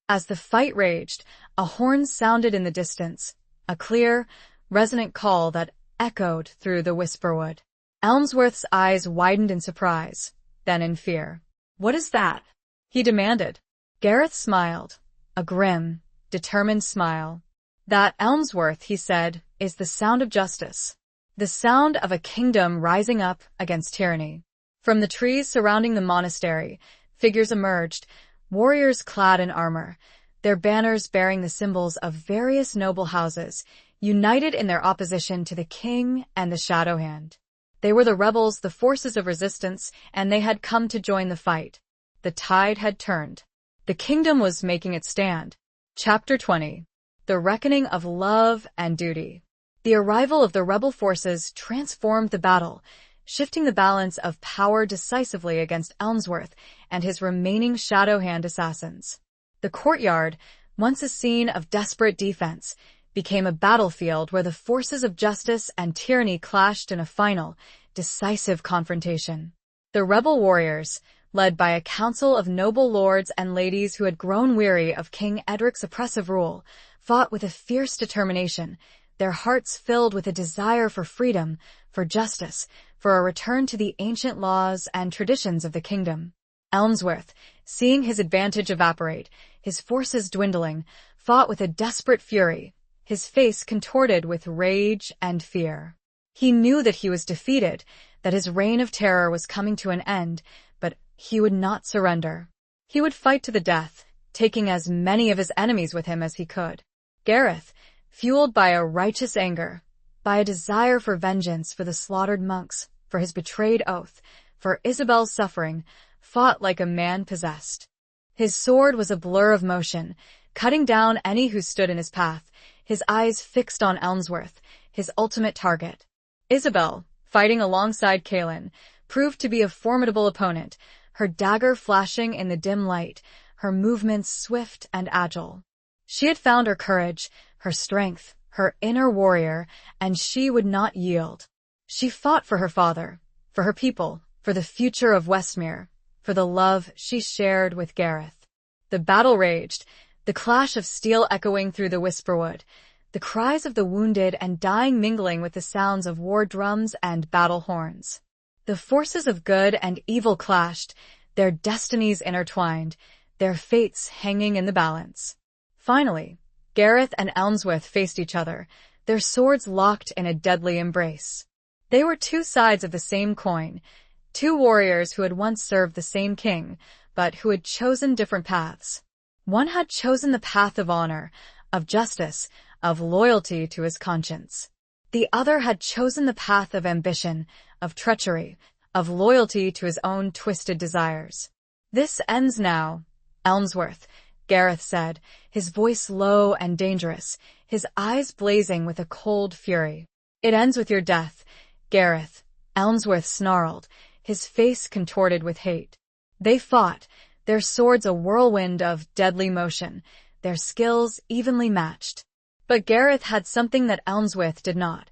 [SPEAKER 1] As the fight raged, a horn sounded in the distance, a clear, resonant call that echoed through the Whisperwood. Elmsworth's eyes widened in surprise, then in fear.
[SPEAKER 2] "What is that?"
[SPEAKER 1] he demanded. Gareth smiled, a grim, determined smile. "That, Elmsworth," he said, "is the sound of justice. The sound of a kingdom rising up against tyranny." From the trees surrounding the monastery, figures emerged, warriors clad in armor, their banners bearing the symbols of various noble houses, united in their opposition to the king and the Shadowhand. They were the rebels, the forces of resistance, and they had come to join the fight. The tide had turned. The kingdom was making its stand. Chapter 20. The Reckoning of Love and Duty. The arrival of the rebel forces transformed the battle, shifting the balance of power decisively against Elmsworth and his remaining Shadowhand assassins. The courtyard, once a scene of desperate defense, became a battlefield where the forces of justice and tyranny clashed in a final, decisive confrontation. The rebel warriors, led by a council of noble lords and ladies who had grown weary of King Edric's oppressive rule, fought with a fierce determination, their hearts filled with a desire for freedom, for justice, for a return to the ancient laws and traditions of the kingdom. Elmsworth, seeing his advantage evaporate, his forces dwindling, fought with a desperate fury, his face contorted with rage and fear. He knew that he was defeated, that his reign of terror was coming to an end, but he would not surrender. He would fight to the death, taking as many of his enemies with him as he could. Gareth, fueled by a righteous anger, by a desire for vengeance for the slaughtered monks, for his betrayed oath, for Isabel's suffering, fought like a man possessed. His sword was a blur of motion, cutting down any who stood in his path, his eyes fixed on Elmsworth, his ultimate target. Isabel, fighting alongside Kaelin, proved to be a formidable opponent, her dagger flashing in the dim light, her movements swift and agile. She had found her courage, her strength, her inner warrior, and she would not yield. She fought for her father, for her people, for the future of Westmere, for the love she shared with Gareth. The battle raged, the clash of steel echoing through the Whisperwood, the cries of the wounded and dying mingling with the sounds of war drums and battle horns. The forces of good and evil clashed, their destinies intertwined, their fates hanging in the balance. Finally, Gareth and Elmsworth faced each other, their swords locked in a deadly embrace. They were two sides of the same coin, two warriors who had once served the same king, but who had chosen different paths. One had chosen the path of honor, of justice, of loyalty to his conscience. The other had chosen the path of ambition, of treachery, of loyalty to his own twisted desires. "This ends now, Elmsworth," Gareth said, his voice low and dangerous, his eyes blazing with a cold fury. "It ends with your death, Gareth," Elmsworth snarled, his face contorted with hate. They fought, their swords a whirlwind of deadly motion, their skills evenly matched. But Gareth had something that Elmsworth did not,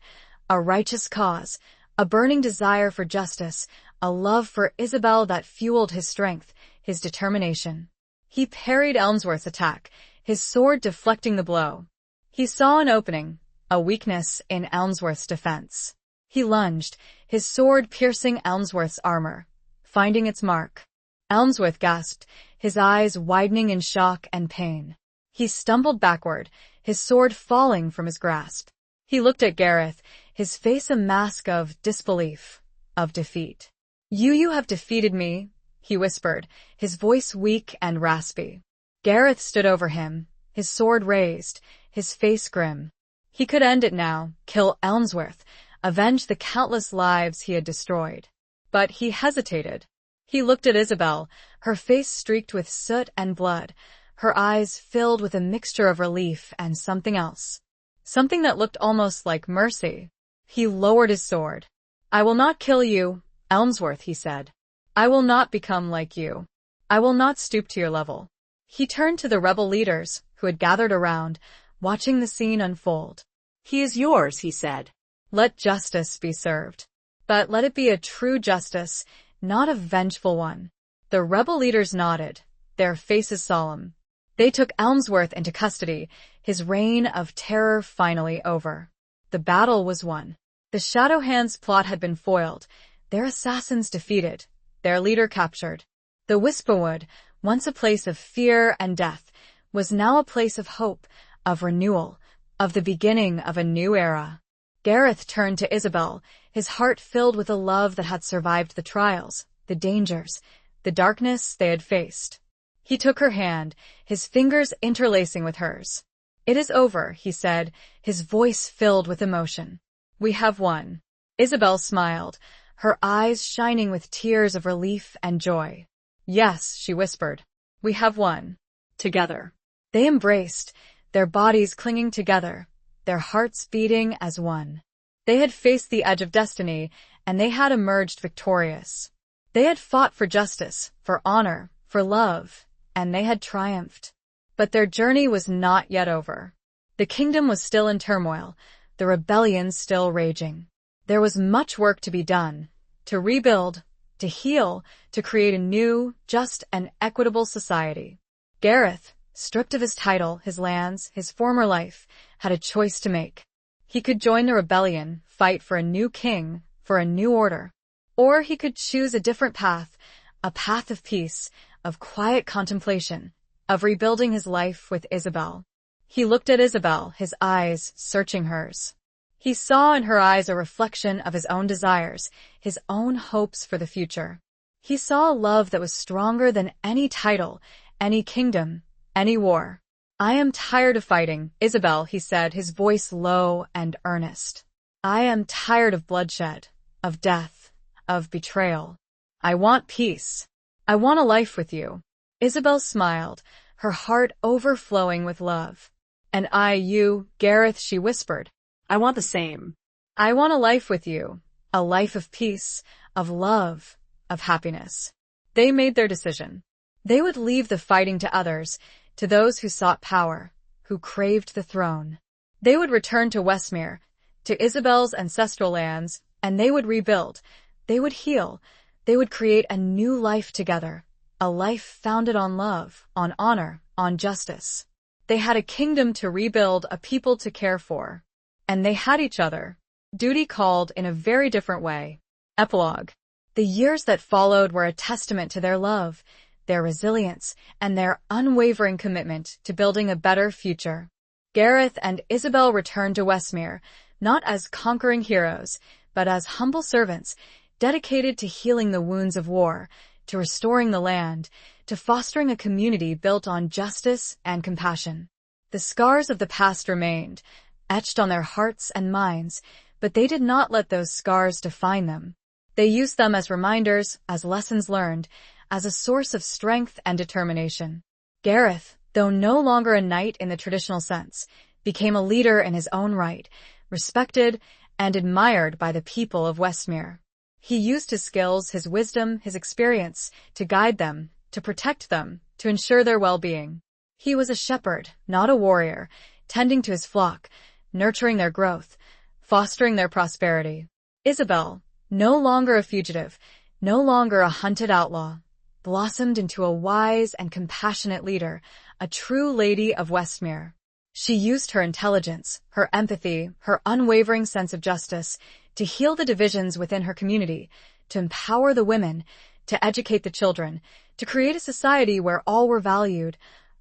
[SPEAKER 1] a righteous cause, a burning desire for justice, a love for Isabel that fueled his strength, his determination. He parried Elmsworth's attack, his sword deflecting the blow. He saw an opening, a weakness in Elmsworth's defense. He lunged, his sword piercing Elmsworth's armor, finding its mark. Elmsworth gasped, his eyes widening in shock and pain. He stumbled backward, his sword falling from his grasp. He looked at Gareth, his face a mask of disbelief, of defeat. You have defeated me, he whispered, his voice weak and raspy. Gareth stood over him, his sword raised, his face grim. He could end it now, kill Elmsworth, avenge the countless lives he had destroyed. But he hesitated. He looked at Isabel, her face streaked with soot and blood, her eyes filled with a mixture of relief and something else. Something that looked almost like mercy. He lowered his sword. I will not kill you, Elmsworth, he said. I will not become like you. I will not stoop to your level. He turned to the rebel leaders, who had gathered around, watching the scene unfold.
[SPEAKER 2] He is yours, he said.
[SPEAKER 1] Let justice be served. But let it be a true justice, not a vengeful one. The rebel leaders nodded, their faces solemn. They took Elmsworth into custody, his reign of terror finally over. The battle was won. The Shadowhands' plot had been foiled, their assassins defeated, their leader captured. The Whisperwood, once a place of fear and death, was now a place of hope, of renewal, of the beginning of a new era. Gareth turned to Isabel, his heart filled with a love that had survived the trials, the dangers, the darkness they had faced. He took her hand, his fingers interlacing with hers. It is over, he said, his voice filled with emotion. We have won. Isabel smiled, her eyes shining with tears of relief and joy. Yes, she whispered. We have won.
[SPEAKER 2] Together.
[SPEAKER 1] They embraced, their bodies clinging together, their hearts beating as one. They had faced the edge of destiny, and they had emerged victorious. They had fought for justice, for honor, for love, and they had triumphed. But their journey was not yet over. The kingdom was still in turmoil, the rebellion still raging. There was much work to be done, to rebuild, to heal, to create a new, just, and equitable society. Gareth, stripped of his title, his lands, his former life, had a choice to make. He could join the rebellion, fight for a new king, for a new order. Or he could choose a different path, a path of peace, of quiet contemplation, of rebuilding his life with Isabel. He looked at Isabel, his eyes searching hers. He saw in her eyes a reflection of his own desires, his own hopes for the future. He saw a love that was stronger than any title, any kingdom, any war. I am tired of fighting, Isabel, he said, his voice low and earnest. I am tired of bloodshed, of death, of betrayal. I want peace. I want a life with you. Isabel smiled, her heart overflowing with love. And you, Gareth, she whispered.
[SPEAKER 2] I want the same.
[SPEAKER 1] I want a life with you, a life of peace, of love, of happiness. They made their decision. They would leave the fighting to others, to those who sought power, who craved the throne. They would return to Westmere, to Isabel's ancestral lands, and they would rebuild. They would heal. They would create a new life together, a life founded on love, on honor, on justice. They had a kingdom to rebuild, a people to care for. And they had each other. Duty called in a very different way. Epilogue. The years that followed were a testament to their love, their resilience, and their unwavering commitment to building a better future. Gareth and Isabel returned to Westmere, not as conquering heroes, but as humble servants, dedicated to healing the wounds of war, to restoring the land, to fostering a community built on justice and compassion. The scars of the past remained, etched on their hearts and minds, but they did not let those scars define them. They used them as reminders, as lessons learned, as a source of strength and determination. Gareth, though no longer a knight in the traditional sense, became a leader in his own right, respected and admired by the people of Westmere. He used his skills, his wisdom, his experience to guide them, to protect them, to ensure their well-being. He was a shepherd, not a warrior, tending to his flock, nurturing their growth, fostering their prosperity. Isabel, no longer a fugitive, no longer a hunted outlaw, blossomed into a wise and compassionate leader, a true lady of Westmere. She used her intelligence, her empathy, her unwavering sense of justice to heal the divisions within her community, to empower the women, to educate the children, to create a society where all were valued,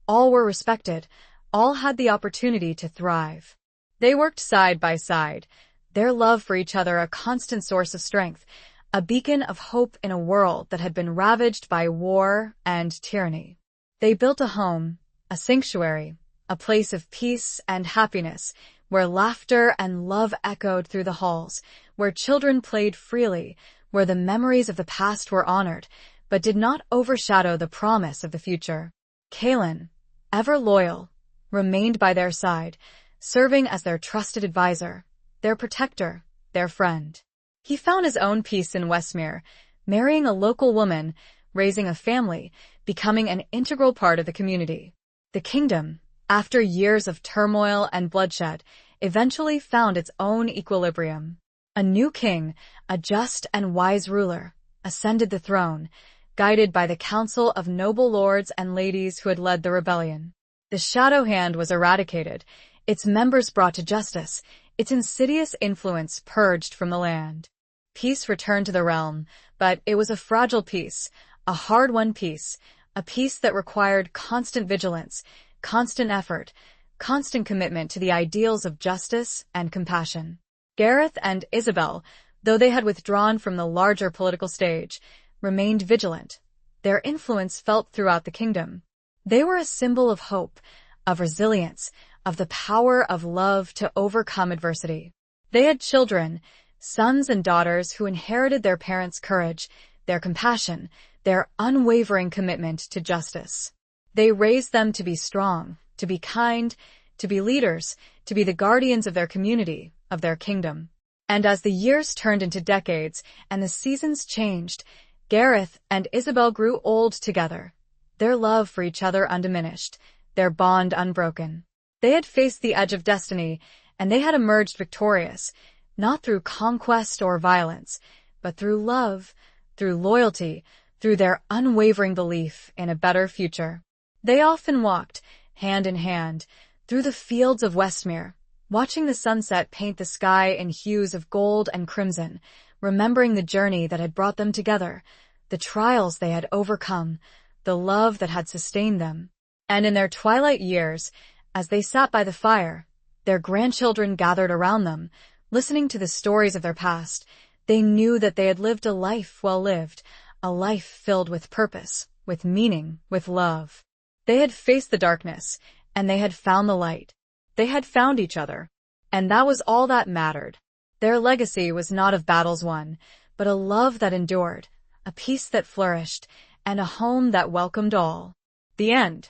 [SPEAKER 1] all were respected, all had the opportunity to thrive. They worked side by side, their love for each other a constant source of strength, a beacon of hope in a world that had been ravaged by war and tyranny. They built a home, a sanctuary, a place of peace and happiness, where laughter and love echoed through the halls, where children played freely, where the memories of the past were honored, but did not overshadow the promise of the future. Kaelin, ever loyal, remained by their side, serving as their trusted advisor, their protector, their friend. He found his own peace in Westmere, marrying a local woman, raising a family, becoming an integral part of the community. The kingdom, after years of turmoil and bloodshed, eventually found its own equilibrium. A new king, a just and wise ruler, ascended the throne, guided by the council of noble lords and ladies who had led the rebellion. The Shadow Hand was eradicated, its members brought to justice, its insidious influence purged from the land. Peace returned to the realm, but it was a fragile peace, a hard-won peace, a peace that required constant vigilance, constant effort, constant commitment to the ideals of justice and compassion. Gareth and Isabel, though they had withdrawn from the larger political stage, remained vigilant. Their influence felt throughout the kingdom. They were a symbol of hope, of resilience, of the power of love to overcome adversity. They had children, sons and daughters who inherited their parents' courage, their compassion, their unwavering commitment to justice. They raised them to be strong, to be kind, to be leaders, to be the guardians of their community, of their kingdom. And as the years turned into decades and the seasons changed, Gareth and Isabel grew old together, their love for each other undiminished, their bond unbroken. They had faced the edge of destiny, and they had emerged victorious, not through conquest or violence, but through love, through loyalty, through their unwavering belief in a better future. They often walked, hand in hand, through the fields of Westmere, watching the sunset paint the sky in hues of gold and crimson, remembering the journey that had brought them together, the trials they had overcome, the love that had sustained them. And in their twilight years, as they sat by the fire, their grandchildren gathered around them, listening to the stories of their past, they knew that they had lived a life well lived, a life filled with purpose, with meaning, with love. They had faced the darkness, and they had found the light. They had found each other, and that was all that mattered. Their legacy was not of battles won, but a love that endured, a peace that flourished, and a home that welcomed all. The end.